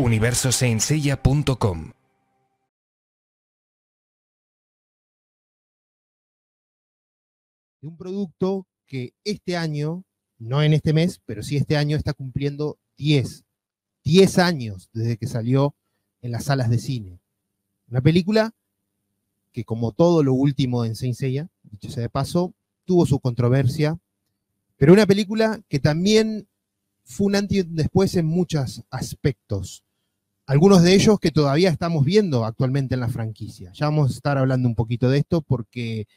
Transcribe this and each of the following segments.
universosaintseiya.com. De un producto que este año, no en este mes, pero sí este año está cumpliendo 10 años desde que salió en las salas de cine. Una película que, como todo lo último en Saint Seiya, dicho sea de paso, tuvo su controversia, pero una película que también fue un antes y un después en muchos aspectos. Algunos de ellos que todavía estamos viendo actualmente en la franquicia. Ya vamos a estar hablando un poquito de esto porque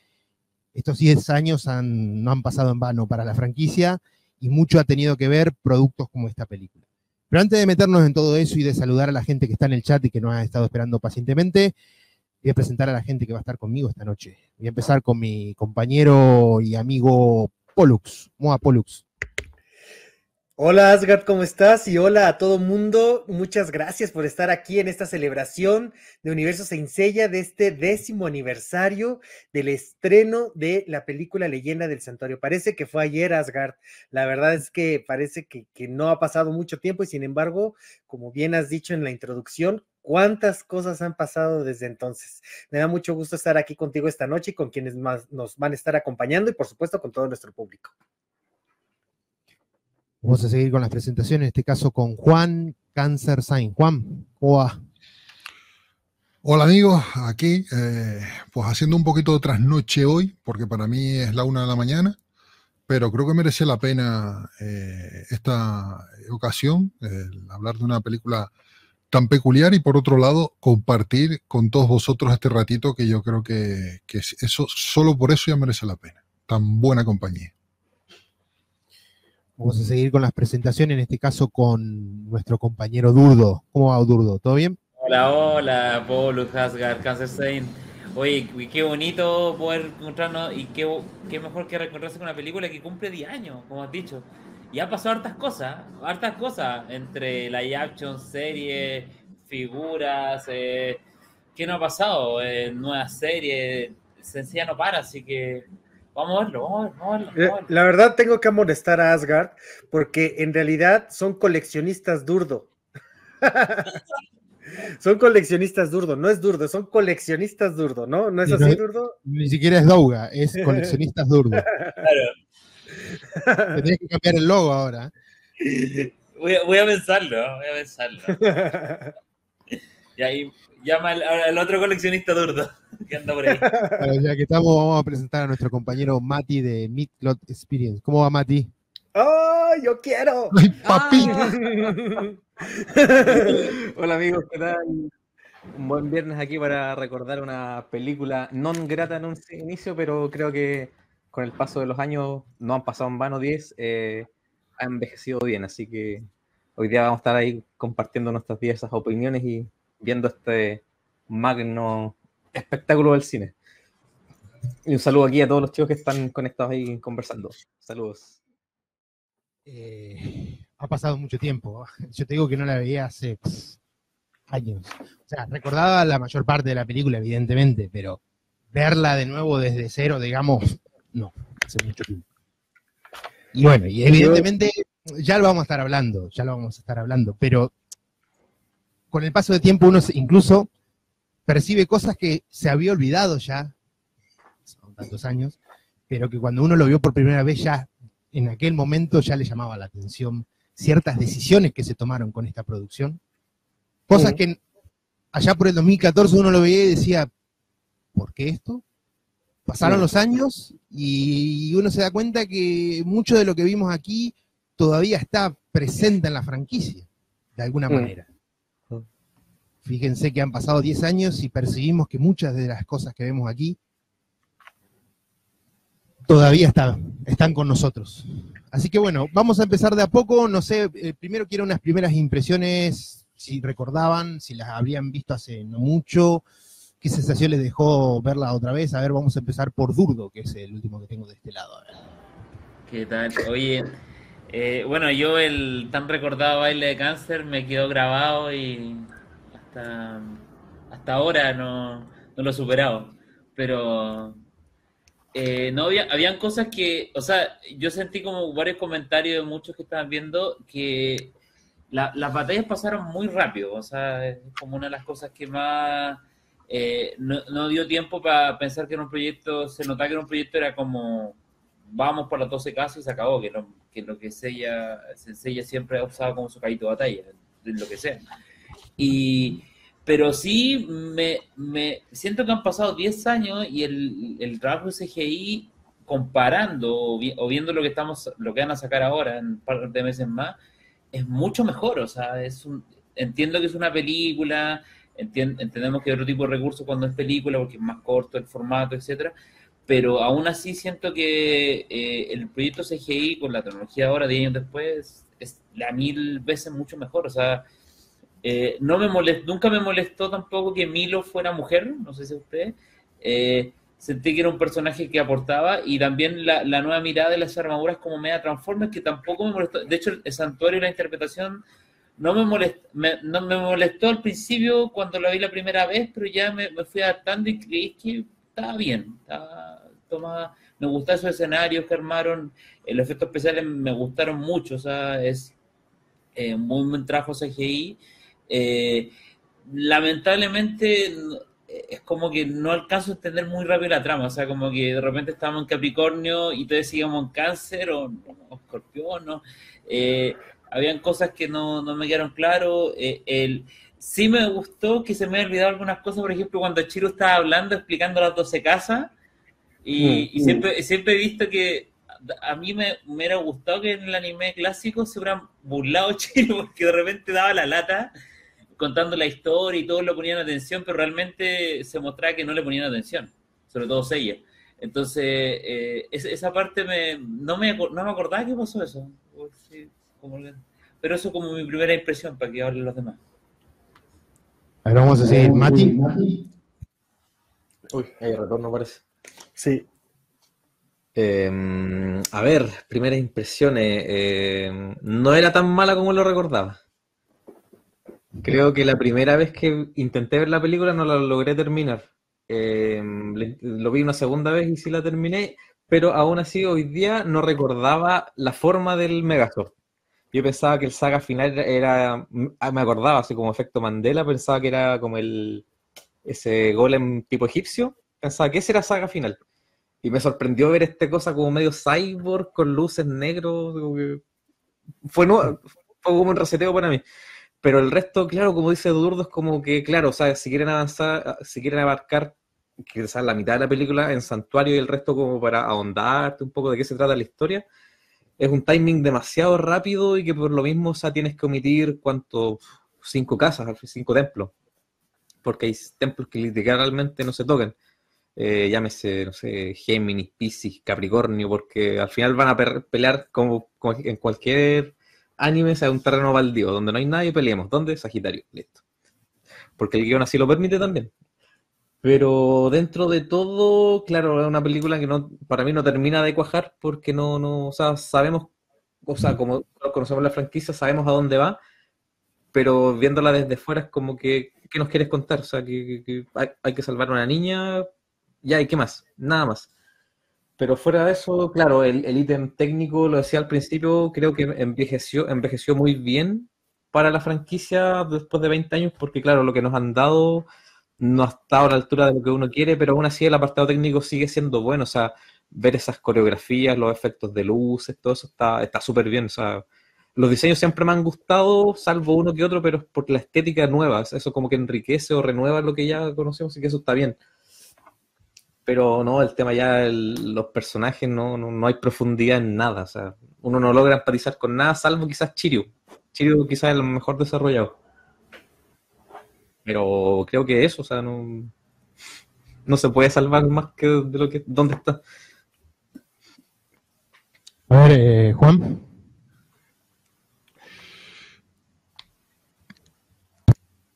estos 10 años no han pasado en vano para la franquicia y mucho ha tenido que ver productos como esta película. Pero antes de meternos en todo eso y de saludar a la gente que está en el chat y que nos ha estado esperando pacientemente, voy a presentar a la gente que va a estar conmigo esta noche. Voy a empezar con mi compañero y amigo Pollux. Moa Pollux. Hola Asgard, ¿cómo estás? Y hola a todo mundo. Muchas gracias por estar aquí en esta celebración de Universo Saint Seiya de este 10º aniversario del estreno de la película Leyenda del Santuario. Parece que fue ayer, Asgard. La verdad es que parece que no ha pasado mucho tiempo y sin embargo, como bien has dicho en la introducción, ¿cuántas cosas han pasado desde entonces? Me da mucho gusto estar aquí contigo esta noche y con quienes más nos van a estar acompañando y por supuesto con todo nuestro público. Vamos a seguir con las presentaciones, en este caso con Juan Cáncer Sainz. Juan, ¿cómo va? Hola amigos, aquí pues haciendo un poquito de trasnoche hoy, porque para mí es la 1 de la mañana, pero creo que merece la pena esta ocasión, hablar de una película tan peculiar y por otro lado compartir con todos vosotros este ratito que yo creo que eso, solo por eso ya merece la pena, tan buena compañía. Vamos a seguir con las presentaciones, en este caso con nuestro compañero Durdo. ¿Cómo va, Durdo? ¿Todo bien? Hola, hola, Pollux, Asgard, Cáncer Saint. Oye, qué bonito poder encontrarnos y qué mejor que reencontrarse con una película que cumple 10 años, como has dicho. Y ha pasado hartas cosas, entre live action, serie, figuras, ¿qué no ha pasado? Nuevas series, Sencilla no para, así que vamos a verlo. La verdad tengo que amonestar a Asgard porque en realidad son coleccionistas Durdo. Son coleccionistas Durdo, no es Durdo, son coleccionistas Durdo, ¿no? ¿No es así, Durdo? Ni siquiera es Douga, es coleccionistas Durdo. Claro. Tendrías que cambiar el logo ahora. Voy a pensarlo. Y ahí llama al otro coleccionista Durdo que anda por ahí. Bueno, ya que estamos, vamos a presentar a nuestro compañero Mati de Midcloud Experience. ¿Cómo va, Mati? ¡Oh, yo quiero! ¡Ay, papi! Hola amigos, ¿qué tal? Un buen viernes aquí para recordar una película non grata en un inicio, pero creo que con el paso de los años no han pasado en vano 10, ha envejecido bien, así que hoy día vamos a estar ahí compartiendo nuestras diversas opiniones y viendo este magno espectáculo del cine. Y un saludo aquí a todos los chicos que están conectados ahí conversando. Saludos. Ha pasado mucho tiempo. Yo te digo que no la veía hace años. O sea, recordaba la mayor parte de la película, evidentemente, pero verla de nuevo desde cero, digamos, no, hace mucho tiempo. Y bueno, y evidentemente ya lo vamos a estar hablando, pero con el paso del tiempo uno incluso percibe cosas que se había olvidado ya, son tantos años, pero que cuando uno lo vio por primera vez ya, en aquel momento ya le llamaba la atención ciertas decisiones que se tomaron con esta producción. Cosas que allá por el 2014 uno lo veía y decía, ¿por qué esto? Pasaron los años y uno se da cuenta que mucho de lo que vimos aquí todavía está presente en la franquicia, de alguna manera. Fíjense que han pasado 10 años y percibimos que muchas de las cosas que vemos aquí todavía están con nosotros. Así que bueno, vamos a empezar de a poco. No sé, primero quiero unas primeras impresiones, si recordaban, si las habrían visto hace no mucho, qué sensación les dejó verla otra vez. A ver, vamos a empezar por Durdo, que es el último que tengo de este lado. A ver. ¿Qué tal? Oye, bueno, yo el tan recordado baile de cáncer me quedó grabado y hasta ahora no lo he superado. Pero no habían cosas que, o sea, yo sentí como varios comentarios de muchos que estaban viendo que las batallas pasaron muy rápido, o sea, es como una de las cosas que más no dio tiempo para pensar que en un proyecto, se notaba que en un proyecto era como vamos por las 12 casas y se acabó, que lo que Senseiya siempre ha usado como su caballito de batalla, de lo que sea. Y, pero sí me siento que han pasado 10 años y el trabajo de CGI comparando o viendo lo que van a sacar ahora en un par de meses más, es mucho mejor, o sea, entiendo que es una película, entendemos que hay otro tipo de recursos cuando es película, porque es más corto el formato, etcétera, pero aún así siento que el proyecto CGI con la tecnología ahora, 10 años después, es la 1000 veces mucho mejor, o sea, nunca me molestó tampoco que Milo fuera mujer, no sé si usted, sentí que era un personaje que aportaba y también la nueva mirada de las armaduras como media Transformers que tampoco me molestó, de hecho el santuario y la interpretación no me molestó al principio cuando lo vi la primera vez, pero ya me fui adaptando y creí que estaba bien, me gustaron esos escenarios que armaron, los efectos especiales me gustaron mucho, o sea, es muy buen trabajo CGI. Eh, Lamentablemente es como que no alcanzo a entender muy rápido la trama, o sea, como que de repente estábamos en Capricornio y todavía seguíamos en Cáncer o Escorpión, ¿no? Habían cosas que no me quedaron claro. Sí me gustó que se me había olvidado algunas cosas, por ejemplo, cuando Chiro estaba hablando, explicando las 12 casas, y siempre he visto que a mí me hubiera gustado que en el anime clásico se hubieran burlado Chiro, porque de repente daba la lata contando la historia y todos lo ponían atención, pero realmente se mostraba que no le ponían atención, sobre todo ella. Entonces, esa parte no me acordaba que pasó eso. Sí, pero eso como mi primera impresión, para que hablen los demás. A ver, vamos a seguir. Mati. Uy, hay retorno parece. Sí. A ver, primeras impresiones. No era tan mala como lo recordaba. Creo que la primera vez que intenté ver la película no la logré terminar. Lo vi una segunda vez y sí la terminé, pero aún así hoy día no recordaba la forma del Megazord. Yo pensaba que el saga final era, me acordaba, así como efecto Mandela, pensaba que era como ese golem tipo egipcio, pensaba que ese era saga final. Y me sorprendió ver esta cosa como medio cyborg, con luces negros, fue como un reseteo para mí. Pero el resto, claro, como dice Durdo, es como que, claro, o sea, si quieren avanzar, si quieren abarcar quizás la mitad de la película en Santuario y el resto como para ahondarte un poco de qué se trata la historia, es un timing demasiado rápido y que por lo mismo, o sea, tienes que omitir 5 casas, 5 templos, porque hay templos que literalmente no se tocan. Llámese, no sé, Géminis, Piscis, Capricornio, porque al final van a pelear como en cualquier anime, sea un terreno baldío, donde no hay nadie, peleemos. ¿Dónde? Sagitario, listo. Porque el guión así lo permite también. Pero dentro de todo, claro, es una película que para mí no termina de cuajar, porque o sea, sabemos, o sea, como conocemos la franquicia, sabemos a dónde va, pero viéndola desde fuera es como que, ¿qué nos quieres contar? O sea, que hay que salvar a una niña, ya, ¿y qué más? Nada más. Pero fuera de eso, claro, el ítem técnico, lo decía al principio, creo que envejeció muy bien para la franquicia después de 20 años, porque claro, lo que nos han dado no ha estado a la altura de lo que uno quiere, pero aún así el apartado técnico sigue siendo bueno, o sea, ver esas coreografías, los efectos de luces, todo eso está súper bien, o sea, los diseños siempre me han gustado, salvo uno que otro, pero es por la estética nueva, eso como que enriquece o renueva lo que ya conocemos y que eso está bien. Pero no, el tema ya, los personajes, no hay profundidad en nada. O sea, uno no logra empatizar con nada, salvo quizás Chiryu. Chiryu quizás es el mejor desarrollado. Pero creo que eso, o sea, no se puede salvar más que de lo que donde está. A ver, Juan.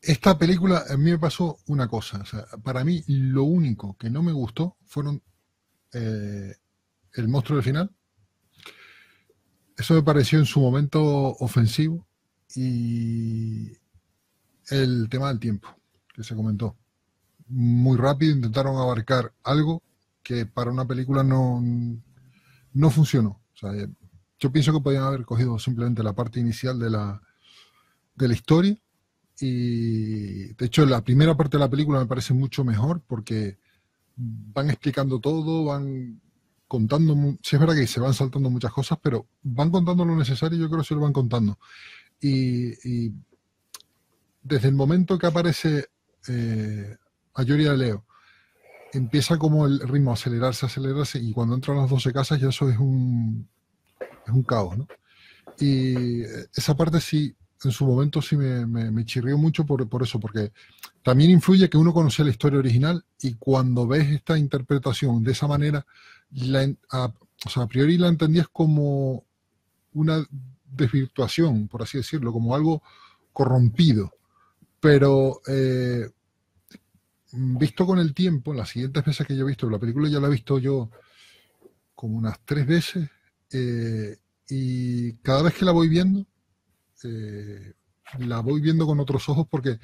Esta película, a mí me pasó una cosa. O sea, para mí, lo único que no me gustó fueron el monstruo del final. Eso me pareció en su momento ofensivo. Y el tema del tiempo, que se comentó. Muy rápido intentaron abarcar algo que para una película no funcionó. O sea, yo pienso que podían haber cogido simplemente la parte inicial de la de la historia. Y de hecho la primera parte de la película me parece mucho mejor porque van explicando todo, van contando, sí es verdad que se van saltando muchas cosas, pero van contando lo necesario, yo creo que se lo van contando. Y desde el momento que aparece Ayori de Leo, empieza como el ritmo a acelerarse, acelerarse, y cuando entran las 12 casas ya eso es un caos, ¿no? Y esa parte sí, en su momento sí me chirrió mucho por eso, porque también influye que uno conocía la historia original y cuando ves esta interpretación de esa manera, o sea, a priori la entendías como una desvirtuación, por así decirlo, como algo corrompido. Pero visto con el tiempo, las siguientes veces que yo he visto la película, ya la he visto yo como unas 3 veces, y cada vez que la voy viendo con otros ojos porque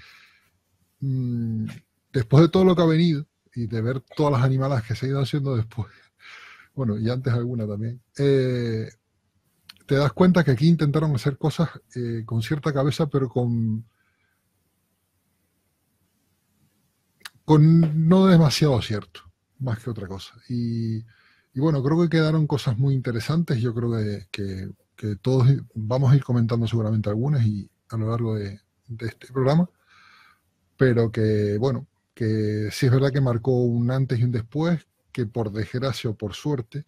después de todo lo que ha venido y de ver todas las animadas que se han ido haciendo después, bueno, y antes alguna también, te das cuenta que aquí intentaron hacer cosas con cierta cabeza, pero con no demasiado cierto, más que otra cosa. Y bueno, creo que quedaron cosas muy interesantes. Yo creo que todos vamos a ir comentando seguramente algunas y a lo largo de este programa, pero que, bueno, que sí es verdad que marcó un antes y un después, que por desgracia o por suerte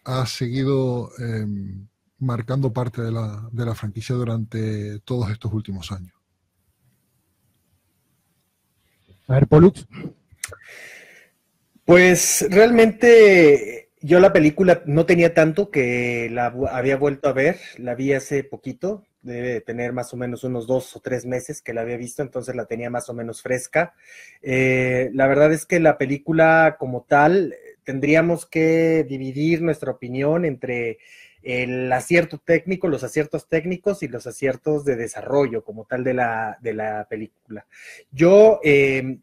ha seguido marcando parte de la franquicia durante todos estos últimos años. A ver, Pollux. Pues realmente yo la película no tenía tanto que la había vuelto a ver, la vi hace poquito, debe de tener más o menos unos 2 o 3 meses que la había visto, entonces la tenía más o menos fresca. La verdad es que la película como tal, tendríamos que dividir nuestra opinión entre el acierto técnico, los aciertos técnicos y los aciertos de desarrollo como tal de la película. Yo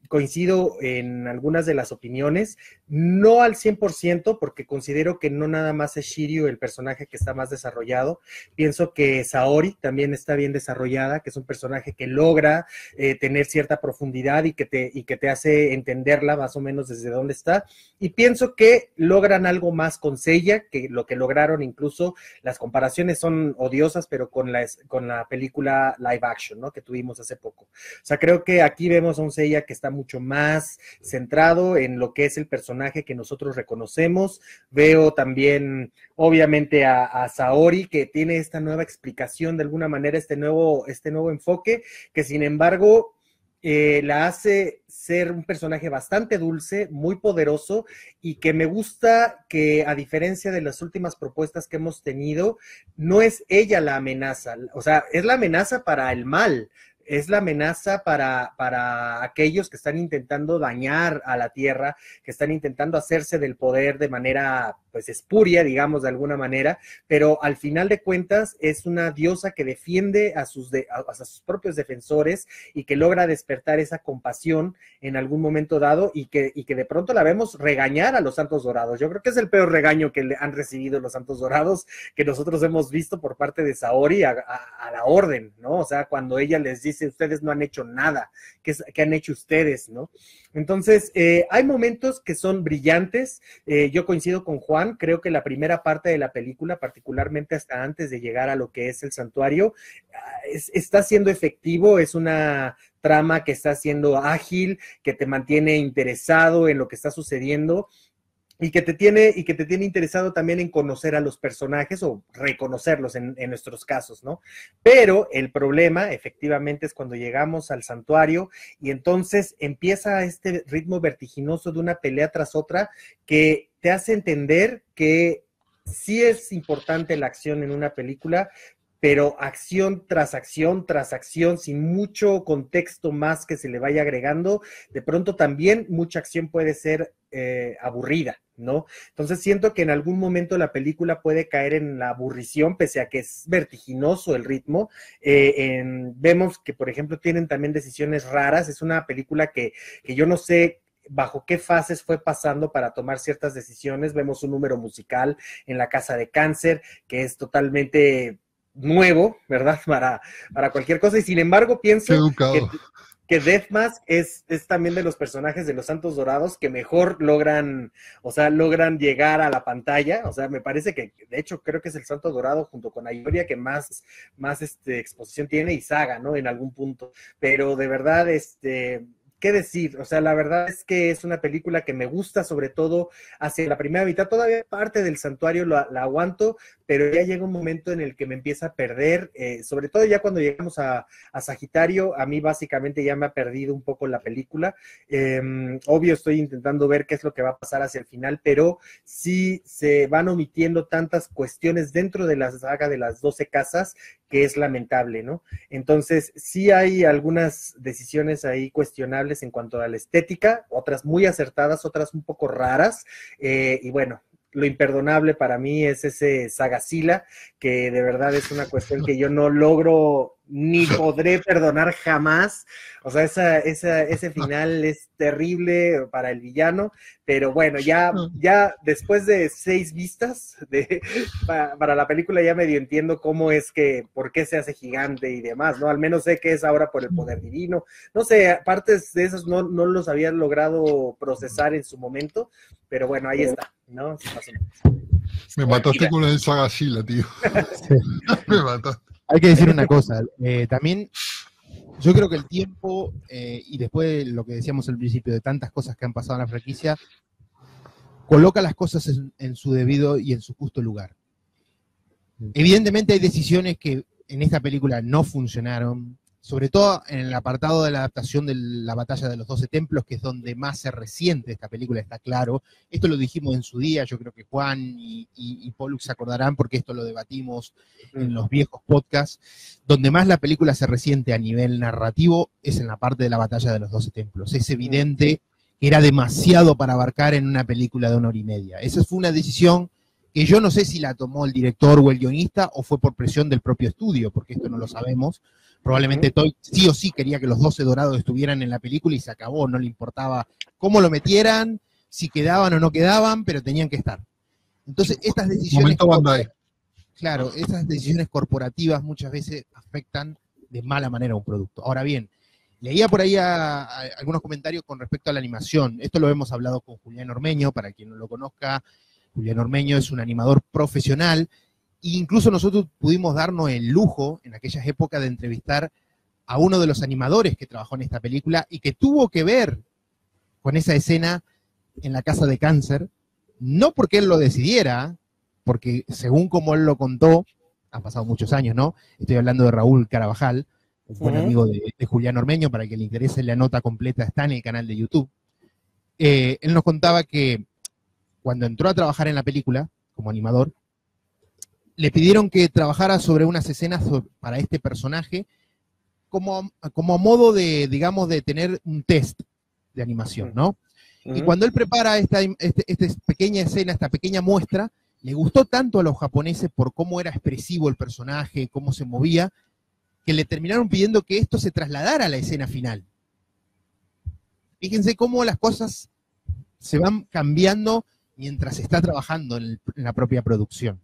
coincido en algunas de las opiniones, no al 100%, porque considero que no nada más es Shiryu el personaje que está más desarrollado. Pienso que Saori también está bien desarrollada, que es un personaje que logra tener cierta profundidad y que te hace entenderla más o menos desde dónde está. Y pienso que logran algo más con Seiya, que lo que lograron incluso, las comparaciones son odiosas, pero con la película live action, ¿no?, que tuvimos hace poco. O sea, creo que aquí vemos a un Seiya que está mucho más centrado en lo que es el personaje que nosotros reconocemos. Veo también, obviamente, a Saori, que tiene esta nueva explicación, de alguna manera, este nuevo enfoque, que sin embargo la hace ser un personaje bastante dulce, muy poderoso, y que me gusta que, a diferencia de las últimas propuestas que hemos tenido, no es ella la amenaza, o sea, es la amenaza para el mal, es la amenaza para aquellos que están intentando dañar a la Tierra, que están intentando hacerse del poder de manera, pues, espuria, digamos, de alguna manera, pero al final de cuentas es una diosa que defiende a sus propios defensores y que logra despertar esa compasión en algún momento dado y que de pronto la vemos regañar a los Santos Dorados. Yo creo que es el peor regaño que han recibido los Santos Dorados que nosotros hemos visto por parte de Saori a la orden, ¿no? O sea, cuando ella les dice, ustedes no han hecho nada, ¿qué han hecho ustedes, no? Entonces, hay momentos que son brillantes. Yo coincido con Juan, creo que la primera parte de la película, particularmente hasta antes de llegar a lo que es el santuario, está siendo efectivo, es una trama que está siendo ágil, que te mantiene interesado en lo que está sucediendo, y que te tiene interesado también en conocer a los personajes o reconocerlos en nuestros casos, ¿no? Pero el problema, efectivamente, es cuando llegamos al santuario y entonces empieza este ritmo vertiginoso de una pelea tras otra que te hace entender que sí es importante la acción en una película, pero acción tras acción tras acción, sin mucho contexto más que se le vaya agregando, de pronto también mucha acción puede ser aburrida, ¿no? Entonces siento que en algún momento la película puede caer en la aburrición, pese a que es vertiginoso el ritmo. Vemos que, por ejemplo, tienen también decisiones raras. Es una película que yo no sé bajo qué fases fue pasando para tomar ciertas decisiones. Vemos un número musical en la Casa de Cáncer que es totalmente nuevo, ¿verdad? Para cualquier cosa, y sin embargo pienso que Deathmask es también de los personajes de los Santos Dorados que mejor logran llegar a la pantalla. O sea, me parece que, de hecho, creo que es el Santo Dorado junto con Ayoria que más exposición tiene, y Saga, ¿no? En algún punto. Pero de verdad, ¿qué decir? O sea, la verdad es que es una película que me gusta, sobre todo hacia la primera mitad. Todavía parte del santuario la aguanto, pero ya llega un momento en el que me empieza a perder, sobre todo ya cuando llegamos a Sagitario, a mí básicamente ya me ha perdido un poco la película. Obvio, estoy intentando ver qué es lo que va a pasar hacia el final, pero sí se van omitiendo tantas cuestiones dentro de la saga de las 12 casas que es lamentable, ¿no? Entonces, sí hay algunas decisiones ahí cuestionables en cuanto a la estética, otras muy acertadas, otras un poco raras, y bueno, lo imperdonable para mí es ese Sagacila, que de verdad es una cuestión que yo no logro ni podré perdonar jamás. O sea, ese final es terrible para el villano, pero bueno, ya después de 6 vistas para la película ya medio entiendo cómo es que, por qué se hace gigante y demás, ¿no? Al menos sé que es ahora por el poder divino. No sé, partes de esos no los había logrado procesar en su momento, pero bueno, ahí está, ¿no? Me mataste con el Sagacila, tío. Sí. Me mataste. Hay que decir una cosa, también yo creo que el tiempo, y después de lo que decíamos al principio, de tantas cosas que han pasado en la franquicia, coloca las cosas en su debido y en su justo lugar. Evidentemente hay decisiones que en esta película no funcionaron, sobre todo en el apartado de la adaptación de la batalla de los 12 templos, que es donde más se resiente esta película, está claro. Esto lo dijimos en su día, yo creo que Juan y Pollux se acordarán, porque esto lo debatimos en los viejos podcasts. Donde más la película se resiente a nivel narrativo es en la parte de la batalla de los 12 templos. Es evidente que era demasiado para abarcar en una película de 1 hora y media. Esa fue una decisión que yo no sé si la tomó el director o el guionista o fue por presión del propio estudio, porque esto no lo sabemos. Probablemente Toy sí o sí quería que los 12 dorados estuvieran en la película y se acabó, no le importaba cómo lo metieran, si quedaban o no quedaban, pero tenían que estar. Entonces, estas decisiones... Claro, esas decisiones corporativas muchas veces afectan de mala manera a un producto. Ahora bien, leía por ahí algunos comentarios con respecto a la animación. Esto lo hemos hablado con Julián Ormeño, para quien no lo conozca. Julián Ormeño es un animador profesional. Incluso nosotros pudimos darnos el lujo en aquellas épocas de entrevistar a uno de los animadores que trabajó en esta película y que tuvo que ver con esa escena en la casa de cáncer, no porque él lo decidiera, porque según como él lo contó, han pasado muchos años, ¿no? Estoy hablando de Raúl Carabajal, un buen amigo de Julián Ormeño, para el que le interese la nota completa está en el canal de YouTube. Él nos contaba que cuando entró a trabajar en la película, como animador, le pidieron que trabajara sobre unas escenas para este personaje como a modo de, digamos, de tener un test de animación, ¿no? Y cuando él prepara esta pequeña escena, esta pequeña muestra, le gustó tanto a los japoneses por cómo era expresivo el personaje, cómo se movía, que le terminaron pidiendo que esto se trasladara a la escena final. Fíjense cómo las cosas se van cambiando mientras se está trabajando en la propia producción.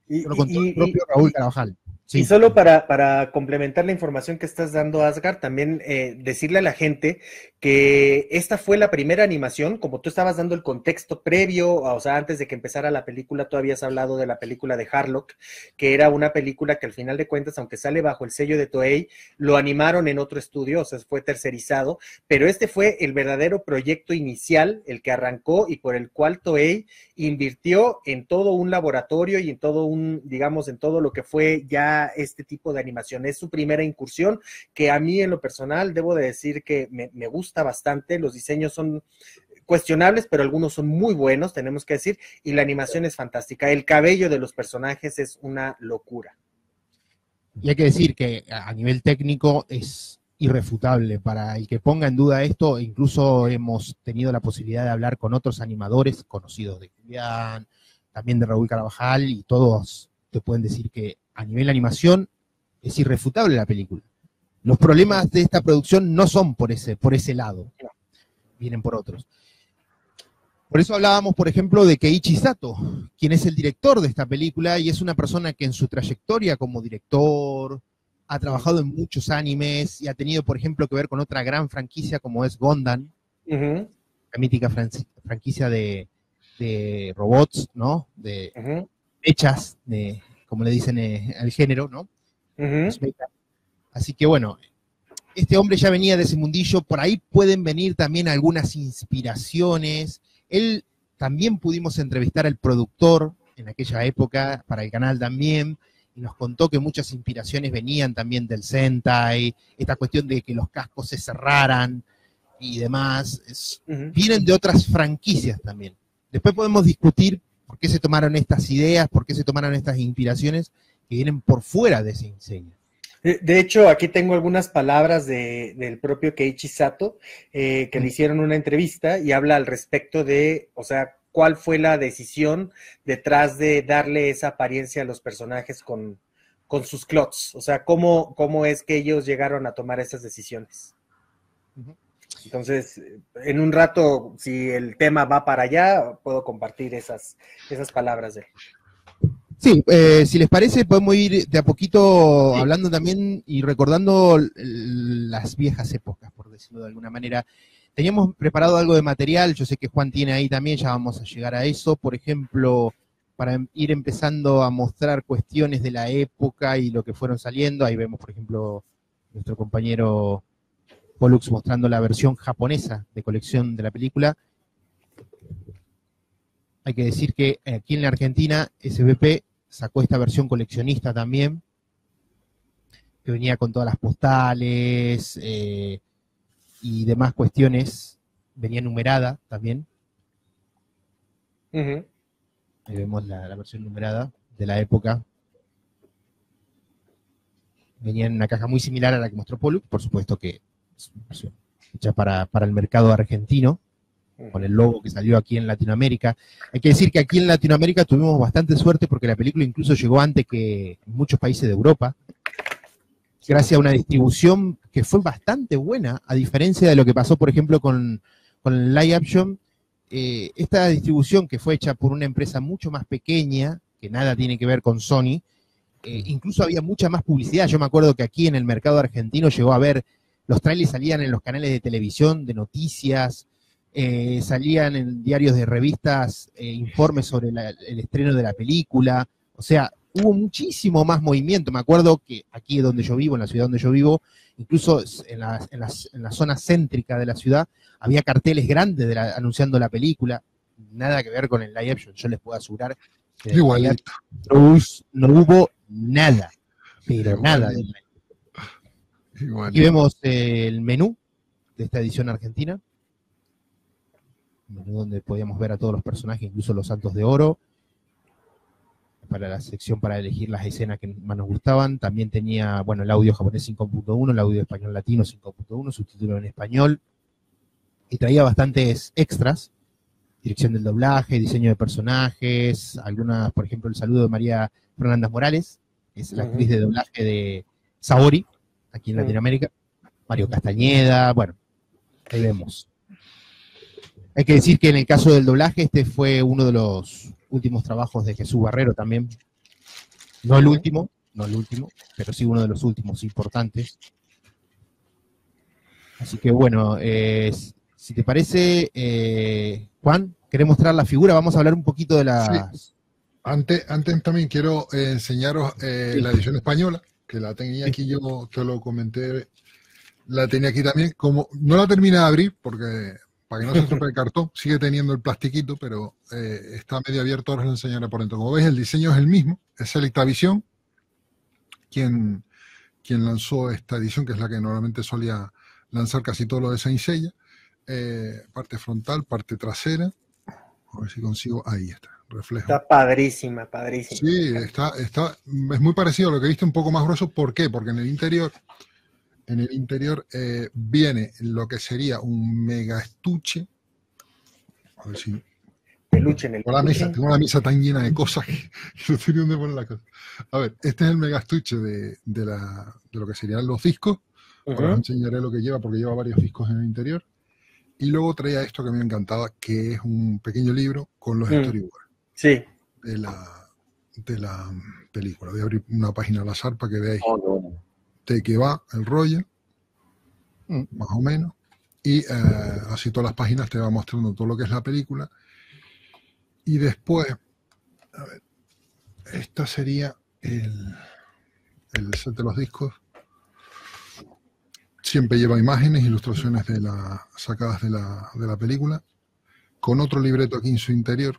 El propio Raúl Carabajal. Sí. Y solo para complementar la información que estás dando, Asgard, también decirle a la gente que esta fue la primera animación, como tú estabas dando el contexto previo, o sea, antes de que empezara la película, tú habías hablado de la película de Harlock, que era una película que al final de cuentas, aunque sale bajo el sello de Toei, lo animaron en otro estudio, o sea, fue tercerizado, pero este fue el verdadero proyecto inicial, el que arrancó y por el cual Toei invirtió en todo un laboratorio y en todo digamos, en todo lo que fue ya este tipo de animación. Es su primera incursión, que a mí en lo personal debo de decir que me gusta bastante. Los diseños son cuestionables, pero algunos son muy buenos, tenemos que decir, y la animación es fantástica. El cabello de los personajes es una locura. Y hay que decir que a nivel técnico es irrefutable. Para el que ponga en duda esto, incluso hemos tenido la posibilidad de hablar con otros animadores conocidos de Julián, también de Raúl Carabajal, y todos te pueden decir que a nivel de animación es irrefutable la película. Los problemas de esta producción no son por ese lado, vienen por otros. Por eso hablábamos, por ejemplo, de Keiichi Sato, quien es el director de esta película y es una persona que en su trayectoria como director ha trabajado en muchos animes y ha tenido, por ejemplo, que ver con otra gran franquicia como es Gundam, la mítica franquicia de robots, ¿no? De mechas, como le dicen al género, ¿no? Los mechas. Así que bueno, este hombre ya venía de ese mundillo, por ahí pueden venir también algunas inspiraciones. Él también pudimos entrevistar al productor en aquella época, para el canal también, y nos contó que muchas inspiraciones venían también del Sentai, esta cuestión de que los cascos se cerraran y demás, vienen de otras franquicias también. Después podemos discutir por qué se tomaron estas ideas, por qué se tomaron estas inspiraciones que vienen por fuera de ese diseño. De hecho, aquí tengo algunas palabras del propio Keiichi Sato, que le hicieron una entrevista y habla al respecto de, o sea, cuál fue la decisión detrás de darle esa apariencia a los personajes con sus clots, o sea, cómo es que ellos llegaron a tomar esas decisiones. Entonces, en un rato, si el tema va para allá, puedo compartir esas palabras de él. Sí, si les parece, podemos ir de a poquito hablando también y recordando las viejas épocas, por decirlo de alguna manera. Teníamos preparado algo de material, yo sé que Juan tiene ahí también, ya vamos a llegar a eso. Por ejemplo, para ir empezando a mostrar cuestiones de la época y lo que fueron saliendo, ahí vemos, por ejemplo, nuestro compañero Pollux mostrando la versión japonesa de colección de la película. Hay que decir que aquí en la Argentina, SBP sacó esta versión coleccionista también, que venía con todas las postales y demás cuestiones, venía numerada también. Ahí vemos la versión numerada de la época. Venía en una caja muy similar a la que mostró Pollux, por supuesto que es una versión hecha para el mercado argentino, con el logo que salió aquí en Latinoamérica. Hay que decir que aquí en Latinoamérica tuvimos bastante suerte porque la película incluso llegó antes que en muchos países de Europa, gracias a una distribución que fue bastante buena, a diferencia de lo que pasó, por ejemplo, con el live action. Esta distribución que fue hecha por una empresa mucho más pequeña, que nada tiene que ver con Sony, incluso había mucha más publicidad. Yo me acuerdo que aquí en el mercado argentino llegó a ver, los trailers salían en los canales de televisión, de noticias, salían en diarios de revistas informes sobre el estreno de la película. O sea, hubo muchísimo más movimiento. Me acuerdo que aquí donde yo vivo, en la ciudad donde yo vivo, incluso en la zona céntrica de la ciudad, había carteles grandes anunciando la película. Nada que ver con el live action. Yo les puedo asegurar que igualito no hubo nada, pero igualito. Nada. Igualito. Aquí vemos el menú de esta edición argentina, donde podíamos ver a todos los personajes, incluso los Santos de Oro, para la sección para elegir las escenas que más nos gustaban. También tenía, bueno, el audio japonés 5.1, el audio español latino 5.1, subtítulo en español, y traía bastantes extras, dirección del doblaje, diseño de personajes, algunas, por ejemplo, el saludo de María Fernández Morales, que es la actriz de doblaje de Saori, aquí en Latinoamérica, Mario Castañeda, bueno, ahí vemos. Hay que decir que en el caso del doblaje, este fue uno de los últimos trabajos de Jesús Barrero también. No el último, pero sí uno de los últimos importantes. Así que bueno, si te parece, Juan, ¿querés mostrar la figura? Vamos a hablar un poquito de las... Sí. Antes también quiero enseñaros la edición española, que la tenía aquí yo, te lo comenté, la tenía aquí también. Como no la terminé de abrir, porque... para que no se estropee el cartón, sigue teniendo el plastiquito, pero está medio abierto, ahora os lo enseñaré por dentro. Como veis, el diseño es el mismo, es Selectavision quien lanzó esta edición, que es la que normalmente solía lanzar casi todo lo de Saint Seiya. Parte frontal, parte trasera, a ver si consigo, ahí está, reflejo. Está padrísima. Sí, es muy parecido a lo que viste, un poco más grueso. ¿Por qué? Porque en el interior viene lo que sería un mega estuche. A ver si... peluche en el peluche. Tengo la mesa tan llena de cosas que no sé dónde poner la cosa. A ver, este es el mega estuche de lo que serían los discos. Ahora os enseñaré lo que lleva, porque lleva varios discos en el interior. Y luego traía esto que a mí me encantaba, que es un pequeño libro con los storyboards Sí. de la película. Voy a abrir una página al azar para que veáis de qué va el rollo, más o menos. Y así todas las páginas te va mostrando todo lo que es la película. Y después, a ver, esta sería el set de los discos. Siempre lleva imágenes, ilustraciones sacadas de la película, con otro libreto aquí en su interior.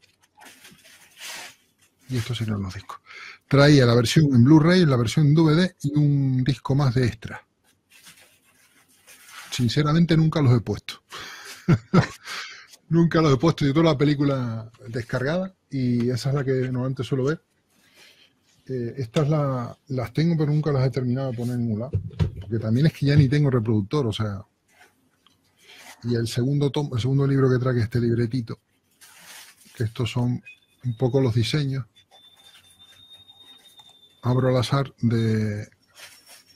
Y estos serían los discos. Traía la versión en Blu-ray, la versión en DVD y un disco más de extra. Sinceramente nunca los he puesto. Nunca los he puesto. Yo tengo la película descargada y esa es la que normalmente suelo ver. Estas las tengo, pero nunca las he terminado de poner en ningún lado. Porque también es que ya ni tengo reproductor, o sea. Y el segundo libro que trae este libretito, que estos son un poco los diseños. Abro al azar de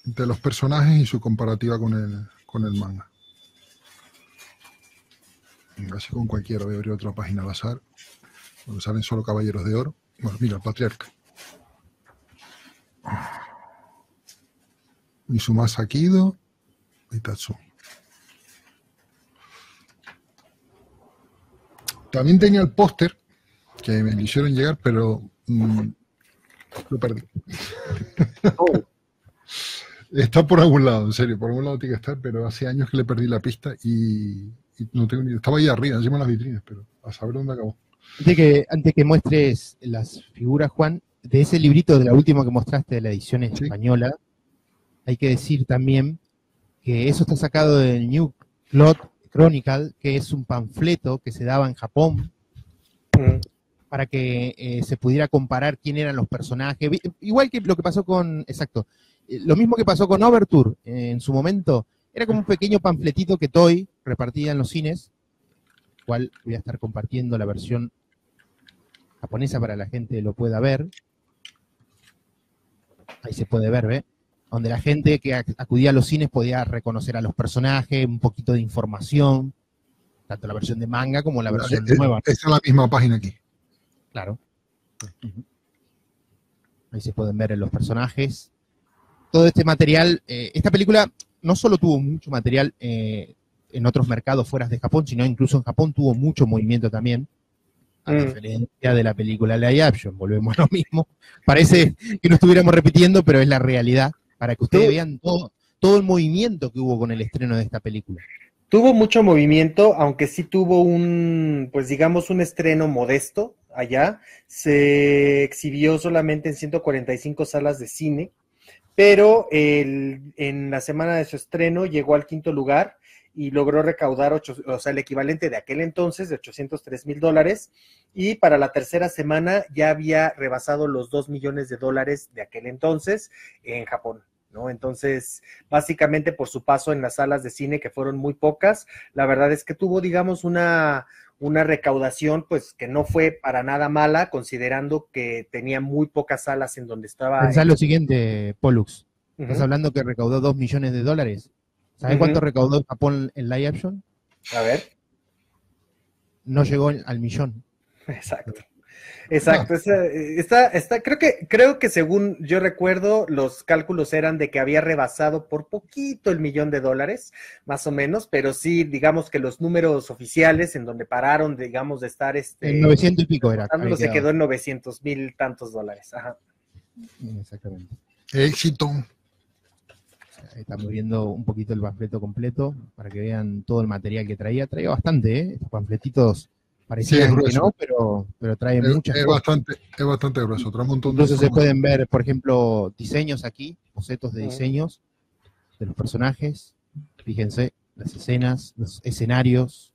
los personajes y su comparativa con el manga. Así con cualquiera. Voy a abrir otra página al azar, donde salen solo caballeros de oro. Bueno, mira, el patriarca. Mizumasa Kido y Tatsu. También tenía el póster que me hicieron llegar, pero lo perdí. Está por algún lado, en serio, por algún lado tiene que estar, pero hace años que le perdí la pista y no tengo ni... Estaba ahí arriba, encima de las vitrinas, pero a saber dónde acabó. Antes que muestres las figuras, Juan, de ese librito de la última que mostraste de la edición española, hay que decir también que eso está sacado del New Cloth Chronicle, que es un panfleto que se daba en Japón para que se pudiera comparar quién eran los personajes. Igual que lo que pasó lo mismo que pasó con Overture en su momento, era como un pequeño panfletito que Toei repartía en los cines, cual voy a estar compartiendo la versión japonesa para la gente lo pueda ver. Ahí se puede ver, ¿ve? Donde la gente que acudía a los cines podía reconocer a los personajes, un poquito de información, tanto la versión de manga como la versión nueva. Esta es la misma página aquí. Claro. Ahí se pueden ver los personajes. Todo este material, esta película no solo tuvo mucho material en otros mercados fuera de Japón, sino incluso en Japón tuvo mucho movimiento también, a diferencia de la película live action. Volvemos a lo mismo. Parece que no estuviéramos repitiendo, pero es la realidad, para que ustedes vean todo el movimiento que hubo con el estreno de esta película. Tuvo mucho movimiento, aunque sí tuvo un estreno modesto allá. Se exhibió solamente en 145 salas de cine, pero en la semana de su estreno llegó al 5º lugar y logró recaudar el equivalente de aquel entonces de $803,000, y para la tercera semana ya había rebasado los $2 millones de aquel entonces en Japón, ¿no? Entonces, básicamente por su paso en las salas de cine, que fueron muy pocas, la verdad es que tuvo, digamos, una recaudación, pues, que no fue para nada mala, considerando que tenía muy pocas salas en donde estaba. Pensá lo siguiente, Pollux. Estás hablando que recaudó $2 millones. ¿Sabes cuánto recaudó Japón en live action? A ver. No llegó al millón. Exacto. Creo que según yo recuerdo, los cálculos eran de que había rebasado por poquito el $1 millón, más o menos, pero sí, digamos que los números oficiales en donde pararon, digamos, de estar en 900 y pico era. Se quedó en 900,000 tantos dólares. Ajá. Exactamente. Éxito. Estamos viendo un poquito el panfleto completo para que vean todo el material que traía. Traía bastante, ¿eh? Estos panfletitos parecían que no, pero trae muchas cosas. Es bastante grueso, trae un montón de Entonces se pueden ver, por ejemplo, diseños aquí, bocetos de diseños de los personajes. Fíjense, las escenas, los escenarios.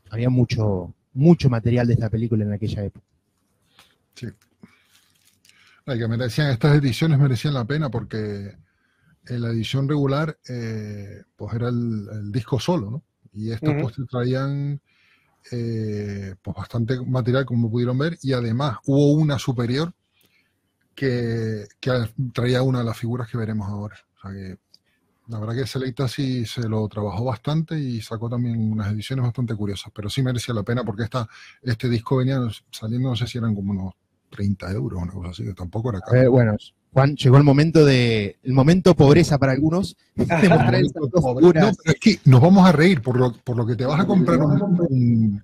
Había mucho material de esta película en aquella época. Sí. Estas ediciones merecían la pena porque en la edición regular pues era el disco solo, ¿no? Y estos pues traían pues bastante material, como pudieron ver, y además hubo una superior que traía una de las figuras que veremos ahora. O sea que La verdad que Selecta sí se lo trabajó bastante y sacó también unas ediciones bastante curiosas, pero sí merecía la pena porque este disco venía saliendo, no sé si eran como unos 30 euros, una cosa así, que tampoco era A caro. ver, bueno, Juan, llegó el momento pobreza para algunos, de mostrar esas dos No, figuras. pero es que nos vamos a reír por lo que te vas a comprar un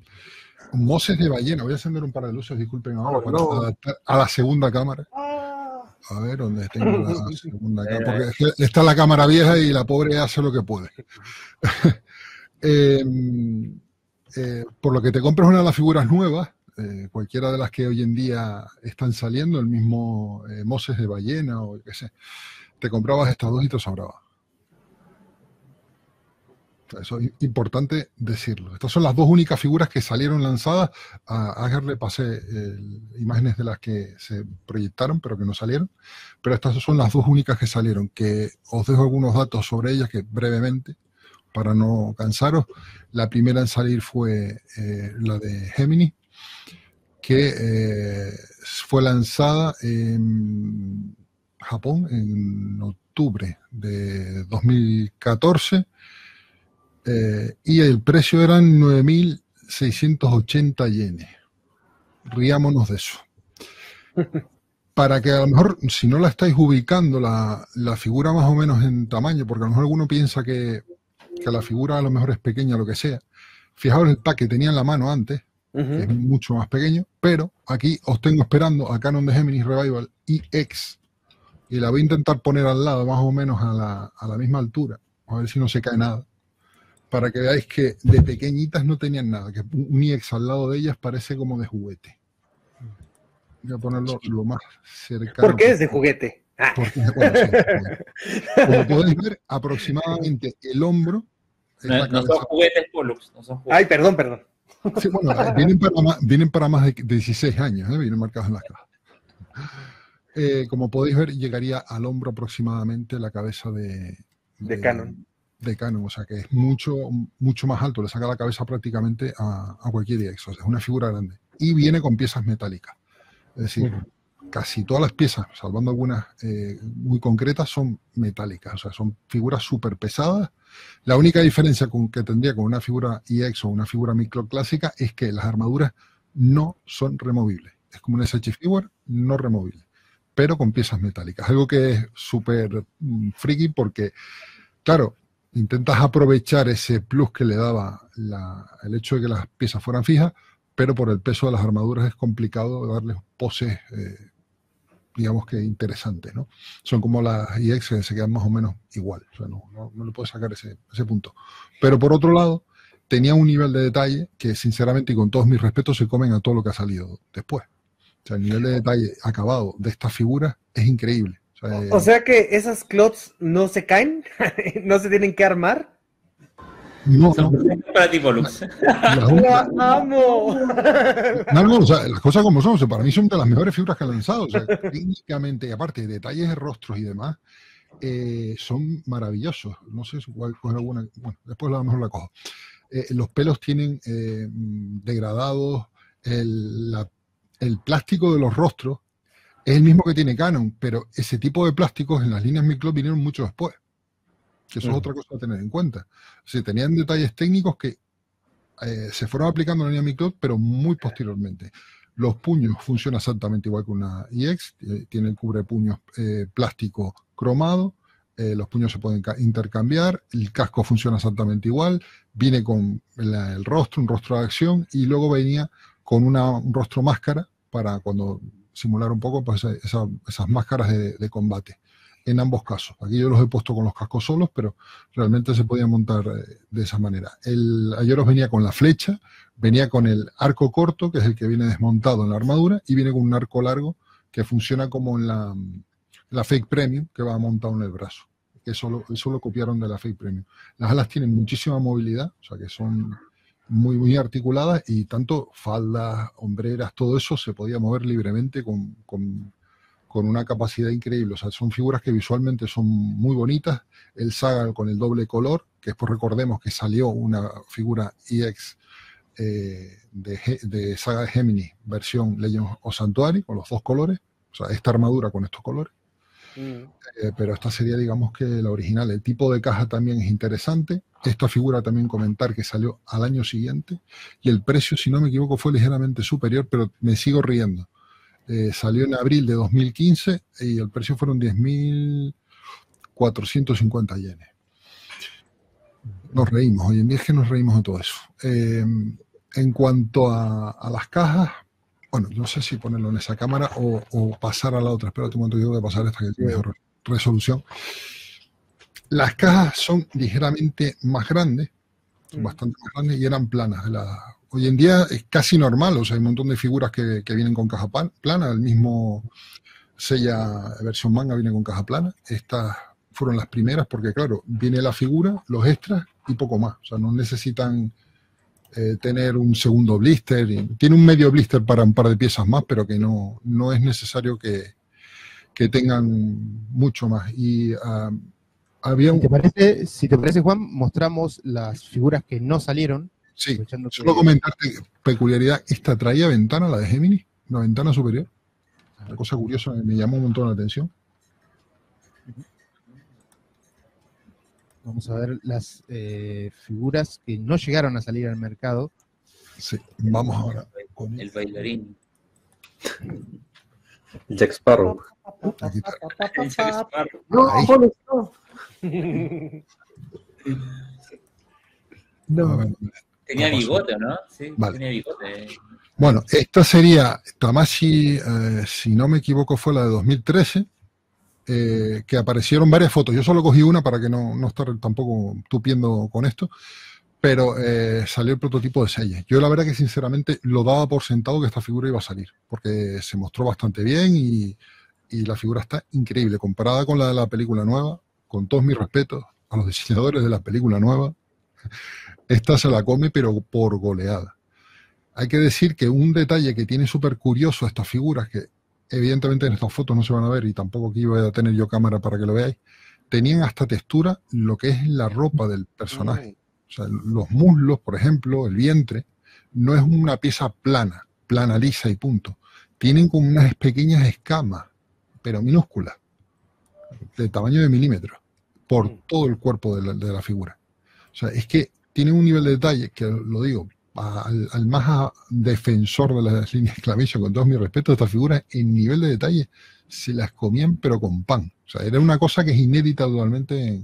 Moses de ballena. Voy a encender un par de luces, disculpen ahora, para adaptar a la segunda cámara. A ver dónde tengo la segunda cámara, porque está la cámara vieja y la pobre hace lo que puede. Por lo que te compras una de las figuras nuevas, cualquiera de las que hoy en día están saliendo, el mismo Moses de ballena o qué sé, te comprabas estas dos y te sobraba. Eso es importante decirlo. Estas son las dos únicas figuras que salieron lanzadas. A Ager le pasé imágenes de las que se proyectaron, pero que no salieron. Pero estas son las dos únicas que salieron, que os dejo algunos datos sobre ellas, que brevemente, para no cansaros. La primera en salir fue la de Gemini, que fue lanzada en Japón en octubre de 2014. Y el precio eran 9.680 yenes. Riámonos de eso. Para que a lo mejor, si no la estáis ubicando, la figura más o menos en tamaño, porque a lo mejor alguno piensa que la figura a lo mejor es pequeña, lo que sea. Fijaos el pack que tenía en la mano antes, que es mucho más pequeño, pero aquí os tengo esperando a Canon de Gemini Revival EX, y la voy a intentar poner al lado, más o menos a la misma altura, a ver si no se cae nada. Para que veáis que de pequeñitas no tenían nada, que un IEX al lado de ellas parece como de juguete. Voy a ponerlo lo más cercano. ¿Por qué es de juguete? Porque, bueno, sí, como podéis ver, aproximadamente el hombro. No son juguetes Pollux, no son juguetes. Ay, perdón. Sí, bueno, vienen para más de 16 años, vienen marcados en las cajas. Como podéis ver, llegaría al hombro aproximadamente la cabeza de Canon. De Canon, o sea que es mucho más alto, le saca la cabeza prácticamente a cualquier IEX, o sea, es una figura grande. Y viene con piezas metálicas, es decir, casi todas las piezas, salvando algunas muy concretas, son metálicas, o sea, son figuras súper pesadas. La única diferencia que tendría con una figura IEX o una figura micro clásica es que las armaduras no son removibles, es como una SH Figure no removible, pero con piezas metálicas, algo que es súper friki porque, claro, intentas aprovechar ese plus que le daba el hecho de que las piezas fueran fijas, pero por el peso de las armaduras es complicado darles poses, digamos que interesantes, ¿no? Son como las IEX que se quedan más o menos igual, o sea, no le puedes sacar ese punto. Pero por otro lado, tenía un nivel de detalle que sinceramente y con todos mis respetos se comen a todo lo que ha salido después. O sea, el nivel de detalle acabado de estas figuras es increíble. O sea que esas clots no se caen, no se tienen que armar. No. Para ti, Pollux. ¡La amo! No, o sea, las cosas como son, o sea, para mí son de las mejores figuras que han lanzado. O sea, técnicamente, aparte de detalles de rostros y demás, son maravillosos. No sé cuál coger alguna. Bueno, después a lo mejor la cojo. Los pelos tienen degradados, el plástico de los rostros es el mismo que tiene Canon, pero ese tipo de plásticos en las líneas Miclot vinieron mucho después. Que eso es otra cosa a tener en cuenta. O sea, tenían detalles técnicos que se fueron aplicando en la línea Miclot, pero muy posteriormente. Los puños funcionan exactamente igual que una IEX, tiene el cubrepuños plástico cromado, los puños se pueden intercambiar, el casco funciona exactamente igual, viene con el rostro, un rostro de acción, y luego venía con un rostro máscara para cuando simular un poco pues, esas máscaras de combate. En ambos casos. Aquí yo los he puesto con los cascos solos, pero realmente se podían montar de esa manera. El Aioros venía con la flecha, venía con el arco corto, que es el que viene desmontado en la armadura, y viene con un arco largo que funciona como en la Fake Premium, que va montado en el brazo. Eso lo copiaron de la Fake Premium. Las alas tienen muchísima movilidad, o sea que son muy, muy articuladas, y tanto faldas, hombreras, todo eso se podía mover libremente con una capacidad increíble. O sea, son figuras que visualmente son muy bonitas. El Saga con el doble color, que después recordemos que salió una figura EX de Saga de Gemini, versión Legends of Sanctuary, con los dos colores. O sea, esta armadura con estos colores. Pero esta sería, digamos, que la original. El tipo de caja también es interesante. Esta figura también comentar que salió al año siguiente y el precio, si no me equivoco, fue ligeramente superior, pero me sigo riendo. Salió en abril de 2015 y el precio fueron 10.450 yenes. Nos reímos, hoy en día es que nos reímos de todo eso. En cuanto a las cajas, bueno, no sé si ponerlo en esa cámara o pasar a la otra. Espérate un momento, yo voy a pasar esta que tiene mejor resolución. Las cajas son ligeramente más grandes, bastante más grandes, y eran planas. Hoy en día es casi normal, o sea, hay un montón de figuras que vienen con caja plana. El mismo Sella versión manga viene con caja plana. Estas fueron las primeras porque, claro, viene la figura, los extras y poco más. O sea, no necesitan tener un segundo blister. Tiene un medio blister para un par de piezas más, pero que no es necesario que tengan mucho más. Y había si te parece, Juan, mostramos las figuras que no salieron. Sí, solo comentarte, peculiaridad, esta traía ventana, la de Gemini, una ventana superior. Una cosa curiosa, me llamó un montón la atención. Vamos a ver las figuras que no llegaron a salir al mercado. Sí, vamos ahora. El bailarín. Jack Sparrow. Aquí está. Jack Sparrow. No, A ver, Tenía bigote, ¿no? Sí, Vale. tenía bigote. bueno, esta sería Tamashii, si no me equivoco, fue la de 2013, que aparecieron varias fotos. Yo solo cogí una para que no estar tampoco tupiendo con esto, pero salió el prototipo de Sella. Yo la verdad que sinceramente lo daba por sentado que esta figura iba a salir, porque se mostró bastante bien y la figura está increíble. Comparada con la de la película nueva, con todos mis respetos a los diseñadores de la película nueva, esta se la come pero por goleada. Hay que decir que un detalle que tiene súper curioso estas figuras, que evidentemente en estas fotos no se van a ver y tampoco aquí voy a tener yo cámara para que lo veáis, tenían hasta textura lo que es la ropa del personaje. O sea, los muslos, por ejemplo, el vientre, no es una pieza plana, lisa y punto. Tienen como unas pequeñas escamas, pero minúsculas, de tamaño de milímetros, por todo el cuerpo de la figura. O sea, es que tiene un nivel de detalle que, lo digo, al más defensor de las líneas Clamation, con todos mis respetos, estas figuras en nivel de detalle se las comían pero con pan. O sea, era una cosa que es inédita actualmente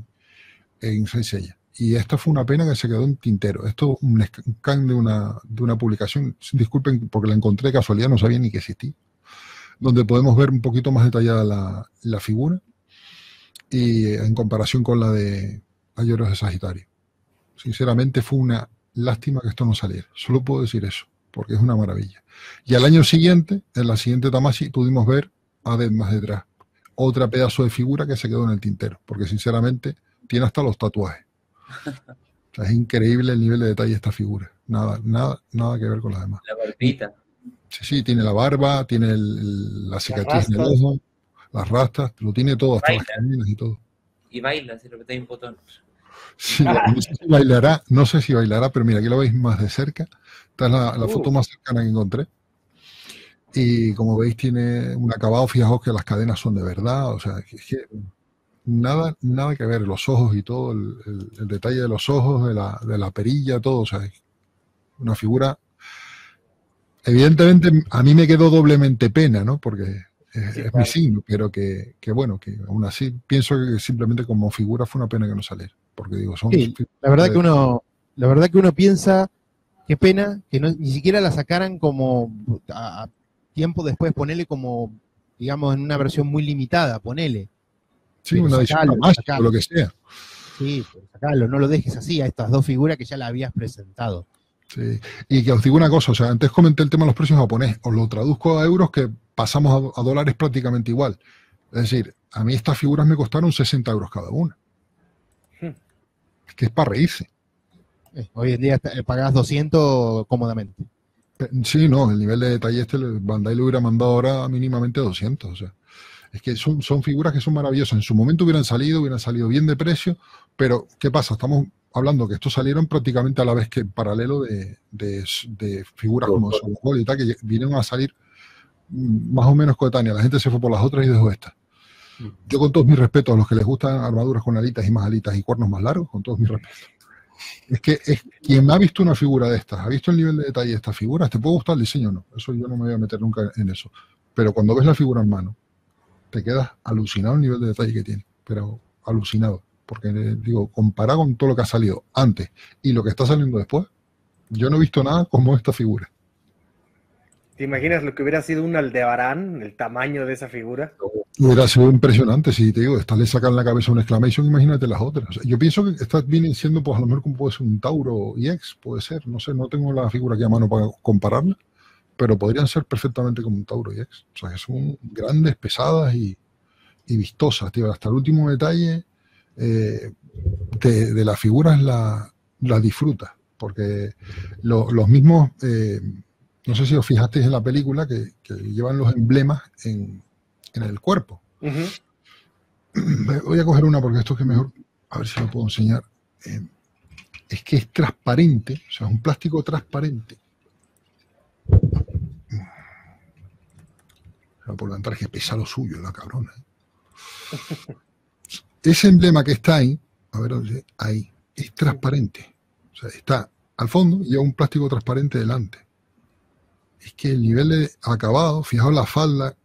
en Saint Seiya. Y esta fue una pena que se quedó en tintero. Esto es un scan de una publicación, disculpen porque la encontré de casualidad, no sabía ni que existía, donde podemos ver un poquito más detallada la figura y en comparación con la de Ayoros de Sagitario. Sinceramente fue una lástima que esto no saliera. Solo puedo decir eso, porque es una maravilla. Y al año siguiente, en la siguiente Tamashii, pudimos ver a Dead más detrás. Otra pedazo de figura que se quedó en el tintero, porque sinceramente tiene hasta los tatuajes. O sea, es increíble el nivel de detalle de esta figura. Nada que ver con las demás. La barbita. Sí, tiene la barba, tiene la cicatriz en el ojo, las rastas, lo tiene todo, hasta las caminas y todo. Y baila, si le metéis un botón. Sí, no sé si bailará, pero mira, aquí lo veis más de cerca. Esta es la foto más cercana que encontré. Y como veis, tiene un acabado, fijaos que las cadenas son de verdad, o sea, es que nada que ver, los ojos y todo, el detalle de los ojos, de la perilla, todo, o sea, es una figura. Evidentemente, a mí me quedó doblemente pena, ¿no? Porque es mi signo, pero que bueno, que aún así pienso que simplemente como figura fue una pena que no saliera. Porque digo, son sí, la verdad que uno piensa, qué pena que ni siquiera la sacaran como a tiempo después, ponele como, digamos, en una versión muy limitada, ponele. Sí, una edición más, o lo que sea. Sí, sacalo, no lo dejes así a estas dos figuras que ya la habías presentado. Sí, y que os digo una cosa, o sea, antes comenté el tema de los precios japonés, os lo traduzco a euros que pasamos a dólares prácticamente igual. Es decir, a mí estas figuras me costaron 60 euros cada una. Es que es para reírse. Hoy en día pagás 200 cómodamente. Sí, no, el nivel de detalle Bandai le hubiera mandado ahora mínimamente 200, o sea. Es que son figuras que son maravillosas. En su momento hubieran salido bien de precio, pero ¿qué pasa? Estamos hablando que estos salieron prácticamente a la vez que en paralelo de figuras como Soul Ball y tal, que vinieron a salir más o menos coetáneas. La gente se fue por las otras y dejó esta. Yo con todos mis respetos a los que les gustan armaduras con alitas y más alitas y cuernos más largos, con todos mis respetos. Es que quien ha visto una figura de estas, ha visto el nivel de detalle de estas figuras, te puede gustar el diseño o no, eso yo no me voy a meter nunca en eso. Pero cuando ves la figura en mano, te quedas alucinado el nivel de detalle que tiene, pero alucinado. Porque, digo, comparado con todo lo que ha salido antes y lo que está saliendo después, yo no he visto nada como esta figura. ¿Te imaginas lo que hubiera sido un Aldebarán, el tamaño de esa figura? Hubiera sido impresionante, si te digo, estas le sacan la cabeza un exclamation, imagínate las otras. O sea, yo pienso que estas vienen siendo, pues a lo mejor como puede ser un Tauro EX, puede ser, no sé, no tengo la figura aquí a mano para compararla, pero podrían ser perfectamente como un Tauro EX. O sea, que son grandes, pesadas y vistosas, tío. Hasta el último detalle de las figuras la disfrutas, porque los mismos, no sé si os fijasteis en la película, que llevan los emblemas en el cuerpo. Voy a coger una porque esto es que mejor, a ver si lo puedo enseñar. Es que es transparente, o sea, es un plástico transparente. Por levantar que pesa lo suyo, la cabrona. Ese emblema que está ahí, a ver, ahí, es transparente. O sea, está al fondo y lleva un plástico transparente delante. Es que el nivel de acabado, fijaos la falda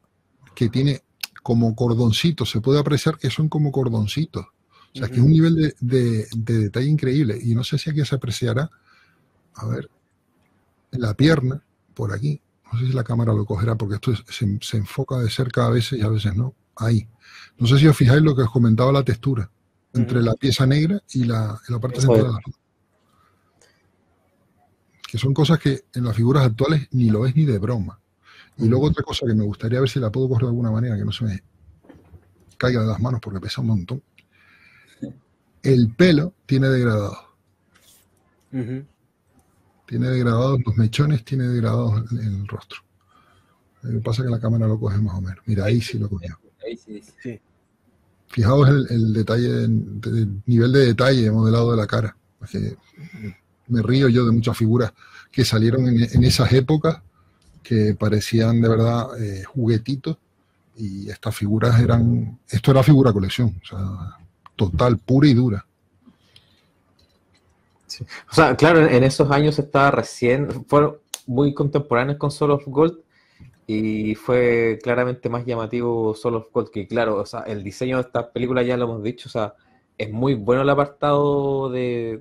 que tiene como cordoncitos, se puede apreciar que son como cordoncitos. O sea, que es un nivel de detalle increíble. Y no sé si aquí se apreciará, a ver, en la pierna, por aquí. No sé si la cámara lo cogerá porque esto se enfoca de cerca a veces y a veces no. Ahí. No sé si os fijáis lo que os comentaba la textura entre la pieza negra y la parte central de la foto. Que son cosas que en las figuras actuales ni lo ves ni de broma. Y luego otra cosa que me gustaría ver si la puedo coger de alguna manera, que no se me caiga de las manos porque pesa un montón. El pelo tiene degradado. Tiene degradados los mechones, tiene degradados en el rostro. Lo que pasa es que la cámara lo coge más o menos. Mira, ahí sí lo cogió. Ahí sí. Fijaos el detalle, el nivel de detalle modelado de la cara. Es que me río yo de muchas figuras que salieron en esas épocas que parecían de verdad juguetitos, y estas figuras esto era figura colección, o sea, total, pura y dura. Sí. O sea, claro, en esos años fueron muy contemporáneos con Soul of Gold, y fue claramente más llamativo Soul of Gold, que claro, o sea, el diseño de esta película ya lo hemos dicho, o sea, es muy bueno el apartado de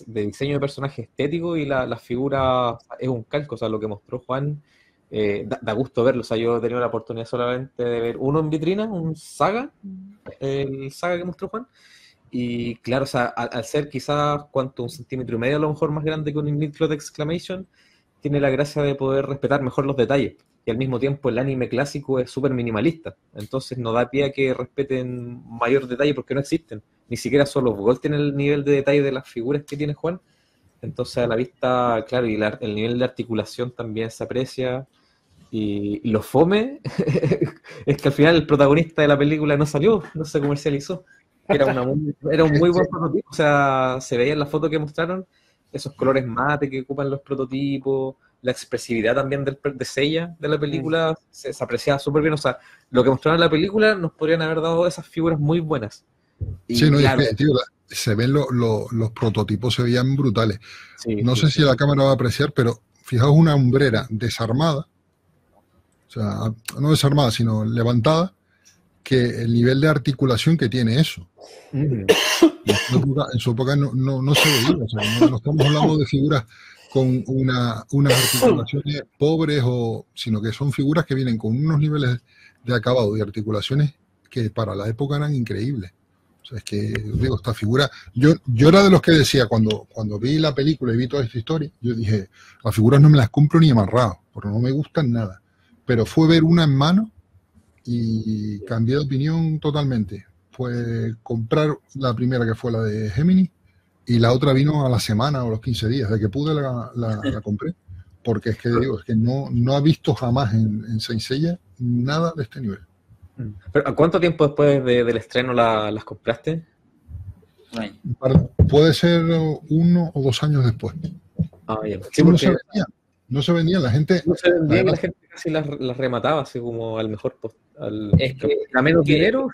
diseño de personaje estético, y la figura es un calco, o sea, lo que mostró Juan, da gusto verlo. O sea, yo he tenido la oportunidad solamente de ver uno en vitrina, un Saga, el Saga que mostró Juan, y claro, o sea, al ser quizás un centímetro y medio a lo mejor más grande que un Infinite Exclamation, tiene la gracia de poder respetar mejor los detalles, y al mismo tiempo el anime clásico es súper minimalista, entonces no da pie a que respeten mayor detalle porque no existen. Ni siquiera solo Gold tiene el nivel de detalle de las figuras que tiene Juan. Entonces a la vista, claro, y el nivel de articulación también se aprecia. Y lo fome es que al final el protagonista de la película no salió, no se comercializó. Era un muy buen prototipo. O sea, se veía en la foto que mostraron esos colores mate que ocupan los prototipos, la expresividad también de Seiya de la película se apreciaba súper bien. O sea, lo que mostraron en la película nos podrían haber dado esas figuras muy buenas. Y sí, no, claro, es que, tío, se ven los prototipos, se veían brutales. Sí, no sé si la cámara va a apreciar, pero fijaos una hombrera desarmada, o sea, no desarmada, sino levantada, que el nivel de articulación que tiene eso. En su época no se veía, o sea, no estamos hablando de figuras con unas articulaciones pobres, sino que son figuras que vienen con unos niveles de acabado y articulaciones que para la época eran increíbles. O sea, es que, digo, esta figura... Yo era de los que decía, cuando vi la película y vi toda esta historia, yo dije, las figuras no me las compro ni amarrado, porque no me gustan nada. Pero fue ver una en mano y cambié de opinión totalmente. Fue comprar la primera, que fue la de Gemini, y la otra vino a la semana o los 15 días. De que pude la compré, porque es que, digo, es que no ha visto jamás en Saint Seiya nada de este nivel. ¿Pero cuánto tiempo después del estreno las compraste? Puede ser 1 o 2 años después. Ah, bien. Sí, no se vendían, la gente... No se vendían y la gente si las remataba, así como al mejor Es que, a menos que- dinero.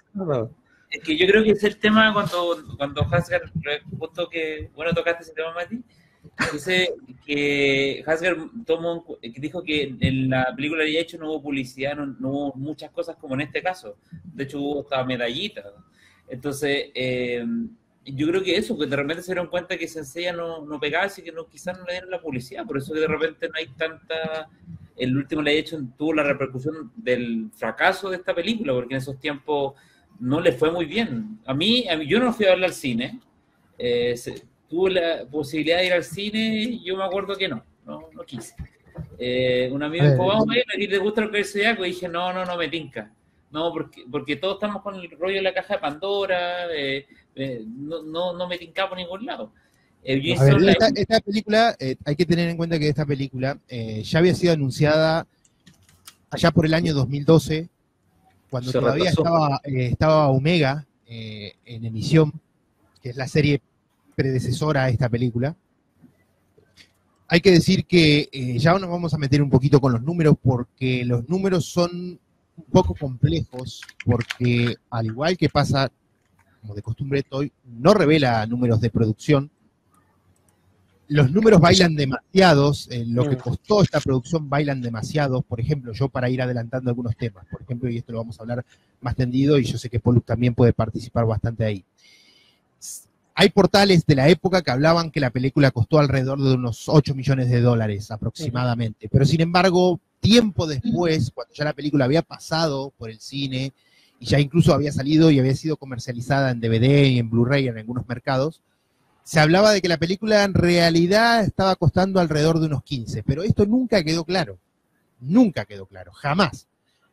es que yo creo que es el tema cuando Hasgar, justo que, bueno, tocaste ese tema, Mati, dice que Hasgar que dijo que en la película de hecho no hubo publicidad, no hubo muchas cosas como en este caso. De hecho hubo hasta medallitas. Entonces, yo creo que eso, que de repente se dieron cuenta que Senseiya no pegaba, así que quizás no le dieron la publicidad, por eso que de repente no hay tanta... El último le hecho tuvo la repercusión del fracaso de esta película, porque en esos tiempos no le fue muy bien. A mí yo no fui a verla al cine, tuve la posibilidad de ir al cine y yo me acuerdo que no quise. Un amigo dijo, vamos a ver, ¿a ti te gusta lo que es Zodiaco? Y dije, no me tinca. No, porque todos estamos con el rollo de la caja de Pandora, no me tincaba por ningún lado. A ver, esta película, hay que tener en cuenta que esta película ya había sido anunciada allá por el año 2012, cuando Se todavía estaba Omega en emisión, que es la serie predecesora a esta película. Hay que decir que ya nos vamos a meter un poquito con los números, porque los números son un poco complejos, porque al igual que pasa, como de costumbre, Toy no revela números de producción. Los números bailan demasiados, lo que costó esta producción bailan demasiados. Por ejemplo, yo para ir adelantando algunos temas, por ejemplo, y esto lo vamos a hablar más tendido, y yo sé que Pollux también puede participar bastante ahí. Hay portales de la época que hablaban que la película costó alrededor de unos 8 millones de dólares aproximadamente, pero sin embargo, tiempo después, cuando ya la película había pasado por el cine, y ya incluso había salido y había sido comercializada en DVD y en Blu-ray en algunos mercados, se hablaba de que la película en realidad estaba costando alrededor de unos 15, pero esto nunca quedó claro, jamás.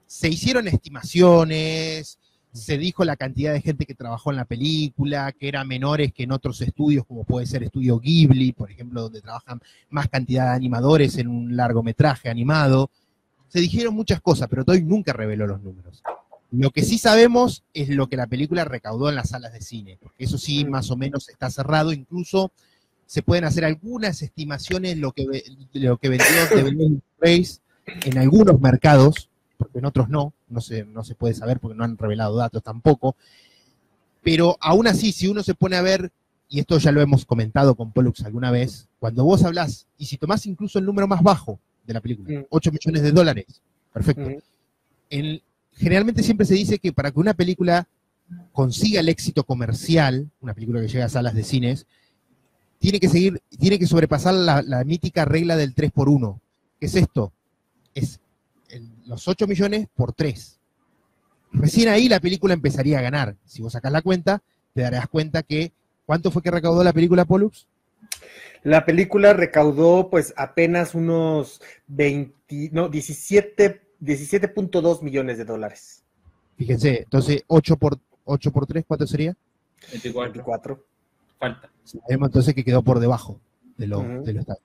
Se hicieron estimaciones, se dijo la cantidad de gente que trabajó en la película, que eran menores que en otros estudios, como puede ser Estudio Ghibli, por ejemplo, donde trabajan más cantidad de animadores en un largometraje animado. Se dijeron muchas cosas, pero Toy nunca reveló los números. Lo que sí sabemos es lo que la película recaudó en las salas de cine, porque eso sí más o menos está cerrado, incluso se pueden hacer algunas estimaciones de lo que vendió DVD Blu-rays en algunos mercados, porque en otros no se puede saber porque no han revelado datos tampoco, pero aún así, si uno se pone a ver, y esto ya lo hemos comentado con Pollux alguna vez, cuando vos hablás, y si tomás incluso el número más bajo de la película, 8 millones de dólares, perfecto, generalmente siempre se dice que para que una película consiga el éxito comercial, una película que llega a salas de cines, tiene que sobrepasar la mítica regla del 3x1. ¿Qué es esto? Es los 8 millones por 3. Recién ahí la película empezaría a ganar. Si vos sacás la cuenta, te darás cuenta que, ¿cuánto fue que recaudó la película, Pollux? La película recaudó pues apenas unos 17.2 millones de dólares. Fíjense, entonces 8 por 3, ¿cuánto sería? 24. Falta. Sabemos entonces que quedó por debajo de lo tal.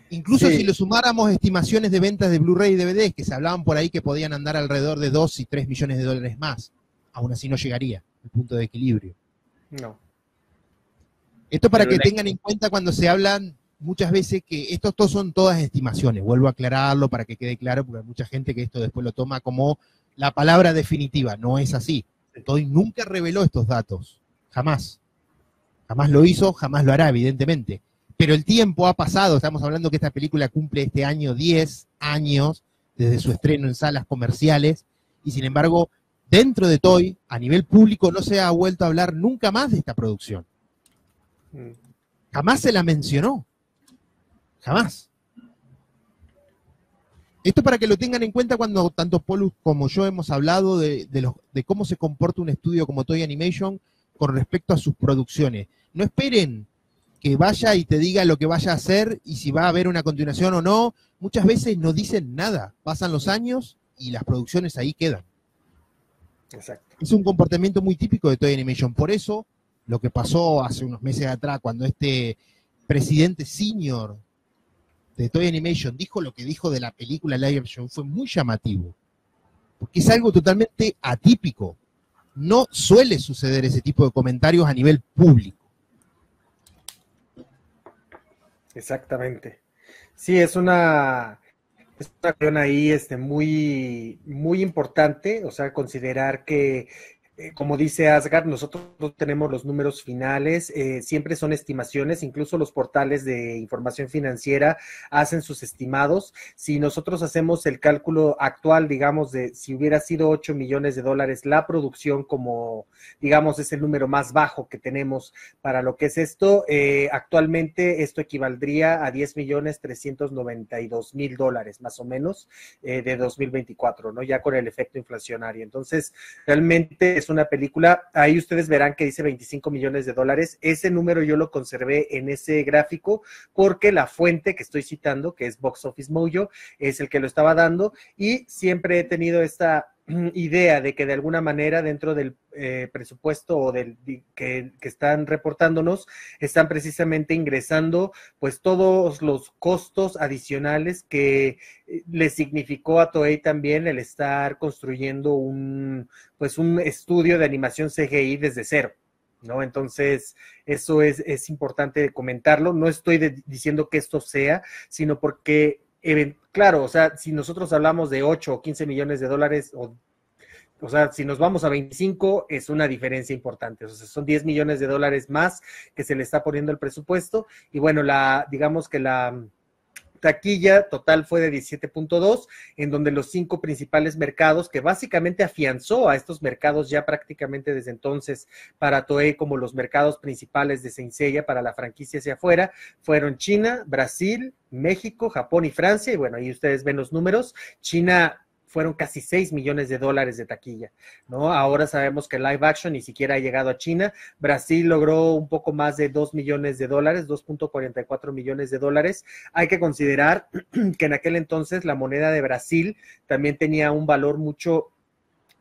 Incluso si lo sumáramos estimaciones de ventas de Blu-ray y DVDs, que se hablaban por ahí que podían andar alrededor de 2 y 3 millones de dólares más, aún así no llegaría al punto de equilibrio. No. Esto para que tengan en cuenta cuando se hablan muchas veces que estos son todas estimaciones. Vuelvo a aclararlo para que quede claro, porque hay mucha gente que esto después lo toma como la palabra definitiva. No es así. Toy nunca reveló estos datos. Jamás. Jamás lo hizo, jamás lo hará, evidentemente. Pero el tiempo ha pasado. Estamos hablando que esta película cumple este año 10 años desde su estreno en salas comerciales. Y sin embargo, dentro de Toy, a nivel público, no se ha vuelto a hablar nunca más de esta producción. Jamás se la mencionó. Jamás. Esto para que lo tengan en cuenta cuando tanto Pollux como yo hemos hablado de cómo se comporta un estudio como Toy Animation con respecto a sus producciones. No esperen que vaya y te diga lo que vaya a hacer y si va a haber una continuación o no. Muchas veces no dicen nada. Pasan los años y las producciones ahí quedan. Exacto. Es un comportamiento muy típico de Toy Animation. Por eso, lo que pasó hace unos meses atrás, cuando este presidente senior de Toy Animation dijo lo que dijo de la película live action, fue muy llamativo. Porque es algo totalmente atípico. No suele suceder ese tipo de comentarios a nivel público. Exactamente. Sí, es una Es una cuestión ahí muy, muy importante, o sea, considerar que, como dice Asgard, nosotros no tenemos los números finales, siempre son estimaciones, incluso los portales de información financiera hacen sus estimados. Si nosotros hacemos el cálculo actual, digamos, de si hubiera sido 8 millones de dólares la producción, como, digamos, es el número más bajo que tenemos para lo que es esto, actualmente esto equivaldría a 10 millones 392 mil dólares, más o menos, de 2024, ¿no? Ya con el efecto inflacionario. Entonces, realmente es una película, ahí ustedes verán que dice 25 millones de dólares, ese número yo lo conservé en ese gráfico porque la fuente que estoy citando, que es Box Office Mojo, es el que lo estaba dando, y siempre he tenido esta idea de que de alguna manera dentro del presupuesto o del que están reportándonos, están precisamente ingresando pues todos los costos adicionales que le significó a Toei también el estar construyendo un estudio de animación CGI desde cero, ¿no? Entonces, eso es importante comentarlo. No estoy diciendo que esto sea, sino porque, claro, o sea, si nosotros hablamos de 8 o 15 millones de dólares, o sea, si nos vamos a 25, es una diferencia importante. O sea, son 10 millones de dólares más que se le está poniendo el presupuesto. Y bueno, digamos que la taquilla total fue de 17.2, en donde los 5 principales mercados, que básicamente afianzó a estos mercados ya prácticamente desde entonces para Toei como los mercados principales de Saint Seiya para la franquicia hacia afuera, fueron China, Brasil, México, Japón y Francia. Y bueno, ahí ustedes ven los números. China fueron casi 6 millones de dólares de taquilla, ¿no? Ahora sabemos que live action ni siquiera ha llegado a China. Brasil logró un poco más de 2 millones de dólares, 2.44 millones de dólares. Hay que considerar que en aquel entonces la moneda de Brasil también tenía un valor mucho,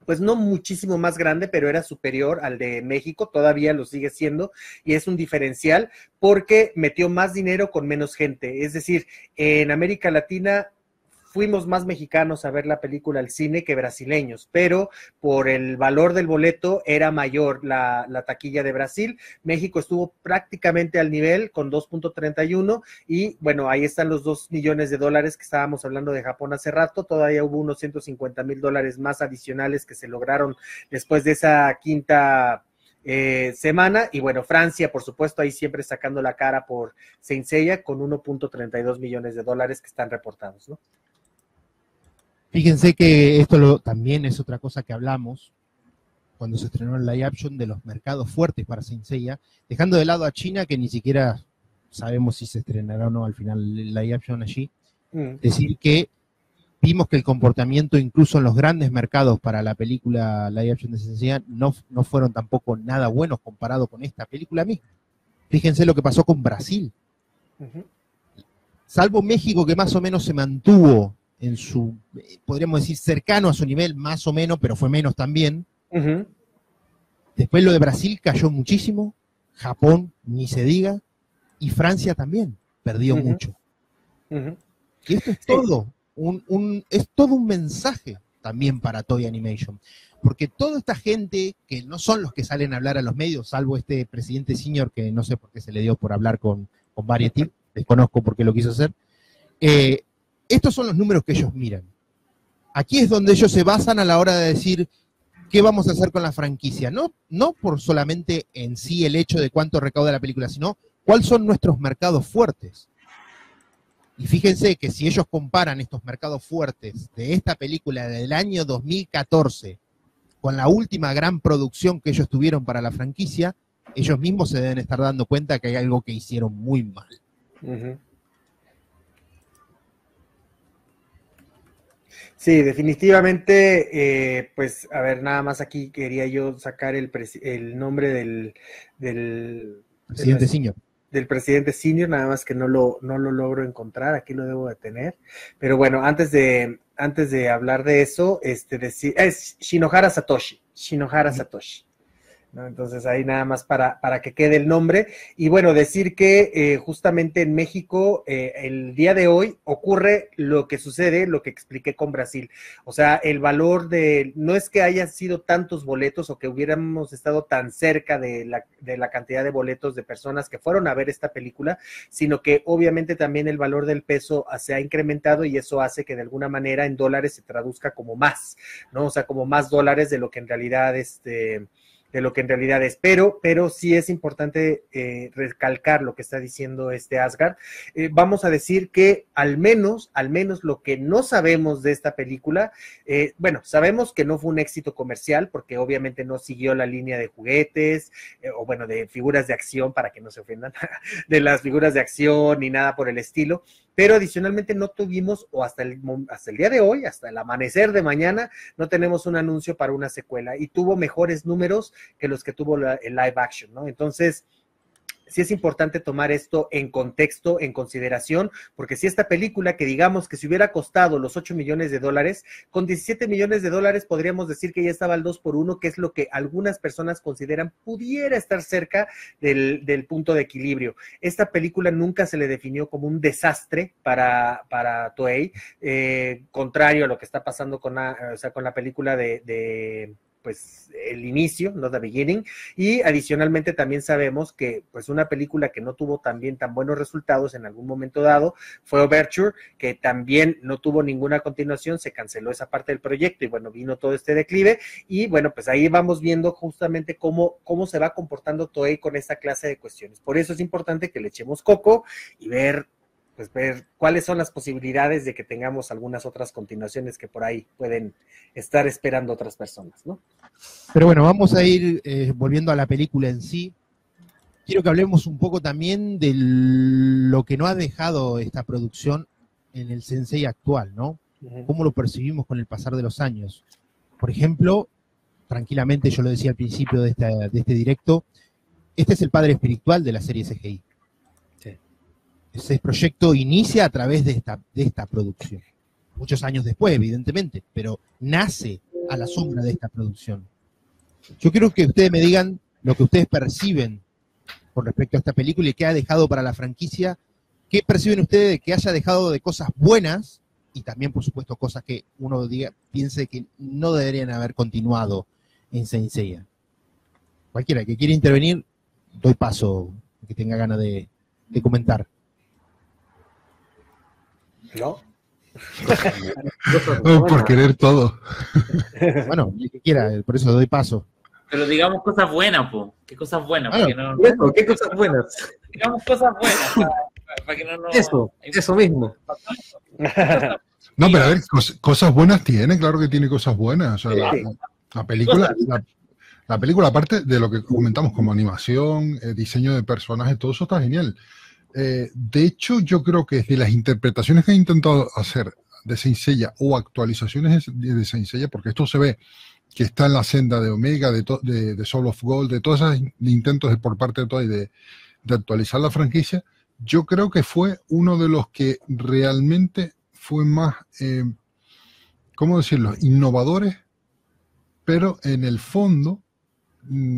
pues no muchísimo más grande, pero era superior al de México, todavía lo sigue siendo, y es un diferencial porque metió más dinero con menos gente. Es decir, en América Latina fuimos más mexicanos a ver la película al cine que brasileños, pero por el valor del boleto era mayor la taquilla de Brasil. México estuvo prácticamente al nivel con 2.31 y bueno, ahí están los 2 millones de dólares que estábamos hablando de Japón hace rato. Todavía hubo unos 150 mil dólares más adicionales que se lograron después de esa quinta semana. Y bueno, Francia, por supuesto, ahí siempre sacando la cara por Saint Seiya con 1.32 millones de dólares que están reportados, ¿no? Fíjense que esto también es otra cosa que hablamos cuando se estrenó el live action de los mercados fuertes para Saint Seiya, dejando de lado a China, que ni siquiera sabemos si se estrenará o no al final el live action allí. Decir que vimos que el comportamiento incluso en los grandes mercados para la película live action de Saint Seiya no fueron tampoco nada buenos comparado con esta película misma. Fíjense lo que pasó con Brasil. Salvo México, que más o menos se mantuvo en su, podríamos decir, cercano a su nivel, más o menos, pero fue menos también. Después lo de Brasil cayó muchísimo, Japón ni se diga, y Francia también perdió mucho. Y esto es todo, es todo un mensaje también para Toei Animation, porque toda esta gente, que no son los que salen a hablar a los medios, salvo este presidente senior, que no sé por qué se le dio por hablar con Variety, desconozco por qué lo quiso hacer, estos son los números que ellos miran. Aquí es donde ellos se basan a la hora de decir qué vamos a hacer con la franquicia. No por solamente en sí el hecho de cuánto recauda la película, sino cuáles son nuestros mercados fuertes. Y fíjense que si ellos comparan estos mercados fuertes de esta película del año 2014 con la última gran producción que ellos tuvieron para la franquicia, ellos mismos se deben estar dando cuenta que hay algo que hicieron muy mal. Sí, definitivamente, pues, a ver, nada más aquí quería yo sacar el nombre del presidente senior. Del presidente senior, nada más que no lo logro encontrar, aquí lo debo de tener. Pero bueno, antes de hablar de eso, decir, es Shinohara Satoshi. ¿no? Entonces ahí nada más para que quede el nombre. Y bueno, decir que justamente en México el día de hoy ocurre lo que sucede, lo que expliqué con Brasil. O sea, el valor no es que hayan sido tantos boletos o que hubiéramos estado tan cerca de la cantidad de boletos de personas que fueron a ver esta película, sino que obviamente también el valor del peso se ha incrementado y eso hace que de alguna manera en dólares se traduzca como más, ¿no? O sea, como más dólares de lo que en realidad es, pero sí es importante recalcar lo que está diciendo Asgard. Vamos a decir que al menos lo que no sabemos de esta película, bueno, sabemos que no fue un éxito comercial porque obviamente no siguió la línea de juguetes, o bueno, de figuras de acción, para que no se ofendan, de las figuras de acción ni nada por el estilo, pero adicionalmente no tuvimos, o hasta el día de hoy, hasta el amanecer de mañana, no tenemos un anuncio para una secuela, y tuvo mejores números que los que tuvo el live action, ¿no? Entonces, sí es importante tomar esto en contexto, en consideración, porque si esta película, que digamos que si hubiera costado los $8 millones, con $17 millones podríamos decir que ya estaba al 2-1, que es lo que algunas personas consideran pudiera estar cerca del punto de equilibrio. Esta película nunca se le definió como un desastre para Toei, contrario a lo que está pasando con la película pues el inicio, no the beginning, y adicionalmente también sabemos que pues una película que no tuvo tan buenos resultados en algún momento dado fue Overture, que también no tuvo ninguna continuación, se canceló esa parte del proyecto y bueno, vino todo este declive, y bueno, pues ahí vamos viendo justamente cómo se va comportando Toei con esta clase de cuestiones. Por eso es importante que le echemos coco y ver cuáles son las posibilidades de que tengamos algunas otras continuaciones que por ahí pueden estar esperando otras personas, ¿no? Pero bueno, vamos a ir volviendo a la película en sí. Quiero que hablemos un poco también de lo que no ha dejado esta producción en el Sensei actual, ¿no? Cómo lo percibimos con el pasar de los años. Por ejemplo, tranquilamente, yo lo decía al principio de este directo, este es el padre espiritual de la serie CGI. Ese proyecto inicia a través de esta producción. Muchos años después, evidentemente, pero nace a la sombra de esta producción. Yo quiero que ustedes me digan lo que ustedes perciben con respecto a esta película y qué ha dejado para la franquicia. ¿Qué perciben ustedes de que haya dejado de cosas buenas y también, por supuesto, cosas que uno piense que no deberían haber continuado en Saint Seiya? Cualquiera que quiera intervenir, doy paso, que tenga ganas de comentar. ¿No? Por querer todo. Bueno, el que quiera, por eso doy paso. Pero digamos cosas buenas, po. ¿Qué cosas buenas? Bueno, ¿Qué cosas buenas? Digamos cosas buenas, para que no nos... Eso mismo. No, pero a ver, cosas buenas tiene, claro que tiene cosas buenas. O sea, la película, aparte de lo que comentamos como animación, diseño de personajes, todo eso está genial. De hecho, yo creo que de las interpretaciones que han intentado hacer de Saint Seiya o actualizaciones de Saint Seiya, porque esto se ve que está en la senda de Omega, de Soul of Gold, de todos esos intentos por parte de Toei de actualizar la franquicia, yo creo que fue uno de los que realmente fue más, ¿cómo decirlo?, innovadores, pero en el fondo,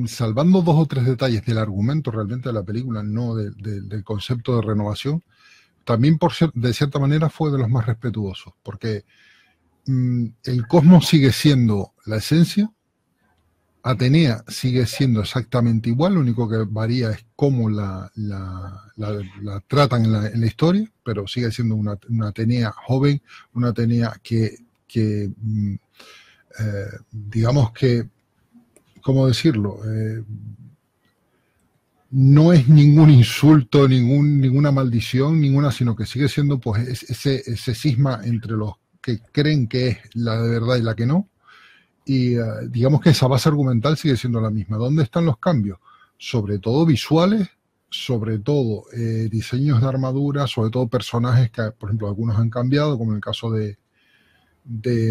salvando 2 o 3 detalles del argumento realmente de la película, no del concepto de renovación, también de cierta manera fue de los más respetuosos, porque el cosmos sigue siendo la esencia, Atenea sigue siendo exactamente igual, lo único que varía es cómo la tratan en la historia, pero sigue siendo una Atenea joven, una Atenea que digamos que, ¿cómo decirlo? No es ningún insulto, ninguna maldición, sino que sigue siendo pues ese cisma entre los que creen que es la de verdad y la que no. Y digamos que esa base argumental sigue siendo la misma. ¿Dónde están los cambios? Sobre todo visuales, sobre todo diseños de armadura, sobre todo personajes que, por ejemplo, algunos han cambiado, como en el caso de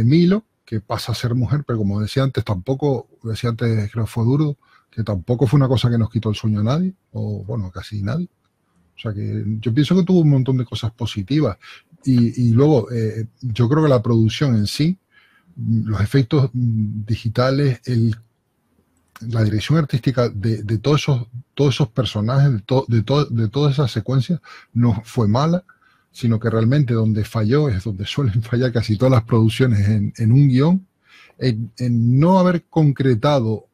Milo, que pasa a ser mujer, pero como decía antes, creo que fue Duro, que tampoco fue una cosa que nos quitó el sueño a nadie, o bueno, casi nadie. O sea que yo pienso que tuvo un montón de cosas positivas. Y luego, yo creo que la producción en sí, los efectos digitales, la dirección artística de todos esos personajes, de todas esas secuencias, no fue mala, sino que realmente donde falló es donde suelen fallar casi todas las producciones en un guión, en no haber concretado,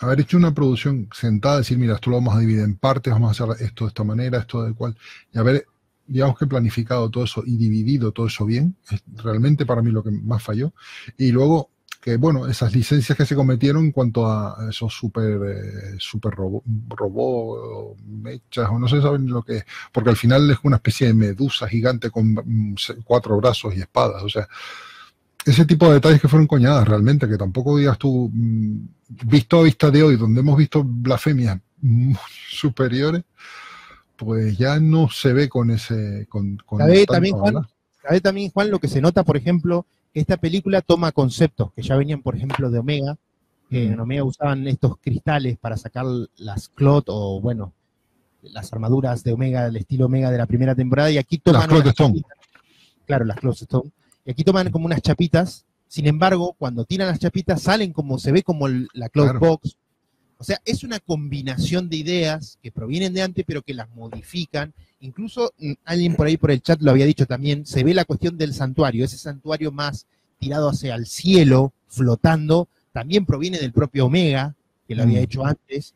haber hecho una producción sentada, decir, mira, esto lo vamos a dividir en partes, vamos a hacer esto de esta manera, esto de cual, y haber, digamos que planificado todo eso y dividido todo eso bien, es realmente para mí lo que más falló. Y luego, que bueno, esas licencias que se cometieron en cuanto a esos super robot, mechas, o no se saben lo que es, porque al final es una especie de medusa gigante con 4 brazos y espadas, o sea, ese tipo de detalles que fueron coñadas realmente, que tampoco digas tú, visto a vista de hoy, donde hemos visto blasfemias muy superiores, pues ya no se ve con ese... ¿Sabe también, Juan, lo que se nota, por ejemplo, que esta película toma conceptos que ya venían, por ejemplo, de Omega, que en Omega usaban estos cristales para sacar las Clot, o bueno, las armaduras de Omega, del estilo Omega de la primera temporada, y aquí toman... Las Clot Stone. Claro, las Clot Stone. Y aquí toman como unas chapitas, sin embargo, cuando tiran las chapitas salen como, se ve como la Cloud Box. O sea, es una combinación de ideas que provienen de antes, pero que las modifican. Incluso alguien por ahí por el chat lo había dicho también, se ve la cuestión del santuario, ese santuario más tirado hacia el cielo, flotando, también proviene del propio Omega, que lo había hecho antes.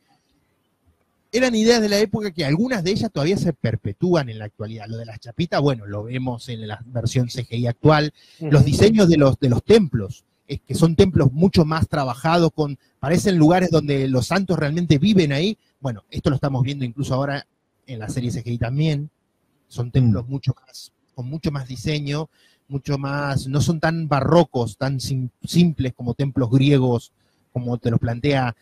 Eran ideas de la época que algunas de ellas todavía se perpetúan en la actualidad. Lo de las chapitas, bueno, lo vemos en la versión CGI actual. Los diseños de los templos, que son templos mucho más trabajados, parecen lugares donde los santos realmente viven ahí. Bueno, esto lo estamos viendo incluso ahora en la serie CGI también. Son templos con mucho más diseño, mucho más, no son tan barrocos, tan simples como templos griegos, como te los plantea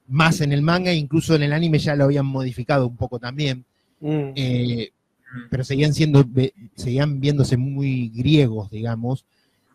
más en el manga, incluso en el anime ya lo habían modificado un poco también, pero seguían viéndose muy griegos, digamos.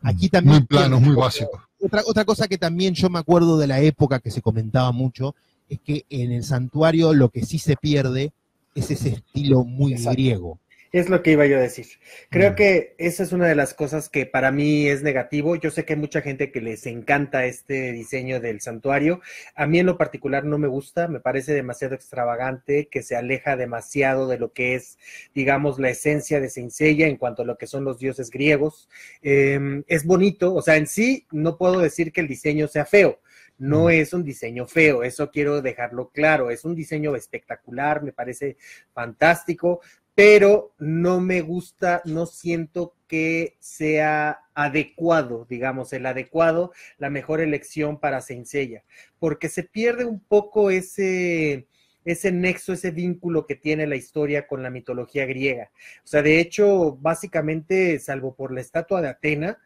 Aquí también... Muy planos, muy básicos. Otra cosa que también yo me acuerdo de la época que se comentaba mucho, es que en el santuario lo que sí se pierde es ese estilo muy griego. Es lo que iba yo a decir. Creo que esa es una de las cosas que para mí es negativo. Yo sé que hay mucha gente que les encanta este diseño del santuario. A mí en lo particular no me gusta, me parece demasiado extravagante, que se aleja demasiado de lo que es, digamos, la esencia de Saint Seiya en cuanto a lo que son los dioses griegos. Es bonito, o sea, en sí no puedo decir que el diseño sea feo. No es un diseño feo, eso quiero dejarlo claro. Es un diseño espectacular, me parece fantástico, pero no me gusta, no siento que sea adecuado, digamos, la mejor elección para Saint Seiya, porque se pierde un poco ese nexo, ese vínculo que tiene la historia con la mitología griega. O sea, de hecho, básicamente, salvo por la estatua de Atena,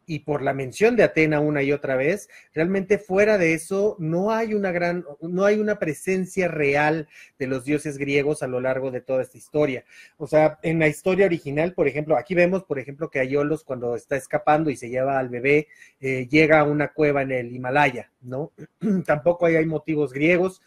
y por la mención de Atena una y otra vez, realmente fuera de eso no hay una presencia real de los dioses griegos a lo largo de toda esta historia. O sea, en la historia original, por ejemplo, aquí vemos, por ejemplo, que Aiolos cuando está escapando y se lleva al bebé, llega a una cueva en el Himalaya, ¿no? Tampoco hay motivos griegos.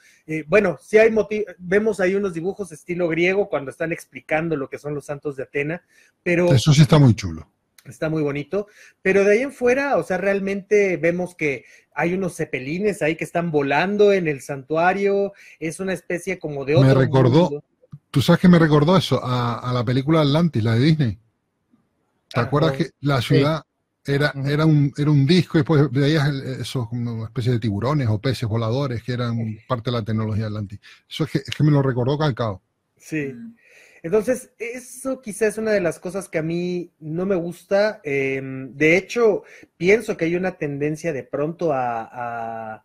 Bueno, sí hay vemos ahí unos dibujos estilo griego cuando están explicando lo que son los santos de Atena, pero... Eso sí está muy chulo. Está muy bonito, pero de ahí en fuera, o sea, realmente vemos que hay unos cepelines ahí que están volando en el santuario, es una especie como de otro mundo. ¿Tú sabes que me recordó eso? A la película Atlantis, la de Disney. ¿Te acuerdas que la ciudad era un disco y después veías esos como una especie de tiburones o peces voladores que eran parte de la tecnología de Atlantis? Eso es que me lo recordó calcado. Sí. Entonces, eso quizás es una de las cosas que a mí no me gusta. De hecho, pienso que hay una tendencia de pronto a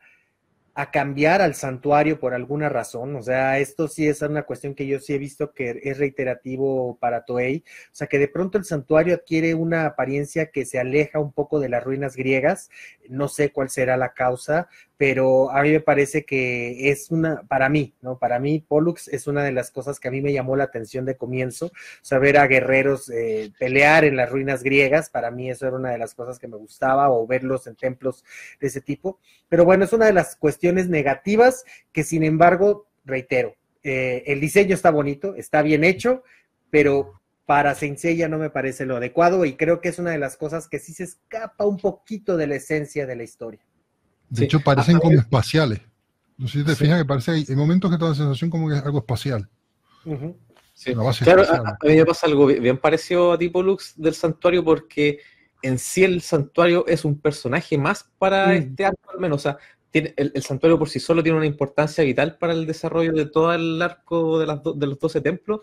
cambiar al santuario por alguna razón. O sea, esto sí es una cuestión que yo sí he visto que es reiterativo para Toei. O sea, que de pronto el santuario adquiere una apariencia que se aleja un poco de las ruinas griegas. No sé cuál será la causa, pero a mí me parece que es para mí, Pollux es una de las cosas que a mí me llamó la atención de comienzo. O sea, ver a guerreros pelear en las ruinas griegas, para mí eso era una de las cosas que me gustaba, o verlos en templos de ese tipo. Pero bueno, es una de las cuestiones negativas que, sin embargo, reitero, el diseño está bonito, está bien hecho, pero para Saint Seiya no me parece lo adecuado, y creo que es una de las cosas que sí se escapa un poquito de la esencia de la historia. De hecho, parecen como espaciales. No sé si te fijas que parece hay momentos que te da la sensación como que es algo espacial. Sí. Una base Claro, espacial. a mí me pasa algo bien parecido a tipo Lux del santuario, porque en sí el santuario es un personaje más para este arco, al menos. O sea, el santuario por sí solo tiene una importancia vital para el desarrollo de todo el arco de los 12 templos.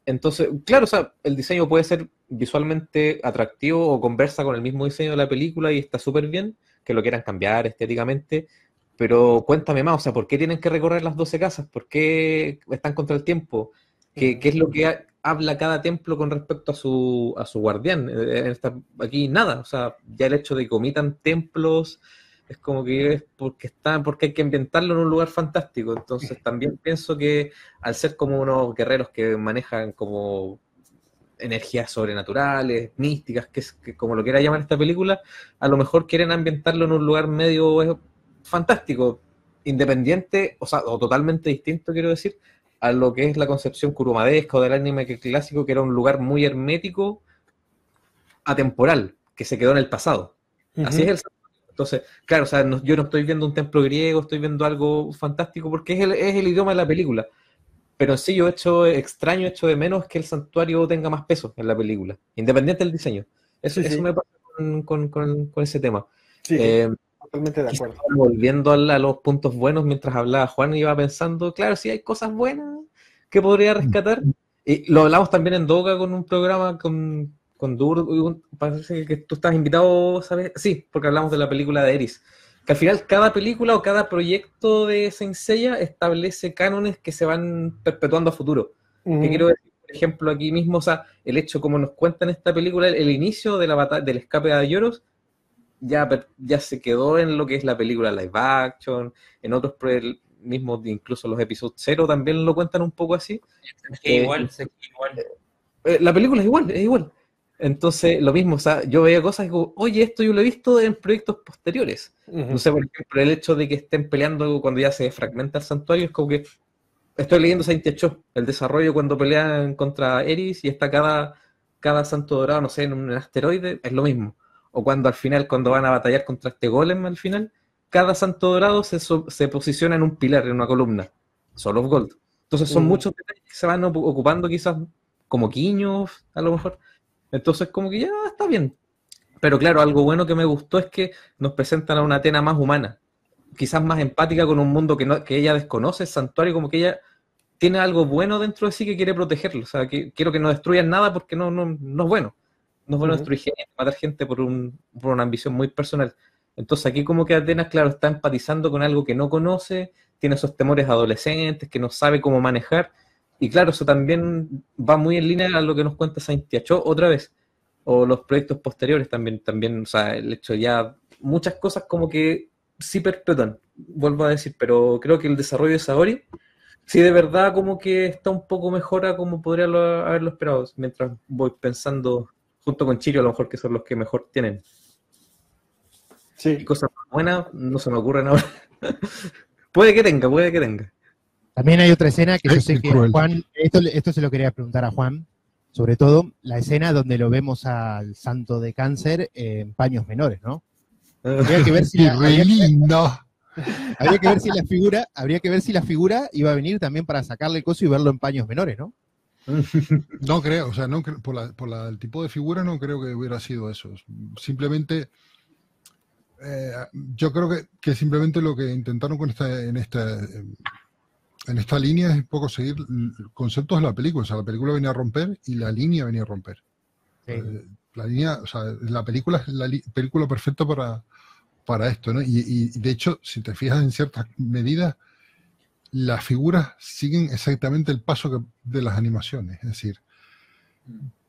Entonces, claro, o sea, el diseño puede ser visualmente atractivo o conversa con el mismo diseño de la película y está súper bien que lo quieran cambiar estéticamente. Pero cuéntame más, o sea, ¿por qué tienen que recorrer las 12 casas? ¿Por qué están contra el tiempo? ¿Qué es lo que habla cada templo con respecto a su guardián? Aquí nada, o sea, ya el hecho de que omitan templos es como que es porque hay que ambientarlo en un lugar fantástico. Entonces también pienso que al ser como unos guerreros que manejan como energías sobrenaturales, místicas, que como lo quiera llamar esta película, a lo mejor quieren ambientarlo en un lugar medio fantástico, independiente, o sea, o totalmente distinto, quiero decir, a lo que es la concepción kurumadesca o del anime clásico, que era un lugar muy hermético, atemporal, que se quedó en el pasado. Así es el santuario. Entonces, claro, o sea, yo no estoy viendo un templo griego, estoy viendo algo fantástico porque es el idioma de la película. Pero sí, yo extraño, echo de menos que el santuario tenga más peso en la película, independiente del diseño. Eso me pasa con ese tema. Sí, totalmente de acuerdo. Volviendo a los puntos buenos, mientras hablaba Juan, iba pensando, claro, sí hay cosas buenas que podría rescatar. Y lo hablamos también en Doga con un programa con Dur, parece que tú estás invitado, ¿sabes? Sí, porque hablamos de la película de Eris. Que al final cada película o cada proyecto de Saint Seiya establece cánones que se van perpetuando a futuro. ¿Qué quiero decir? Por ejemplo, aquí mismo, o sea, el hecho como nos cuentan esta película, el inicio de la batalla, del escape de Ayoros, ya se quedó en lo que es la película live action, en otros mismos, incluso los episodios 0 también lo cuentan un poco así. igual. La película es igual. Entonces, lo mismo, o sea, yo veía cosas como, oye, esto yo lo he visto en proyectos posteriores. No sé, por ejemplo, el hecho de que estén peleando cuando ya se fragmenta el santuario, es como que estoy leyendo Saint Cho, el desarrollo cuando pelean contra Eris y está cada santo dorado, no sé, en un asteroide, es lo mismo. O cuando al final, cuando van a batallar contra este golem al final, cada santo dorado se posiciona en un pilar, en una columna. Soul of Gold. Entonces son muchos detalles que se van ocupando quizás como guiños, a lo mejor. Entonces como que ya está bien. Pero claro, algo bueno que me gustó es que nos presentan a una Athena más humana, quizás más empática con un mundo que ella desconoce, el santuario, como que ella tiene algo bueno dentro de sí que quiere protegerlo. O sea, que quiero que no destruyan nada porque no es bueno. No es bueno destruir gente, matar gente por una ambición muy personal. Entonces aquí como que Atenas, claro, está empatizando con algo que no conoce, tiene esos temores adolescentes, que no sabe cómo manejar. Y claro, eso también va muy en línea a lo que nos cuenta Saint Cho otra vez. O los proyectos posteriores también, o sea, el hecho ya, muchas cosas como que sí perpetúan, vuelvo a decir, pero creo que el desarrollo de Saori, sí de verdad como que está un poco mejor a como podría haberlo esperado, mientras voy pensando junto con Chirio a lo mejor que son los que mejor tienen. Sí. Y cosas buenas no se me ocurren ahora. Puede que tenga. También hay otra escena que yo sé que cruel. Juan, esto se lo quería preguntar a Juan, sobre todo la escena donde lo vemos al santo de cáncer en paños menores, ¿no? Habría que ver si ¡Qué re lindo! habría que ver si la figura iba a venir también para sacarle el coso y verlo en paños menores, ¿no? No creo, o sea, no por el tipo de figura no creo que hubiera sido eso. Simplemente, yo creo que simplemente lo que intentaron en esta línea es un poco seguir conceptos de la película. O sea, la película venía a romper y la línea venía a romper. Sí. La línea, o sea, la película es la película perfecta para esto, ¿no? Y de hecho, si te fijas en ciertas medidas, las figuras siguen exactamente el paso de las animaciones. Es decir,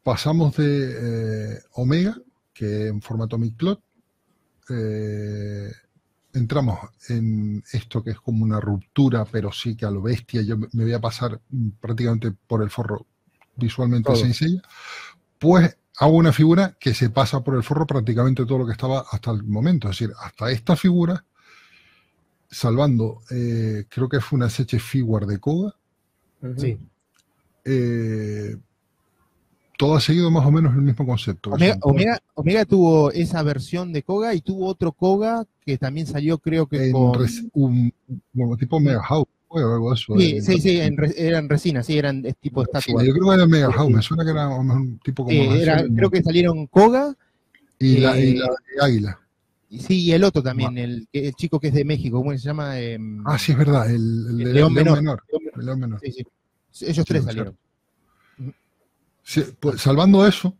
pasamos de Omega, que en formato Midcloth, entramos en esto que es como una ruptura, pero sí que a lo bestia. Yo me voy a pasar prácticamente por el forro visualmente Saint Seiya. Pues hago una figura que se pasa por el forro prácticamente todo lo que estaba hasta el momento. Es decir, hasta esta figura, salvando, creo que fue una SH Figure de Koga. Sí. todo ha seguido más o menos el mismo concepto. Omega tuvo esa versión de Koga y tuvo otro Koga que también salió, creo que como tipo Mega House o algo de eso. Sí, eran resina, sí, eran tipo estatua. Yo creo que era Mega House, me suena que era un tipo como creo que salieron Koga y la de Águila. Sí, y el otro también, el chico que es de México, ¿cómo se llama? Sí, es verdad, el León Menor. El León Menor. Sí. Ellos tres salieron. Sí, pues, salvando eso,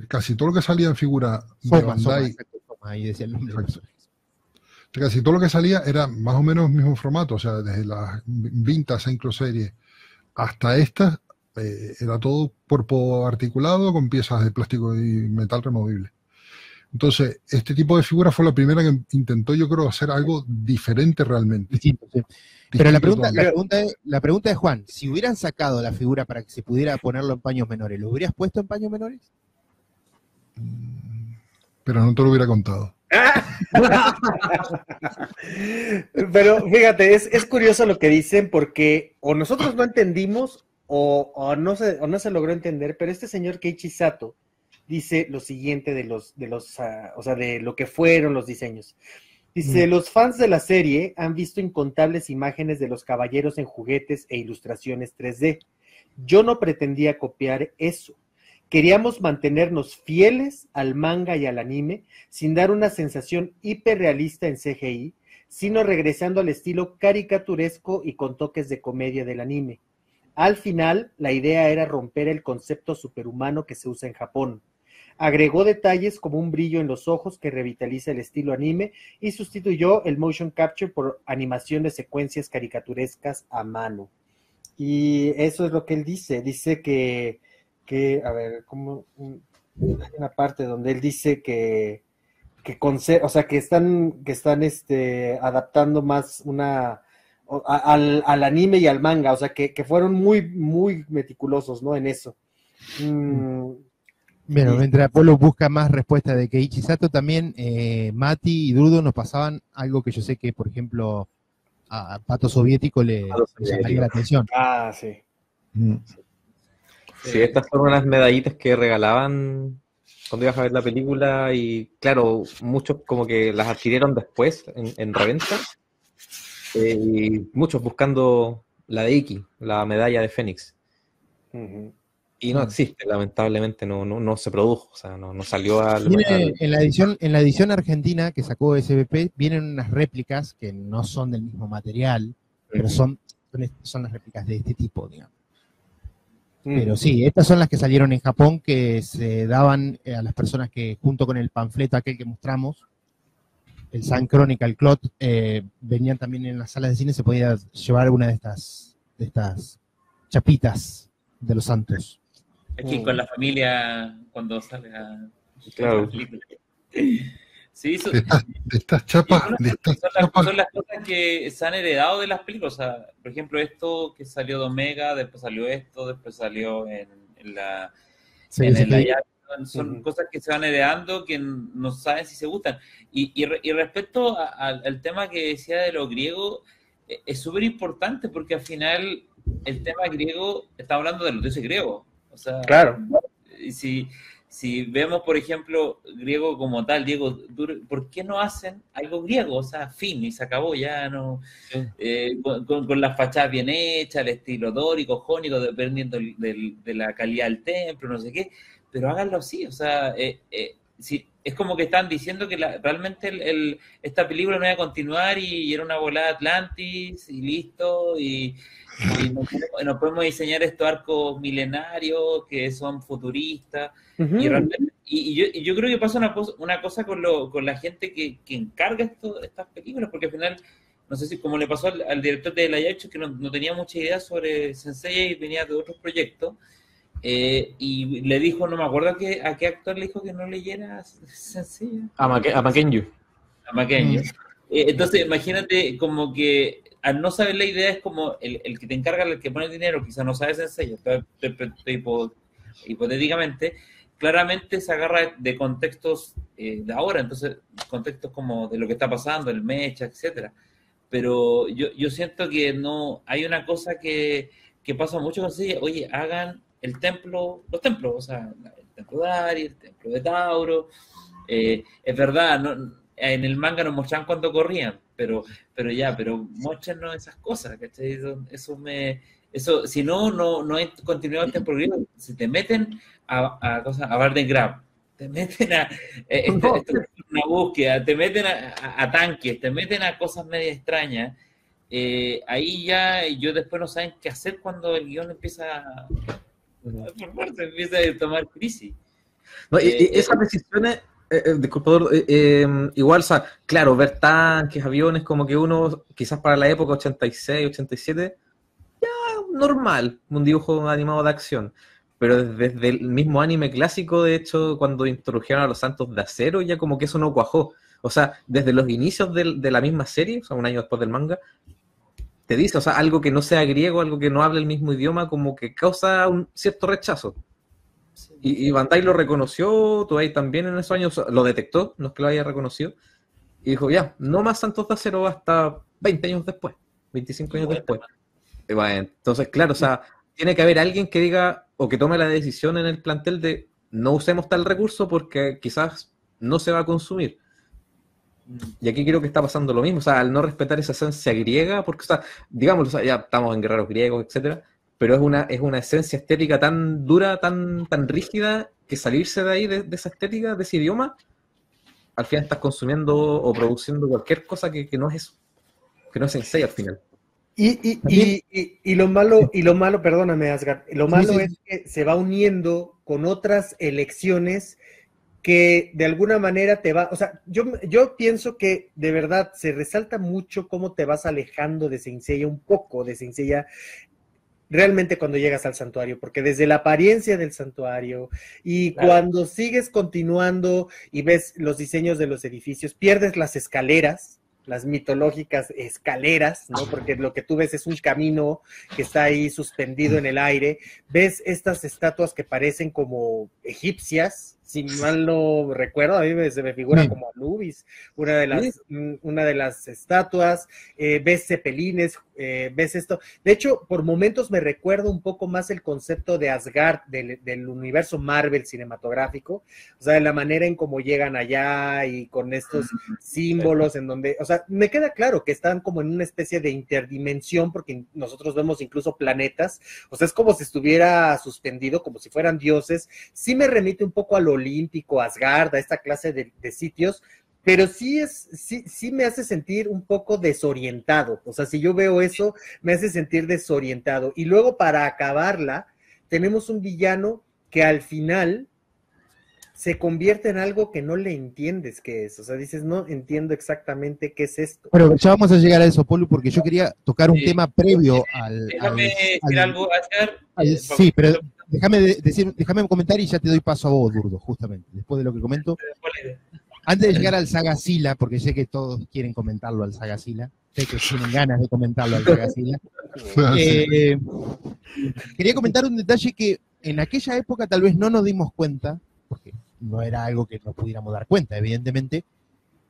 casi todo lo que salía en figura de Bandai, ahí decía el nombre. Casi todo lo que salía era más o menos el mismo formato, o sea, desde las Vintage Synchro Series hasta estas, era todo cuerpo articulado con piezas de plástico y metal removible. Entonces, este tipo de figura fue la primera que intentó, yo creo, hacer algo diferente realmente. Distinto, sí. Pero la pregunta es, Juan, si hubieran sacado la figura para que se pudiera ponerlo en paños menores, ¿lo hubieras puesto en paños menores? Pero no te lo hubiera contado. Pero fíjate, es curioso lo que dicen porque o nosotros no entendimos o no se logró entender, pero este señor Keiichi Sato dice lo siguiente de lo que fueron los diseños. Dice, los fans de la serie han visto incontables imágenes de los caballeros en juguetes e ilustraciones 3D. Yo no pretendía copiar eso. Queríamos mantenernos fieles al manga y al anime, sin dar una sensación hiperrealista en CGI, sino regresando al estilo caricaturesco y con toques de comedia del anime. Al final, la idea era romper el concepto superhumano que se usa en Japón. Agregó detalles como un brillo en los ojos que revitaliza el estilo anime y sustituyó el motion capture por animación de secuencias caricaturescas a mano. Y eso es lo que él dice. Dice que a ver, como hay una parte donde él dice que están adaptando más al anime y al manga, o sea, que fueron muy, muy meticulosos, ¿no? En eso. Bueno, mientras Polo busca más respuesta de Keiichi Sato, también Mati y Drudo nos pasaban algo que yo sé que, por ejemplo, a Pato Soviético le llamaría la atención. Sí. Sí, estas fueron unas medallitas que regalaban cuando ibas a ver la película y claro, muchos como que las adquirieron después en reventa y muchos buscando la de Iki, la medalla de Fénix. Y no existe, lamentablemente no se produjo, o sea, no salió en la edición argentina que sacó SBP vienen unas réplicas que no son del mismo material, pero son las réplicas de este tipo, digamos. Pero sí, estas son las que salieron en Japón, que se daban a las personas que, junto con el panfleto aquel que mostramos, el Sun Chronicle Cloth, venían también en las salas de cine, se podía llevar alguna de estas chapitas de los santos. Aquí con la familia, cuando sale a... Claro. Sí, de estas chapas. Son las cosas que se han heredado de las películas. O sea, por ejemplo, esto que salió de Omega, después salió esto, después salió en la son cosas que se van heredando que no saben si se gustan. Y respecto al tema que decía de lo griego, es súper importante porque al final el tema griego, está hablando de los dioses griegos. O sea, claro. Si vemos, por ejemplo, griego como tal, Diego, ¿por qué no hacen algo griego? O sea, fin, y se acabó, ya no. Con las fachadas bien hechas, el estilo dórico, jónico, dependiendo de la calidad del templo, no sé qué, pero háganlo así, o sea, es como que están diciendo que realmente esta película no iba a continuar y era una volada Atlantis y listo, y nos podemos diseñar estos arcos milenarios que son futuristas. Y yo creo que pasa una cosa con la gente que encarga estas películas, porque al final, no sé si como le pasó al director de Layacho, que no tenía mucha idea sobre Sensei y venía de otros proyectos, y le dijo, no me acuerdo a qué actor le dijo que no leyera Sensei. A Mackenzie. A Mackenzie. Entonces, imagínate como que al no saber la idea es como el que te encarga, el que pone el dinero, quizás no sabe Sensei, hipotéticamente, claramente se agarra de contextos de ahora, entonces contextos como de lo que está pasando, el mecha, etcétera. Pero yo siento que no hay una cosa que pasa mucho con Sensei, oye, hagan el templo, los templos, o sea, el templo de Aries, el templo de Tauro. Es verdad, no, en el manga nos mostraban cuando corrían, pero muéstranos esas cosas, ¿cachai? Eso, si no hay continuidad del templo griego, si te meten a Barden Grab, te meten a una búsqueda, te meten a tanques, te meten a cosas medio extrañas. Ahí ya ellos después no saben qué hacer cuando el guión empieza a formarse, empieza a tomar crisis. No, esas decisiones, disculpa, igual, o sea, claro, ver tanques, aviones, como que uno, quizás para la época 86, 87, ya normal, un dibujo animado de acción. Pero desde el mismo anime clásico, de hecho, cuando introdujeron a los Santos de Acero, ya como que eso no cuajó. O sea, desde los inicios de la misma serie, o sea, un año después del manga, te dice, o sea, algo que no sea griego, algo que no hable el mismo idioma, como que causa un cierto rechazo. Y Bandai lo reconoció, Toei también en esos años lo detectó, no es que lo haya reconocido, y dijo, ya, no más Santos de Acero hasta 20 años después, 25 años después. Y bueno, entonces, claro, o sea, tiene que haber alguien que diga, o que tome la decisión en el plantel de no usemos tal recurso porque quizás no se va a consumir. Y aquí creo que está pasando lo mismo, o sea, al no respetar esa esencia griega, porque, o sea, digamos, o sea, ya estamos en guerreros griegos, etcétera, pero es una esencia estética tan dura, tan rígida, que salirse de ahí, de esa estética, de ese idioma, al final estás consumiendo o produciendo cualquier cosa que no es eso, que no es Sensei al final. Y lo malo, perdóname, Asgard, lo malo es que se va uniendo con otras elecciones que de alguna manera te va, o sea, yo pienso que de verdad se resalta mucho cómo te vas alejando de Saint Seiya, un poco de Saint Seiya, realmente cuando llegas al santuario, porque desde la apariencia del santuario y cuando sigues continuando y ves los diseños de los edificios, pierdes las escaleras, las mitológicas escaleras, ¿no? Porque lo que tú ves es un camino que está ahí suspendido en el aire, ves estas estatuas que parecen como egipcias, si mal no recuerdo, a mí se me figura como Anubis, una de las estatuas, ves cepelines, ves esto. De hecho, por momentos me recuerda un poco más el concepto de Asgard, del universo Marvel cinematográfico, o sea, de la manera en cómo llegan allá y con estos símbolos en donde, o sea, me queda claro que están como en una especie de interdimensión, porque nosotros vemos incluso planetas, o sea, es como si estuviera suspendido, como si fueran dioses. Sí me remite un poco a lo olímpico, Asgard, a esta clase de sitios, pero sí me hace sentir un poco desorientado. O sea, si yo veo eso, me hace sentir desorientado. Y luego, para acabarla, tenemos un villano que al final se convierte en algo que no le entiendes qué es. O sea, dices, no entiendo exactamente qué es esto. Bueno, ya vamos a llegar a eso, Polo, porque yo quería tocar un tema previo al... Déjame decir algo, Asgard. Sí, pero déjame comentar y ya te doy paso a vos, Durdo, justamente, después de lo que comento. Antes de llegar al Saga Sila, porque sé que todos quieren comentarlo al Saga Sila, sé que tienen ganas de comentarlo al Saga Sila, quería comentar un detalle que en aquella época tal vez no nos dimos cuenta, porque no era algo que nos pudiéramos dar cuenta, evidentemente,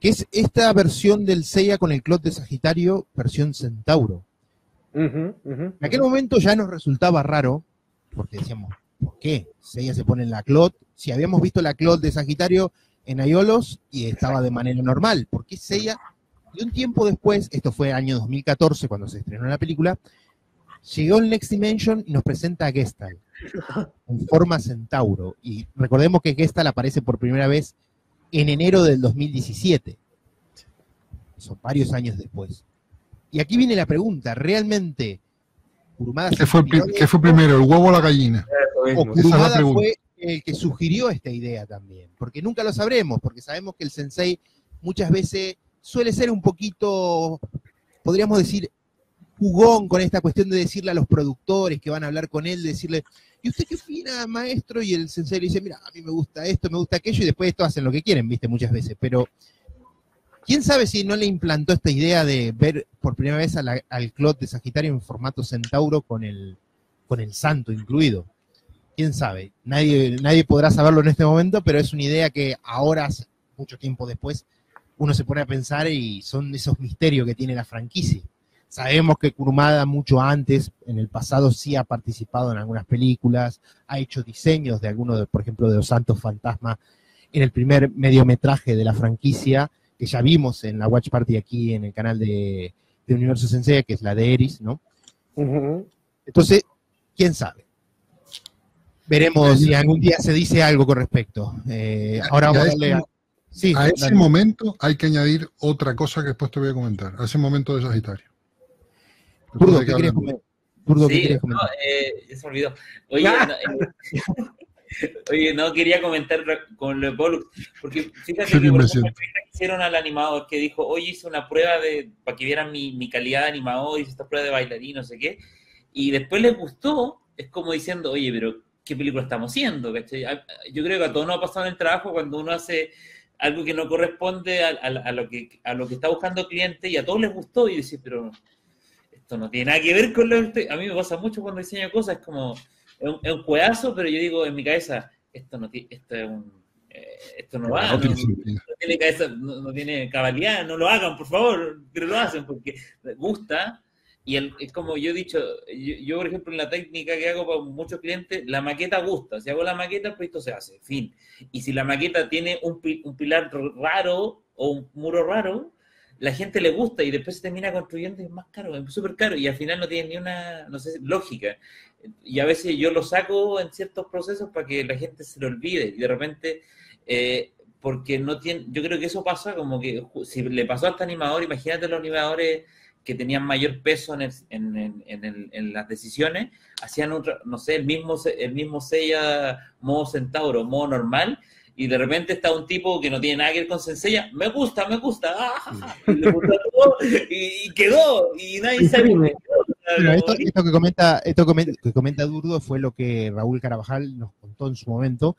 que es esta versión del Seiya con el Clot de Sagitario, versión Centauro. En aquel momento ya nos resultaba raro, porque decíamos, ¿por qué? Seiya se pone en la Clot, si habíamos visto la Clot de Sagitario en Aiolos y estaba de manera normal, ¿por qué Seiya? Y un tiempo después, esto fue el año 2014 cuando se estrenó la película, llegó el Next Dimension y nos presenta a Gestalt en forma Centauro, y recordemos que Gestalt aparece por primera vez en enero del 2017, son varios años después. Y aquí viene la pregunta, ¿realmente Kurumada ¿Qué fue primero, el huevo o la gallina? O Kurumada fue el que sugirió esta idea también? Porque nunca lo sabremos, porque sabemos que el sensei muchas veces suele ser un poquito, podríamos decir, jugón con esta cuestión de decirle a los productores que van a hablar con él, decirle, ¿y usted qué opina, maestro? Y el sensei le dice, mira, a mí me gusta esto, me gusta aquello, y después esto hacen lo que quieren, viste, muchas veces. Pero, ¿quién sabe si no le implantó esta idea de ver por primera vez al Clot de Sagitario en formato Centauro con el santo incluido? ¿Quién sabe? Nadie podrá saberlo en este momento, pero es una idea que ahora, mucho tiempo después, uno se pone a pensar y son esos misterios que tiene la franquicia. Sabemos que Kurumada mucho antes, en el pasado, sí ha participado en algunas películas, ha hecho diseños de algunos, por ejemplo, de Los Santos Fantasma, en el primer mediometraje de la franquicia, que ya vimos en la Watch Party aquí en el canal de Universo Sensei, que es la de Eris, ¿no? Entonces, quién sabe. Veremos si algún día se dice algo con respecto. Ahora vamos a darle a... Sí, a ese momento hay que añadir otra cosa que después te voy a comentar. A ese momento de Sagitario. Burdo, ¿qué quieres comentar? Burdo, ¿qué quieres comentar? No, se me olvidó. Oye, oye, no quería comentar con lo de Pollux, porque fíjate que por ejemplo, hicieron al animador que dijo, oye, hice una prueba para que vieran mi calidad de animador, hice esta prueba de bailarín, no sé qué, y después les gustó, es como diciendo, oye, pero ¿qué película estamos haciendo? ¿Cachai? Yo creo que a todos nos ha pasado en el trabajo cuando uno hace algo que no corresponde a lo que está buscando el cliente y a todos les gustó y decís, pero esto no tiene nada que ver con lo que a mí me pasa mucho cuando diseño cosas, es como es un juegazo, pero yo digo en mi cabeza, esto no va, no tiene cabeza, no tiene cabalidad, no lo hagan, por favor, pero lo hacen porque gusta. Y es como yo he dicho, yo por ejemplo en la técnica que hago para muchos clientes, la maqueta gusta, si hago la maqueta pues esto se hace, fin. Y si la maqueta tiene un pilar raro o un muro raro, la gente le gusta y después se termina construyendo y es más caro, es súper caro y al final no tiene ni una, no sé, lógica. Y a veces yo lo saco en ciertos procesos para que la gente se lo olvide y de repente, porque no tiene, yo creo que eso pasa como que si le pasó a este animador, imagínate los animadores que tenían mayor peso en las decisiones, hacían otra, no sé, el mismo Seiya modo centauro, modo normal, y de repente está un tipo que no tiene nada que ver con Senseiya, me gusta, y le gustó todo, y quedó, y nadie sabe. Pero esto que comenta Durdo fue lo que Raúl Carabajal nos contó en su momento,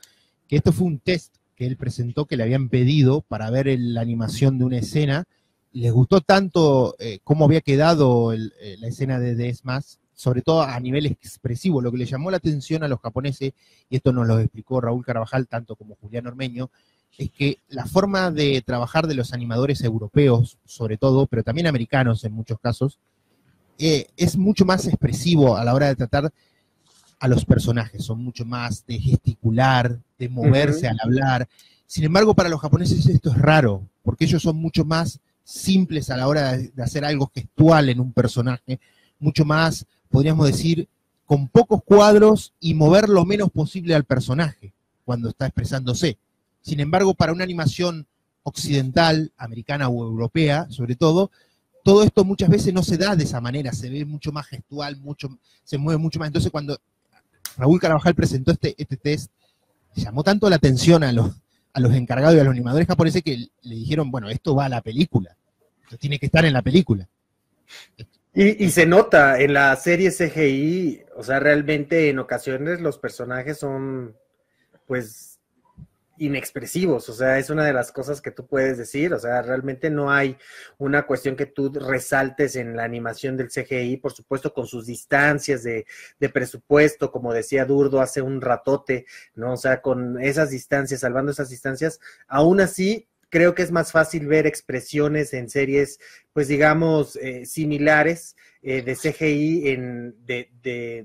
que esto fue un test que él presentó que le habían pedido para ver la animación de una escena. Les gustó tanto cómo había quedado la escena de Smash, sobre todo a nivel expresivo. Lo que le llamó la atención a los japoneses, y esto nos lo explicó Raúl Carabajal, tanto como Julián Ormeño, es que la forma de trabajar de los animadores europeos, sobre todo, pero también americanos en muchos casos, es mucho más expresivo a la hora de tratar a los personajes. Son mucho más de gesticular, de moverse al hablar. Sin embargo, para los japoneses esto es raro, porque ellos son mucho más simples a la hora de hacer algo gestual en un personaje, mucho más, podríamos decir, con pocos cuadros y mover lo menos posible al personaje cuando está expresándose. Sin embargo, para una animación occidental, americana o europea, sobre todo esto muchas veces no se da de esa manera, se ve mucho más gestual, se mueve mucho más. Entonces, cuando Raúl Carabajal presentó este test, llamó tanto la atención a los encargados y a los animadores japoneses que le dijeron, bueno, esto va a la película, esto tiene que estar en la película. Y se nota en la serie CGI, o sea, realmente en ocasiones los personajes son, pues, inexpresivos, o sea, es una de las cosas que tú puedes decir, o sea, realmente no hay una cuestión que tú resaltes en la animación del CGI, por supuesto con sus distancias de presupuesto, como decía Durdo hace un ratote, ¿no? O sea, con esas distancias, salvando esas distancias, aún así creo que es más fácil ver expresiones en series, pues digamos, similares, de CGI,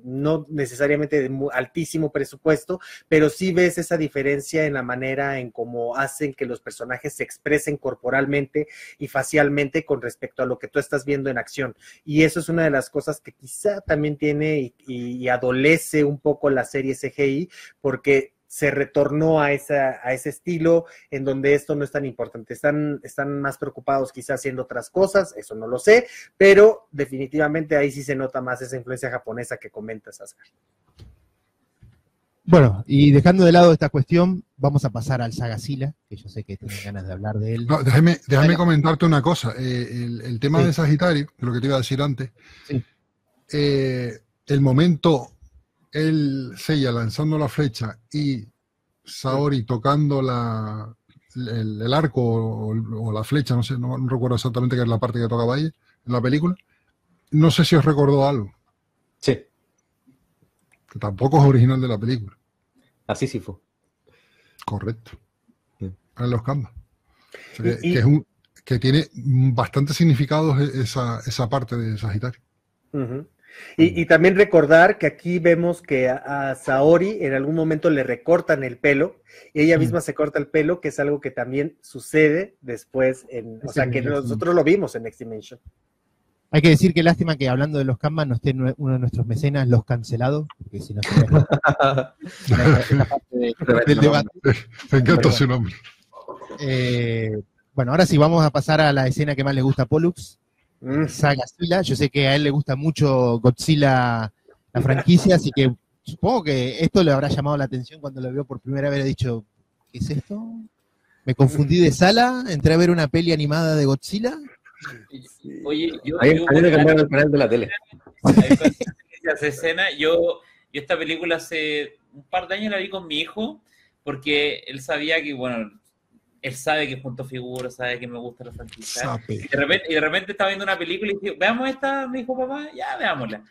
no necesariamente de altísimo presupuesto, pero sí ves esa diferencia en la manera en cómo hacen que los personajes se expresen corporalmente y facialmente con respecto a lo que tú estás viendo en acción. Y eso es una de las cosas que quizá también tiene y adolece un poco la serie CGI, porque se retornó a ese estilo en donde esto no es tan importante. Están más preocupados quizás haciendo otras cosas, eso no lo sé, pero definitivamente ahí sí se nota más esa influencia japonesa que comentas, Asgar. Bueno, y dejando de lado esta cuestión, vamos a pasar al Saga Sila, que yo sé que tienen ganas de hablar de él. No, déjame comentarte una cosa. El tema de Sagitario, lo que te iba a decir antes, el momento... el Seiya lanzando la flecha y Saori tocando el arco o la flecha, no sé, no recuerdo exactamente qué es la parte que tocaba ella en la película. No sé si os recordó algo. Sí. Que tampoco es original de la película. Así sí fue. Correcto. En los Canvas. O sea, que tiene bastante significado esa parte de Sagitario. Uh-huh. Y también recordar que aquí vemos que a Saori en algún momento le recortan el pelo, y ella misma se corta el pelo, que es algo que también sucede después, o sea, que nosotros lo vimos en Next Dimension. Hay que decir que lástima que hablando de los Kanban no esté uno de nuestros mecenas, los cancelados, porque si no sería esta parte del debate. Me encanta su nombre. Bueno, ahora sí, vamos a pasar a la escena que más le gusta a Pollux, Saga Godzilla. Yo sé que a él le gusta mucho Godzilla, la franquicia, así que supongo que esto le habrá llamado la atención cuando lo vio por primera vez. Ha dicho, ¿qué es esto? Me confundí de sala, entré a ver una peli animada de Godzilla. Oye, Ahí le cambiaron el canal de la tele. Esa escena, yo esta película hace un par de años la vi con mi hijo, porque él sabía que, bueno, él sabe que junto figuras, sabe que me gusta la franquicia. Y de repente estaba viendo una película y dije, veamos esta, me dijo papá, ya veámosla.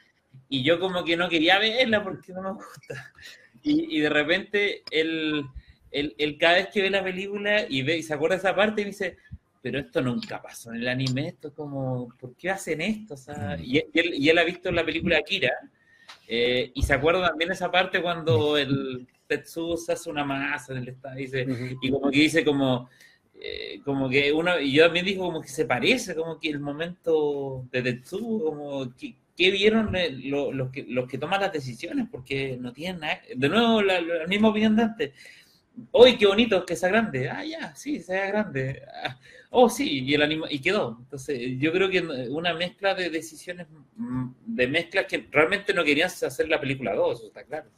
Y yo como que no quería verla porque no me gusta. Y de repente él cada vez que ve la película y se acuerda de esa parte y me dice, pero esto nunca pasó en el anime, esto es como, ¿por qué hacen esto? O sea, y él ha visto la película Akira, y se acuerda también esa parte cuando el Tetsuo se hace una masa en el estadio, y como que dice como que uno, y yo también digo como que se parece, como que el momento de Tetsuo, como que vieron los que toman las decisiones, porque no tienen nada, de nuevo la misma opinión de antes. ¡Uy, qué bonito que sea grande! ¡Ah, ya! Sí, sea grande. ¡Oh, sí! Y quedó. Entonces, yo creo que una mezcla de decisiones, de mezclas que realmente no querían hacer la película 2, está claro.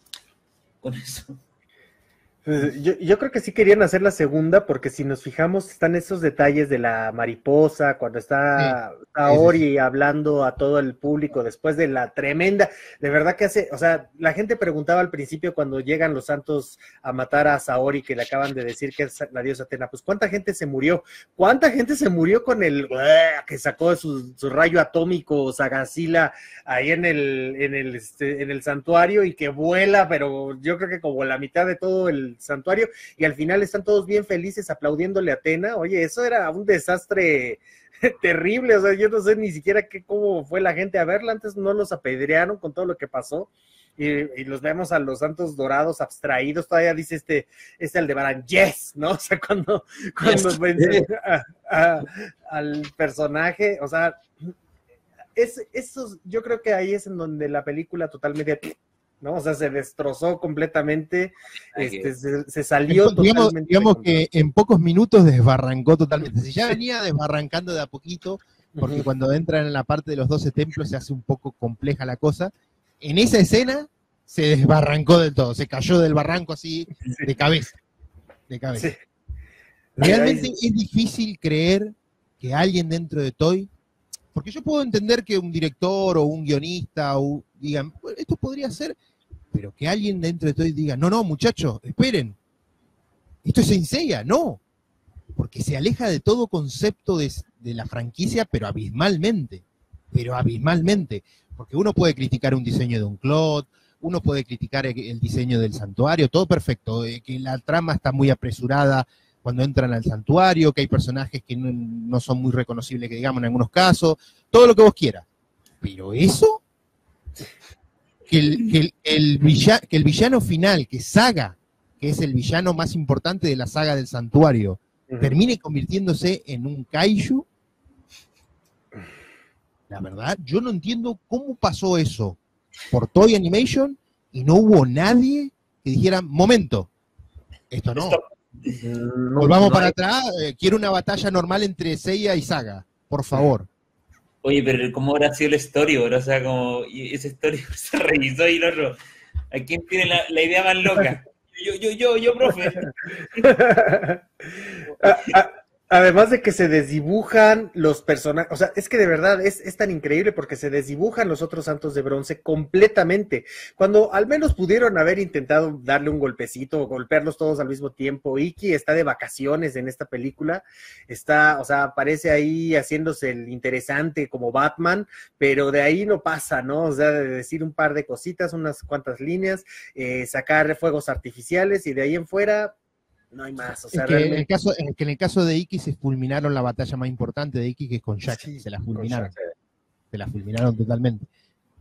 Con eso. Yo creo que sí querían hacer la segunda, porque si nos fijamos, están esos detalles de la mariposa, cuando está Saori hablando a todo el público después de la tremenda, de verdad que hace, o sea, la gente preguntaba al principio cuando llegan los santos a matar a Saori, que le acaban de decir que es la diosa Atena, pues ¿cuánta gente se murió? ¿Cuánta gente se murió con el que sacó su rayo atómico Sagazila ahí en el santuario y que vuela, pero yo creo que como la mitad de todo el santuario, y al final están todos bien felices aplaudiéndole a Atena? Oye, eso era un desastre terrible, o sea, yo no sé ni siquiera cómo fue la gente a verla, antes no los apedrearon con todo lo que pasó, y los vemos a los santos dorados abstraídos, todavía dice este Aldebarán, yes, ¿no? O sea, cuando vence al personaje, o sea, yo creo que ahí es en donde la película totalmente, ¿no? O sea, se destrozó completamente, se salió totalmente. Digamos que en pocos minutos desbarrancó totalmente. Si ya venía desbarrancando de a poquito, porque cuando entran en la parte de los 12 templos se hace un poco compleja la cosa. En esa escena se desbarrancó del todo, se cayó del barranco así de cabeza. Sí. Realmente es difícil creer que alguien dentro de Toei, porque yo puedo entender que un director o un guionista digan, bueno, esto podría ser, pero que alguien dentro de Toei diga, no, muchachos, esperen, esto es Saint Seiya, no, porque se aleja de todo concepto de la franquicia, pero abismalmente, porque uno puede criticar un diseño de un Clot, uno puede criticar el diseño del santuario, todo perfecto, que la trama está muy apresurada cuando entran al santuario, que hay personajes que no son muy reconocibles, que digamos en algunos casos, todo lo que vos quieras. Pero eso, que el villano final, que Saga, que es el villano más importante de la saga del santuario, termine convirtiéndose en un kaiju, la verdad, yo no entiendo cómo pasó eso por Toei Animation y no hubo nadie que dijera, momento, esto no. Volvamos para atrás, quiero una batalla normal entre Seiya y Saga, por favor. Oye, pero ¿cómo habrá sido el storyboard? O sea, como ese storyboard se revisó y el otro, ¿a quién tiene la idea más loca? Yo, profe. Además de que se desdibujan los personajes, o sea, es que de verdad es tan increíble porque se desdibujan los otros santos de bronce completamente. Cuando al menos pudieron haber intentado darle un golpecito o golpearlos todos al mismo tiempo. Ikki está de vacaciones en esta película, o sea, aparece ahí haciéndose el interesante como Batman, pero de ahí no pasa, ¿no? O sea, de decir un par de cositas, unas cuantas líneas, sacar fuegos artificiales y de ahí en fuera no hay más. O sea, Es que realmente. en el caso de Iki se fulminaron la batalla más importante de Iki, que es con Jack. Sí, se la con fulminaron. Jack. Se la fulminaron totalmente.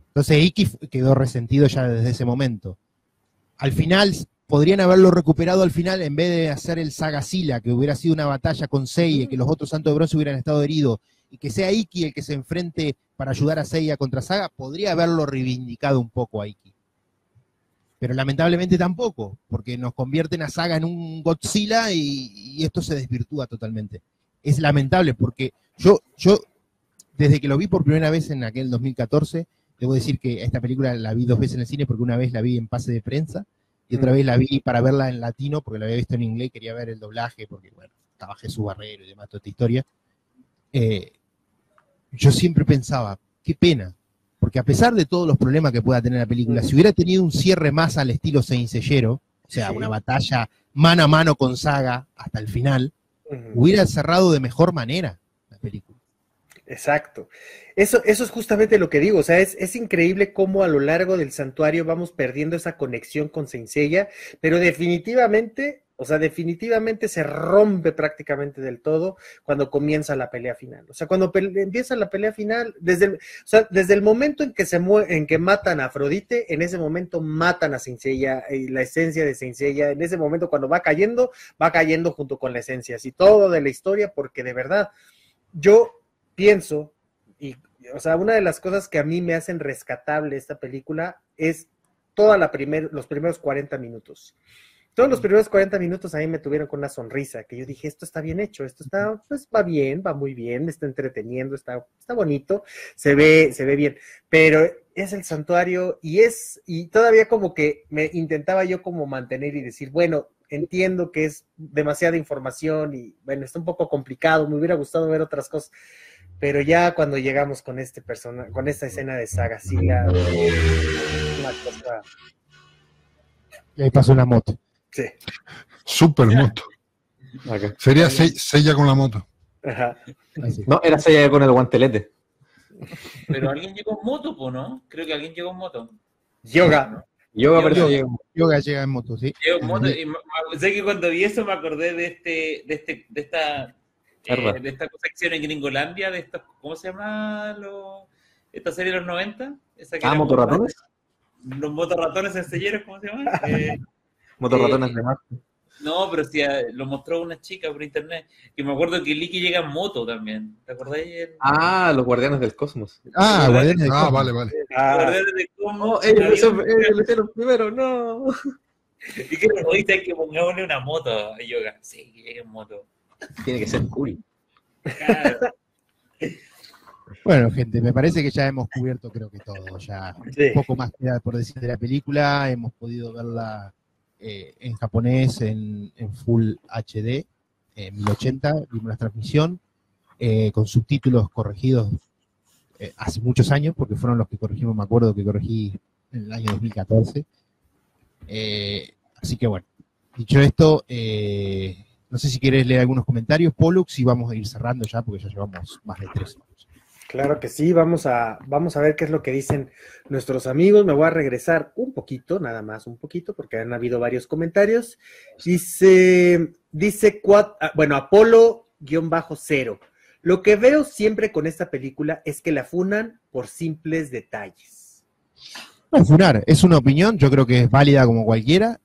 Entonces Iki quedó resentido ya desde ese momento. Al final, podrían haberlo recuperado al final en vez de hacer el Saga Silla, que hubiera sido una batalla con Seiya, que los otros Santos de Bronce hubieran estado heridos, y que sea Iki el que se enfrente para ayudar a Seiya contra Saga, podría haberlo reivindicado un poco a Iki. Pero lamentablemente tampoco, porque nos convierten a Saga en un Godzilla y esto se desvirtúa totalmente. Es lamentable porque yo, desde que lo vi por primera vez en aquel 2014, debo decir que esta película la vi 2 veces en el cine, porque una vez la vi en pase de prensa y otra vez la vi para verla en latino, porque la había visto en inglés y quería ver el doblaje, porque bueno, estaba Jesús Barrero y demás, toda esta historia. Yo siempre pensaba, qué pena, porque a pesar de todos los problemas que pueda tener la película, si hubiera tenido un cierre más al estilo Saint Seiya, o sea, una batalla mano a mano con Saga hasta el final, hubiera cerrado de mejor manera la película. Exacto. Eso es justamente lo que digo. O sea, es increíble cómo a lo largo del santuario vamos perdiendo esa conexión con Saint Seiya, pero definitivamente se rompe prácticamente del todo cuando comienza la pelea final. O sea, cuando empieza la pelea final, desde el momento en que matan a Afrodite, en ese momento matan a Saint Seiya, la esencia de Saint Seiya, en ese momento cuando va cayendo junto con la esencia, así todo de la historia, porque de verdad, yo pienso, o sea, una de las cosas que a mí me hacen rescatable esta película es los primeros 40 minutos. Todos los primeros 40 minutos a mí me tuvieron con una sonrisa, que yo dije, esto está bien hecho, esto está, pues va bien, va muy bien, está entreteniendo, está bonito, se ve bien, pero es el santuario y todavía como que me intentaba yo como mantener y decir, bueno, entiendo que es demasiada información y bueno, está un poco complicado, me hubiera gustado ver otras cosas, pero ya cuando llegamos con con esta escena de Saga Silla, una cosa... Y ahí pasó una moto. Sí. Super moto. Acá. Sería Seiya con la moto. Ajá. Así. No, era Seiya con el guantelete. Pero alguien llegó en moto, ¿no? Creo que alguien llegó en moto. Yoga. Yoga parece Yoga llega en moto, sí. Llegó en moto y sé que cuando vi eso me acordé de esta sección en Gringolandia, de estos, ¿cómo se llama? Esta serie de los 90. Esa que era ¿Motorratones? Los motorratones enselleros, ¿cómo se llama? Motorratones de Marte. No, pero sí, lo mostró una chica por internet. Que me acuerdo que Licky llega en moto también. ¿Te acordáis? Los Guardianes del Cosmos. Guardianes del Cosmos. Vale. Guardianes del Cosmos. Ellos lo hicieron primero, no. Y que ahorita que pongámosle una moto a Yoga. Sí, que llegue en moto. Tiene que ser cool. Claro. Bueno, gente, me parece que ya hemos cubierto creo que todo. Ya un poco más queda por decir de la película. Hemos podido verla en japonés, en Full HD, 1080, vimos la transmisión, con subtítulos corregidos hace muchos años, porque fueron los que corregimos, me acuerdo que corregí en el año 2014. Así que bueno, dicho esto, no sé si querés leer algunos comentarios, Pollux, y vamos a ir cerrando ya, porque ya llevamos más de 3 horas. Claro que sí, vamos a ver qué es lo que dicen nuestros amigos. Me voy a regresar un poquito, nada más un poquito, porque han habido varios comentarios. Dice Apolo-0. Lo que veo siempre con esta película es que la funan por simples detalles. No, funar, es una opinión, yo creo que es válida como cualquiera.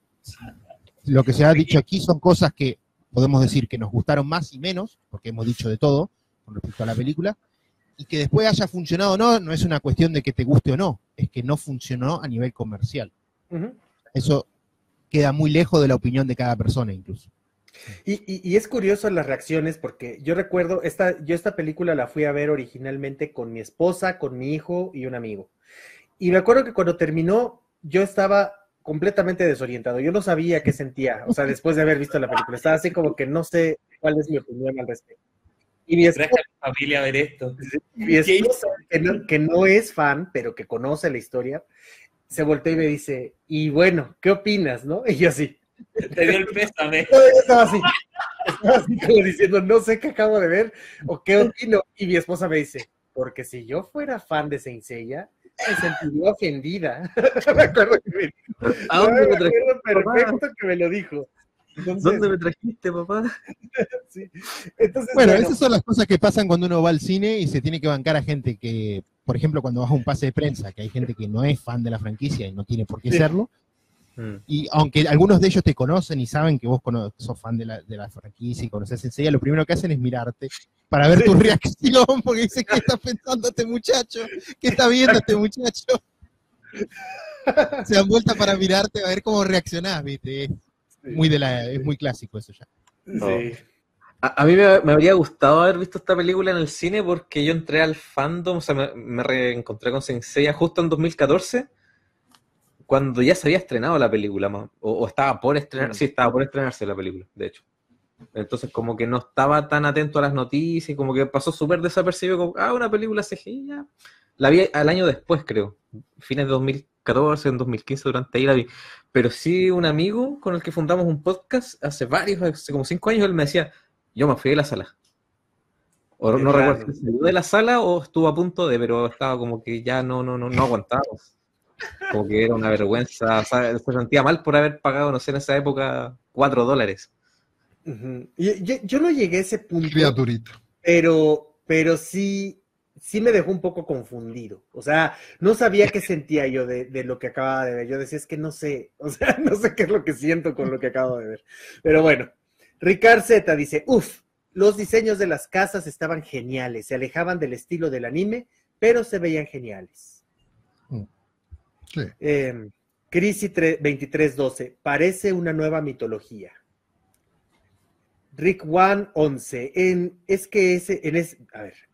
Lo que se ha dicho aquí son cosas que podemos decir que nos gustaron más y menos, porque hemos dicho de todo con respecto a la película. Y que después haya funcionado o no, no es una cuestión de que te guste o no, es que no funcionó a nivel comercial. Eso queda muy lejos de la opinión de cada persona incluso. Y es curioso las reacciones, porque yo recuerdo, yo esta película la fui a ver originalmente con mi esposa, con mi hijo y un amigo. Y me acuerdo que cuando terminó, yo estaba completamente desorientado, yo no sabía qué sentía, o sea, después de haber visto la película, estaba así como que no sé cuál es mi opinión al respecto. Y mi esposa, a mi familia a ver esto. Mi esposa, que no es fan, pero que conoce la historia, se volteó y me dice, y bueno, ¿qué opinas, no? Y yo así. Te dio el pésame. Yo estaba así como diciendo, no sé qué acabo de ver, o qué opino. Y mi esposa me dice, porque si yo fuera fan de Saint Seiya, me sentiría ofendida. Me acuerdo que me dijo. Me acuerdo perfecto que me lo dijo. Entonces, ¿Dónde me trajiste, papá? sí. Entonces, Bueno, esas son las cosas que pasan cuando uno va al cine y se tiene que bancar a gente que, por ejemplo, cuando vas a un pase de prensa, que hay gente que no es fan de la franquicia y no tiene por qué Sí. serlo, y aunque algunos de ellos te conocen y saben que vos sos fan de la franquicia y conoces enseguida, lo primero que hacen es mirarte para ver tu reacción, porque dicen, ¿qué está pensando este muchacho? ¿Qué está viendo este muchacho? Se dan vuelta para mirarte a ver cómo reaccionás, ¿viste? Es muy clásico eso ya. Sí. A mí me habría gustado haber visto esta película en el cine porque yo entré al fandom, o sea, me reencontré con Saint Seiya justo en 2014, cuando ya se había estrenado la película, o estaba por estrenar, sí, estaba por estrenarse la película, de hecho. Entonces como que no estaba tan atento a las noticias, como que pasó súper desapercibido, como, una película CGI, ya. La vi al año después, creo, fines de 2014, en 2015, durante ahí la vi. Pero sí, un amigo con el que fundamos un podcast hace como 5 años, él me decía, yo me fui de la sala. O no recuerdo si salió de la sala o estuvo a punto de, pero estaba como que ya no aguantábamos. Como que era una vergüenza, o sea, se sentía mal por haber pagado, no sé, en esa época, $4. Uh-huh. Yo no llegué a ese punto, Criaturita. pero sí me dejó un poco confundido. O sea, no sabía qué sentía yo de lo que acababa de ver. Yo decía, es que no sé, o sea, no sé qué es lo que siento con lo que acabo de ver. Pero bueno, Ricard Z dice, los diseños de las casas estaban geniales, se alejaban del estilo del anime, pero se veían geniales. Sí. Crisi 2312, parece una nueva mitología. Rick One 11, es que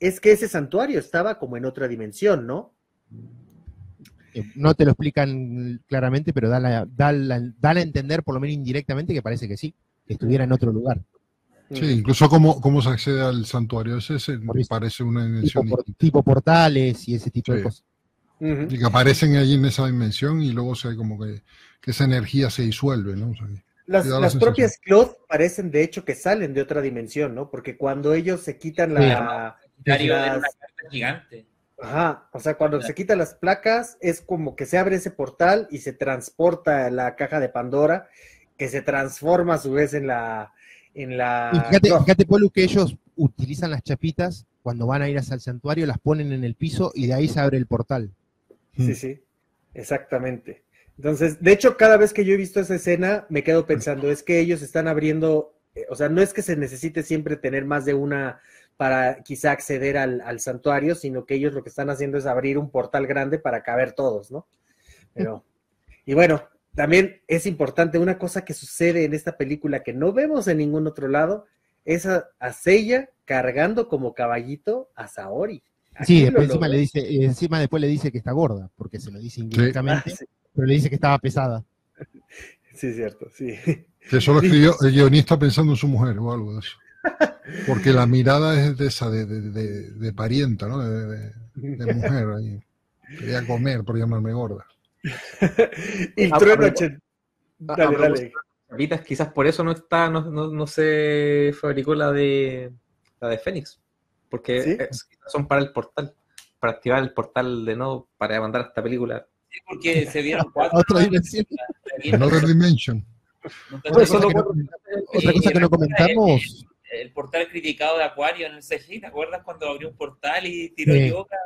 ese santuario estaba como en otra dimensión, ¿no? No te lo explican claramente, pero da a entender, por lo menos indirectamente, que parece que sí, que estuviera en otro lugar. Sí, incluso cómo se accede al santuario ese parece una dimensión tipo portales y ese tipo de cosas. Uh-huh. Y que aparecen allí en esa dimensión y luego se como que esa energía se disuelve, ¿no? O sea, las propias Cloth parecen de hecho que salen de otra dimensión, ¿no? Porque cuando ellos se quitan era una carta gigante. Ajá, o sea, cuando se quitan las placas es como que se abre ese portal y se transporta la caja de Pandora, que se transforma a su vez en la... Y fíjate, Polu, que ellos utilizan las chapitas cuando van a ir hacia el santuario, las ponen en el piso y de ahí se abre el portal. Sí, exactamente. Entonces, de hecho, cada vez que yo he visto esa escena, me quedo pensando, es que ellos están abriendo, o sea, no es que se necesite siempre tener más de una para quizá acceder al santuario, sino que ellos lo que están haciendo es abrir un portal grande para caber todos, ¿no? Pero, y bueno, también es importante una cosa que sucede en esta película que no vemos en ningún otro lado, es a Seiya cargando como caballito a Saori. Sí, después después le dice que está gorda, porque se lo dice indirectamente, sí. Pero le dice que estaba pesada. Sí, es cierto, sí. Que eso lo escribió el guionista pensando en su mujer o algo de eso. Porque la mirada es de esa, de parienta, ¿no? De mujer. Ahí. Quería comer por llamarme gorda. Y Trueno, dale. Quizás por eso no se fabricó la de Fénix. Porque ¿sí? Son para el portal, para activar el portal para mandar esta película. Sí, porque se vieron 4 otra dimensión. Another dimension. Otra cosa que no comentamos. El portal criticado de Acuario en el CGI, ¿te acuerdas cuando abrió un portal y tiró yoga?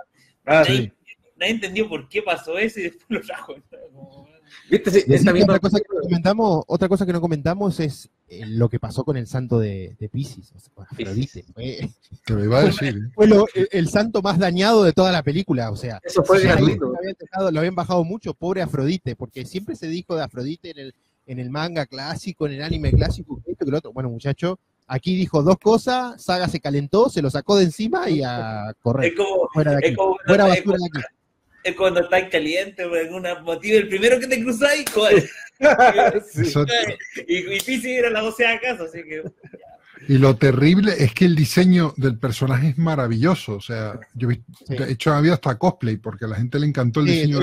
Sí. Nadie entendió por qué pasó eso y después lo trajo. ¿Viste? Sí, otra cosa que no comentamos es lo que pasó con el santo de Piscis, o sea, con Afrodite. Te lo iba a decir. Fue el santo más dañado de toda la película, o sea, eso fue gratuito. Lo habían bajado mucho, pobre Afrodite, porque siempre se dijo de Afrodite en el manga clásico, en el anime clásico, esto que lo otro. Bueno, muchacho, aquí dijo 2 cosas, Saga se calentó, se lo sacó de encima y a correr. Fuera de aquí. Fuera basura de aquí. Es cuando estás caliente por algún motivo, el primero que te cruzáis, y Piscis era la 12ª casa, así que... Y lo terrible es que el diseño del personaje es maravilloso, o sea, yo de hecho había hasta cosplay, porque a la gente le encantó el diseño.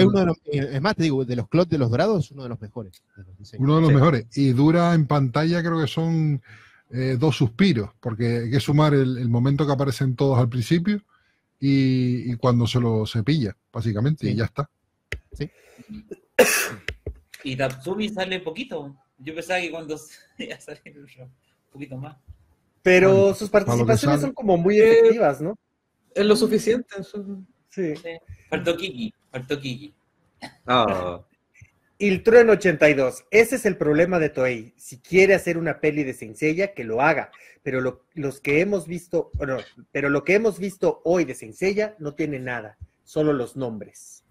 Es más, te digo, de los Cloth de los Dorados, uno de los mejores. Uno de los mejores, y dura en pantalla, creo que son 2 suspiros, porque hay que sumar el momento que aparecen todos al principio, y cuando se lo cepilla, básicamente, y ya está. Sí. Y Tatsumi sale poquito. Yo pensaba que cuando iba a salir un poquito más. Pero Bueno, sus para lo que participaciones sale. son como muy efectivas, ¿no? Es lo suficiente. Sí. Sí. Faltó Kiki. Ah, Il Trueno 82. Ese es el problema de Toei. Si quiere hacer una peli de Saint Seiya, que lo haga. Pero lo que hemos visto hoy de Saint Seiya no tiene nada. Solo los nombres.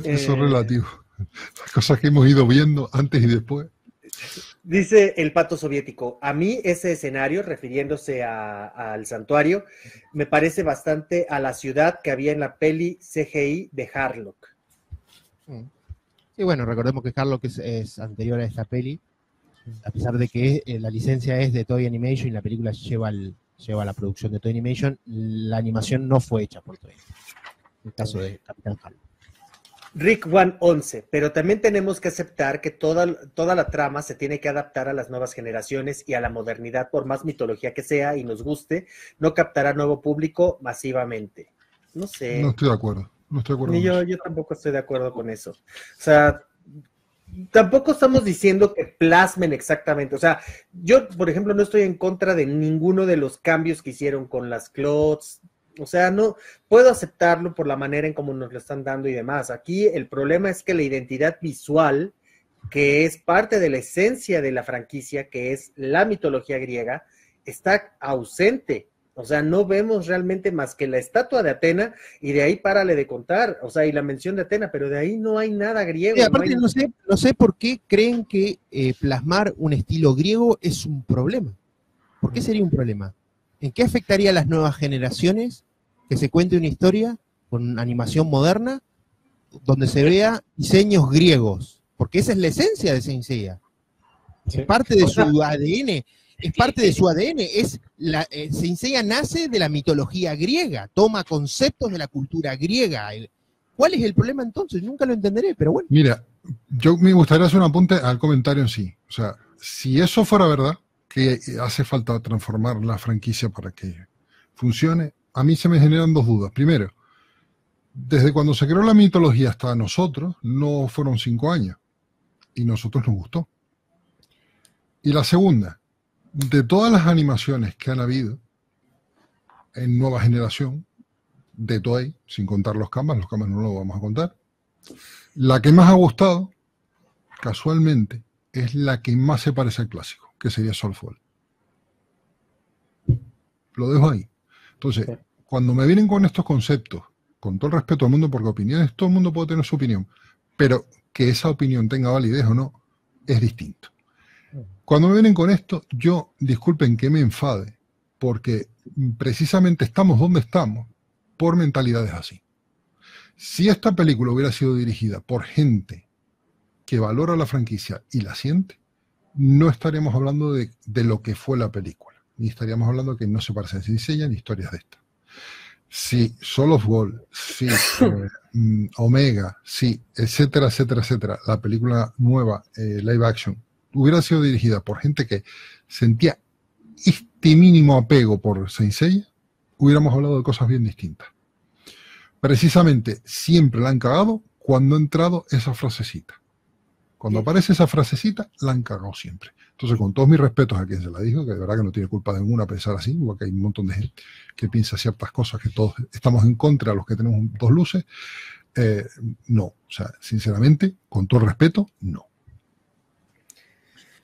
Eso es relativo. Las cosas que hemos ido viendo antes y después. Dice el pato soviético, a mí ese escenario, refiriéndose al santuario, me parece bastante a la ciudad que había en la peli CGI de Harlock. Sí, bueno, recordemos que Harlock es anterior a esta peli, a pesar de que la licencia es de Toei Animation y la película lleva la producción de Toei Animation, la animación no fue hecha por Toei, en el caso de Capitán Harlock. Rick 111, pero también tenemos que aceptar que toda la trama se tiene que adaptar a las nuevas generaciones y a la modernidad, por más mitología que sea y nos guste, no captará nuevo público masivamente. No sé. No estoy de acuerdo. No estoy de acuerdo Ni con eso. yo tampoco estoy de acuerdo con eso. O sea, tampoco estamos diciendo que plasmen exactamente. O sea, yo, por ejemplo, no estoy en contra de ninguno de los cambios que hicieron con las clots. O sea, no puedo aceptarlo por la manera en cómo nos lo están dando y demás. Aquí el problema es que la identidad visual, que es parte de la esencia de la franquicia, que es la mitología griega, está ausente. O sea, no vemos realmente más que la estatua de Atena y de ahí párale de contar. O sea, y la mención de Atena, pero de ahí no hay nada griego. Sí, aparte no hay... no sé por qué creen que plasmar un estilo griego es un problema. ¿Por qué sería un problema? ¿En qué afectaría a las nuevas generaciones que se cuente una historia con animación moderna donde se vea diseños griegos? Porque esa es la esencia de Saint Seiya. sí. Es parte de su ADN. Es parte de su ADN. Saint Seiya nace de la mitología griega, toma conceptos de la cultura griega. ¿Cuál es el problema entonces? Nunca lo entenderé, pero bueno. Mira, yo me gustaría hacer un apunte al comentario en sí. O sea, si eso fuera verdad, que hace falta transformar la franquicia para que funcione, a mí se me generan dos dudas. Primero, desde cuando se creó la mitología hasta nosotros, no fueron 5 años. Y nosotros nos gustó. Y la segunda, de todas las animaciones que han habido en nueva generación, de Toei, sin contar los Kanban no lo vamos a contar, la que más ha gustado, casualmente, es la que más se parece al clásico, que sería Soulfall. Lo dejo ahí. Entonces, Sí. cuando me vienen con estos conceptos, con todo el respeto al mundo, porque opiniones, todo el mundo puede tener su opinión, pero que esa opinión tenga validez o no, es distinto. Cuando me vienen con esto, yo, disculpen que me enfade, porque precisamente estamos donde estamos por mentalidades así. Si esta película hubiera sido dirigida por gente que valora la franquicia y la siente, no estaríamos hablando de lo que fue la película, ni estaríamos hablando de que no se parece a Saint Seiya ni historias de estas. Si Soul of Gold, si Omega, si etcétera, etcétera, etcétera, la película nueva, live action, hubiera sido dirigida por gente que sentía este mínimo apego por Saint Seiya, hubiéramos hablado de cosas bien distintas. Precisamente siempre la han cagado cuando ha entrado esa frasecita. Cuando aparece esa frasecita, la han cagado siempre. Entonces, con todos mis respetos a quien se la dijo, que de verdad que no tiene culpa de ninguna pensar así, igual que hay un montón de gente que piensa ciertas cosas que todos estamos en contra, los que tenemos dos luces, no. O sea, sinceramente, con todo el respeto, no.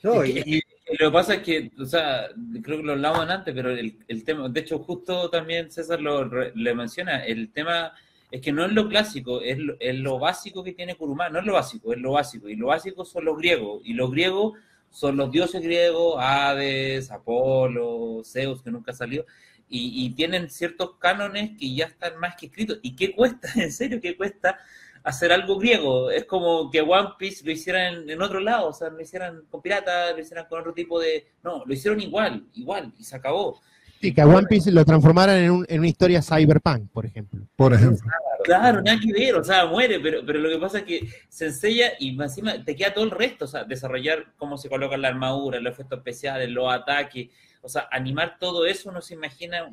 No, Lo que pasa es que, o sea, creo que lo hablamos antes, pero el tema, de hecho, justo también César le menciona, el tema es que no es lo clásico, es lo básico que tiene Kurumada, no es lo básico, es lo básico, y lo básico son los griegos, y los griegos son los dioses griegos, Hades, Apolo, Zeus, que nunca salió, y tienen ciertos cánones que ya están más que escritos. ¿Y qué cuesta? En serio, ¿qué cuesta hacer algo griego? Es como que One Piece lo hicieran en otro lado, o sea, lo hicieran con piratas, lo hicieran con otro tipo de... No, lo hicieron igual, y se acabó. Sí, que a One Piece lo transformaran en una historia cyberpunk, por ejemplo. Por ejemplo. Claro, nada que ver, o sea, muere, pero lo que pasa es que se enseña y encima te queda todo el resto, o sea, desarrollar cómo se colocan la armadura, los efectos especiales, los ataques, o sea, animar todo eso, uno se imagina,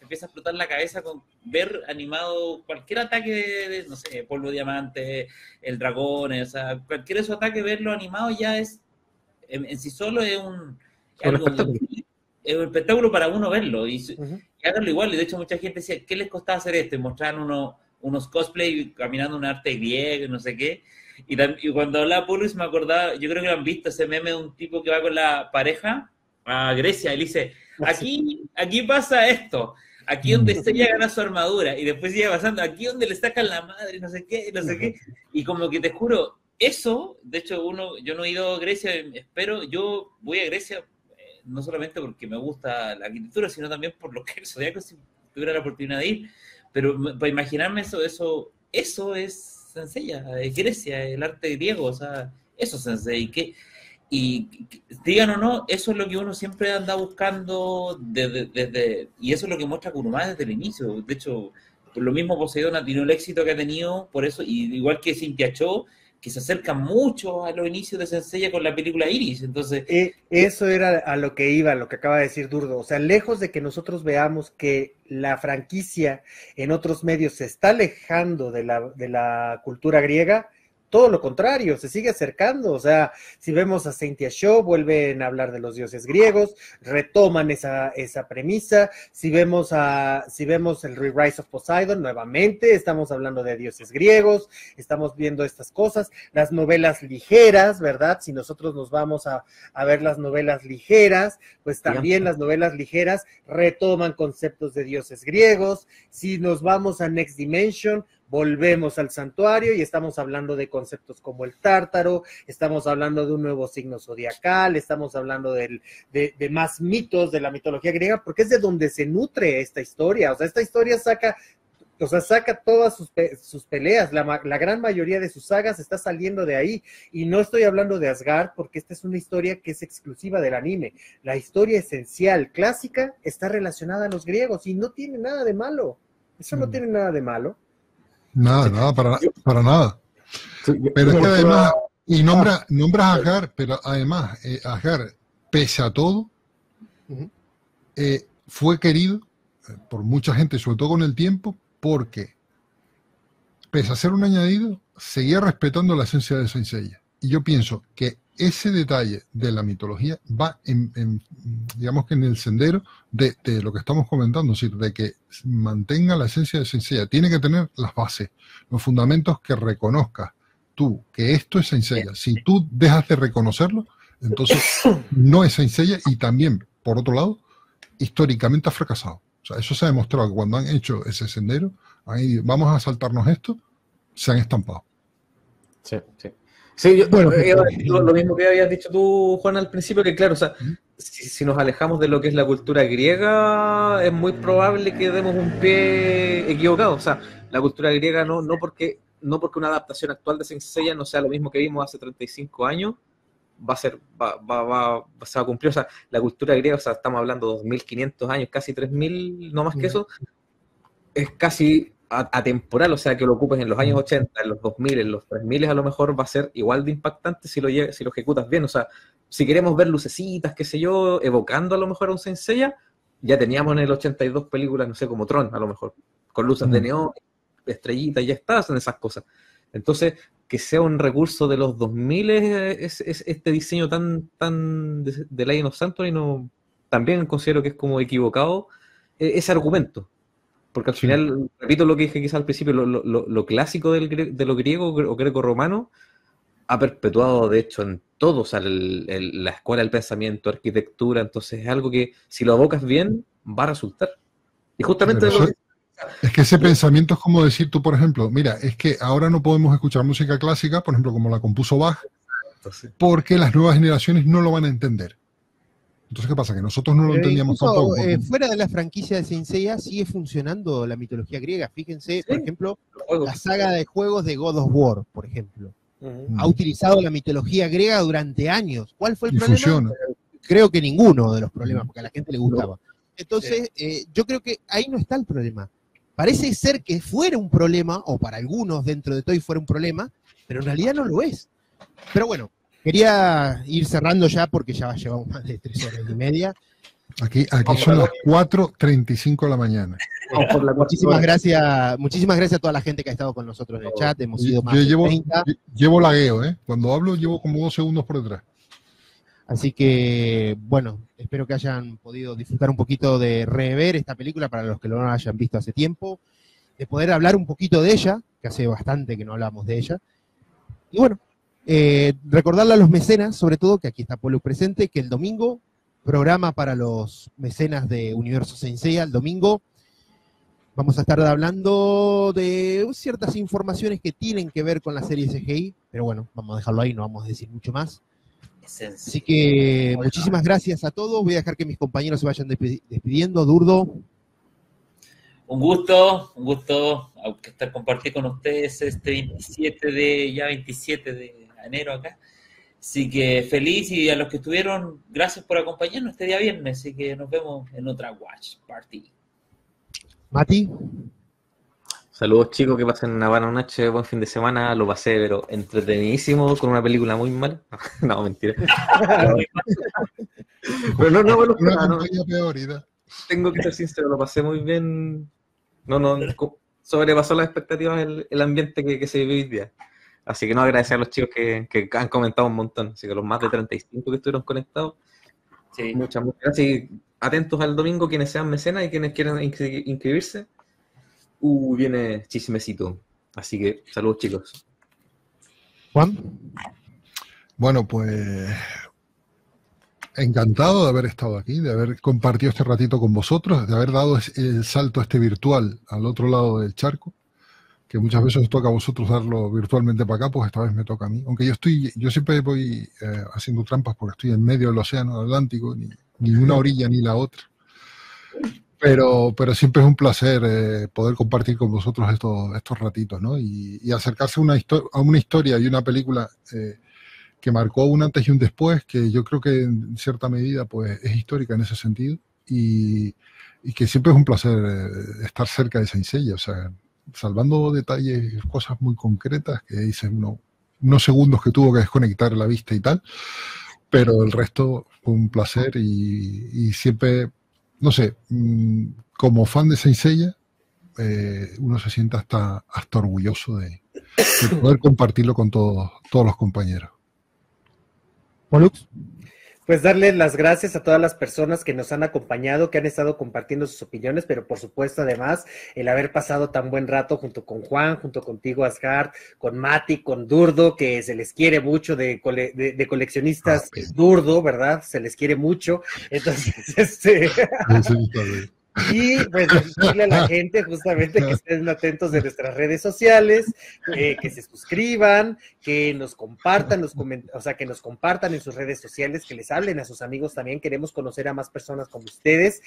empieza a explotar la cabeza con ver animado cualquier ataque de, no sé, polvo diamante, el dragón, o sea, cualquier de esos ataques, verlo animado ya es, en sí solo es un espectáculo para uno verlo, y háganlo igual. Y de hecho mucha gente decía, ¿qué les costaba hacer esto? Y mostraban unos cosplay caminando un arte griego, no sé qué. Y cuando hablaba Purvis me acordaba, yo creo que lo han visto, ese meme de un tipo que va con la pareja a Grecia, y le dice, aquí pasa esto, aquí donde Seiya gana su armadura, y después sigue pasando, aquí donde le sacan la madre, no sé qué, y como que te juro, eso, de hecho yo no he ido a Grecia, yo voy a Grecia, no solamente porque me gusta la arquitectura, sino también por lo que el Zodiaco, si tuviera la oportunidad de ir, pero para imaginarme eso es Senseiya, Grecia, el arte griego, o sea, eso es Sensei, y digan o no, eso es lo que uno siempre anda buscando y eso es lo que muestra Kurumada desde el inicio. De hecho, por lo mismo Poseidón ha tenido el éxito que ha tenido, por eso, y igual que Cynthia Cho, que se acerca mucho a los inicios de Senseiya con la película Iris. Entonces, eso era a lo que iba, lo que acaba de decir Durdo. O sea, lejos de que nosotros veamos que la franquicia en otros medios se está alejando de la cultura griega, todo lo contrario, se sigue acercando. O sea, si vemos a Cynthia Cho, vuelven a hablar de los dioses griegos, retoman esa premisa. Si vemos el Re-Rise of Poseidon, nuevamente estamos hablando de dioses griegos, estamos viendo estas cosas. Las novelas ligeras, ¿verdad? Si nosotros nos vamos a ver las novelas ligeras, pues también las novelas ligeras retoman conceptos de dioses griegos. Si nos vamos a Next Dimension, volvemos al santuario y estamos hablando de conceptos como el tártaro, estamos hablando de un nuevo signo zodiacal, estamos hablando de más mitos de la mitología griega, porque es de donde se nutre esta historia. O sea, esta historia saca todas sus peleas, la gran mayoría de sus sagas está saliendo de ahí, y no estoy hablando de Asgard, porque esta es una historia que es exclusiva del anime. La historia esencial, clásica, está relacionada a los griegos, y no tiene nada de malo. Eso no tiene nada de malo. Nada, para nada. Pero es que además, y nombras a Asgard, pero además, Asgard, pese a todo, fue querido por mucha gente, sobre todo con el tiempo, porque, pese a ser un añadido, seguía respetando la esencia de Saint Seiya. Y yo pienso que ese detalle de la mitología va digamos que en el sendero de lo que estamos comentando, es decir, de que mantenga la esencia de Saint Seiya. Tiene que tener las bases, los fundamentos que reconozcas tú, que esto es Saint Seiya. Si tú dejas de reconocerlo, entonces no es Saint Seiya, y también, por otro lado, históricamente ha fracasado. O sea, eso se ha demostrado que cuando han hecho ese sendero, vamos a saltarnos esto, se han estampado. Sí. Sí, lo mismo que habías dicho tú, Juan, al principio, que claro, o sea, si nos alejamos de lo que es la cultura griega, es muy probable que demos un pie equivocado. O sea, la cultura griega no porque una adaptación actual de Saint Seiya no sea lo mismo que vimos hace 35 años, se va a cumplir. O sea, la cultura griega, o sea, estamos hablando de 2500 años, casi 3000, no más que eso, es casi atemporal. O sea, que lo ocupes en los años 80, en los 2000, en los 3000, a lo mejor va a ser igual de impactante si lo ejecutas bien. O sea, si queremos ver lucecitas, qué sé yo, evocando a lo mejor a un Saint Seiya, ya teníamos en el 82 películas, no sé, como Tron, a lo mejor, con luces de neón, estrellitas, ya estás en esas cosas. Entonces, que sea un recurso de los 2000 es este diseño tan de Lion of Sanctuary, no, también considero que es como equivocado ese argumento. Porque al final, repito lo que dije quizás al principio, lo clásico de lo griego o greco-romano ha perpetuado, de hecho, en todo. O sea, la escuela del pensamiento, arquitectura, entonces es algo que si lo abocas bien, va a resultar. Y justamente... Es que ese pensamiento es como decir tú, por ejemplo, mira, es que ahora no podemos escuchar música clásica, por ejemplo, como la compuso Bach, porque las nuevas generaciones no lo van a entender. Entonces, ¿qué pasa? Que nosotros no lo entendíamos tampoco. Fuera de la franquicia de Saint Seiya sigue funcionando la mitología griega. Fíjense, por ejemplo, la saga de juegos de God of War, por ejemplo. Ha utilizado la mitología griega durante años. ¿Cuál fue el problema? Funciona. Creo que ninguno de los problemas, porque a la gente le gustaba. Entonces, yo creo que ahí no está el problema. Parece ser que fuera un problema, o para algunos dentro de Toy fuera un problema, pero en realidad no lo es. Pero bueno, quería ir cerrando ya porque ya llevamos más de 3 horas y media. Aquí son las 4:35 de la mañana. Muchísimas gracias a toda la gente que ha estado con nosotros en el chat. Hemos sido más de 30. Llevo lagueo, ¿eh? Cuando hablo llevo como 2 segundos por detrás. Así que, bueno, espero que hayan podido disfrutar un poquito de rever esta película para los que no la hayan visto hace tiempo, de poder hablar un poquito de ella, que hace bastante que no hablamos de ella. Y bueno, recordarle a los mecenas, sobre todo, que aquí está Polo presente, que el domingo, programa para los mecenas de Universo Saint Seiya, el domingo vamos a estar hablando de ciertas informaciones que tienen que ver con la serie CGI, pero bueno, vamos a dejarlo ahí, no vamos a decir mucho más. Así que muchísimas gracias a todos. Voy a dejar que mis compañeros se vayan despidiendo. Durdo. Un gusto estar compartir con ustedes este 27 de enero acá. Así que feliz, y a los que estuvieron, gracias por acompañarnos este día viernes. Así que nos vemos en otra Watch Party. Mati. Saludos chicos, que pasen una buena noche, buen fin de semana. Lo pasé, pero entretenidísimo, con una película muy mala. No, mentira. Pero no, tengo que ser sincero, lo pasé muy bien. No, sobrepasó las expectativas el ambiente que se vive hoy día. Así que no, agradecer a los chicos que han comentado un montón. Así que los más de 35 que estuvieron conectados, sí. Muchas gracias. Y atentos al domingo, quienes sean mecenas y quienes quieran inscribirse. Viene chismecito. Así que, saludos chicos. Juan. Bueno, pues encantado de haber estado aquí, de haber compartido este ratito con vosotros, de haber dado el salto virtual al otro lado del charco, que muchas veces os toca a vosotros darlo virtualmente para acá, pues esta vez me toca a mí. Aunque yo siempre voy haciendo trampas porque estoy en medio del océano Atlántico, ni una orilla ni la otra. Pero siempre es un placer poder compartir con vosotros estos ratitos, ¿no? Y acercarse a una historia y una película que marcó un antes y un después, que yo creo que en cierta medida pues es histórica en ese sentido, y que siempre es un placer estar cerca de Saint Seiya, o sea, salvando detalles, cosas muy concretas que dicen unos segundos que tuvo que desconectar la vista y tal, pero el resto fue un placer y siempre, no sé, como fan de Saint Seiya, uno se siente hasta orgulloso de poder compartirlo con todos los compañeros. Pollux. Pues darles las gracias a todas las personas que nos han acompañado, que han estado compartiendo sus opiniones, pero por supuesto además el haber pasado tan buen rato junto con Juan, junto contigo Asgard, con Mati, con Durdo, que se les quiere mucho de coleccionistas Durdo, ¿verdad? Se les quiere mucho. Entonces, y pues decirle a la gente justamente que estén atentos de nuestras redes sociales, que se suscriban, que nos compartan, que nos compartan en sus redes sociales, que les hablen a sus amigos también. Queremos conocer a más personas como ustedes.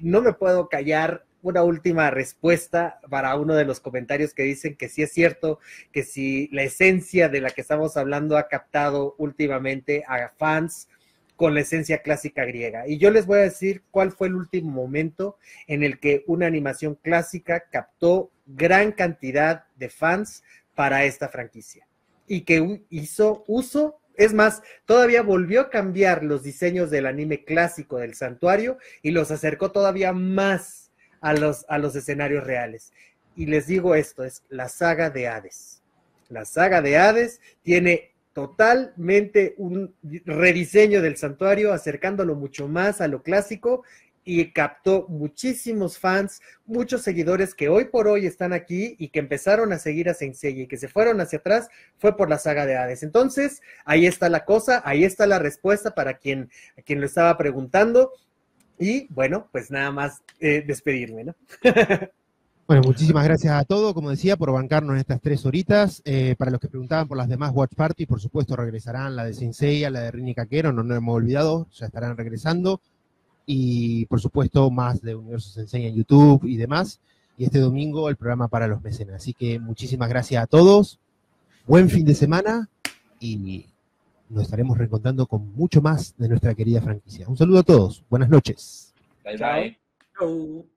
No me puedo callar una última respuesta para uno de los comentarios que dicen que sí es cierto, que si la esencia de la que estamos hablando ha captado últimamente a fans con la esencia clásica griega. Y yo les voy a decir cuál fue el último momento en el que una animación clásica captó gran cantidad de fans para esta franquicia. Y que hizo uso, es más, todavía volvió a cambiar los diseños del anime clásico del santuario y los acercó todavía más a los escenarios reales. Y les digo esto, es la saga de Hades. La saga de Hades tiene totalmente un rediseño del santuario, acercándolo mucho más a lo clásico, y captó muchísimos fans, muchos seguidores que hoy por hoy están aquí y que empezaron a seguir a Saint Seiya y que se fueron hacia atrás, fue por la saga de Hades. Entonces, ahí está la cosa, ahí está la respuesta para quien lo estaba preguntando, y bueno, pues nada más despedirme, ¿no? Bueno, muchísimas gracias a todos, como decía, por bancarnos en estas 3 horitas. Para los que preguntaban por las demás Watch Party, por supuesto regresarán la de Saint Seiya, la de Rini Kakero, no nos hemos olvidado, ya estarán regresando. Y por supuesto más de Universo Saint Seiya en YouTube y demás. Y este domingo el programa para los mecenas. Así que muchísimas gracias a todos, buen fin de semana y nos estaremos reencontrando con mucho más de nuestra querida franquicia. Un saludo a todos, buenas noches. Bye bye. Chau.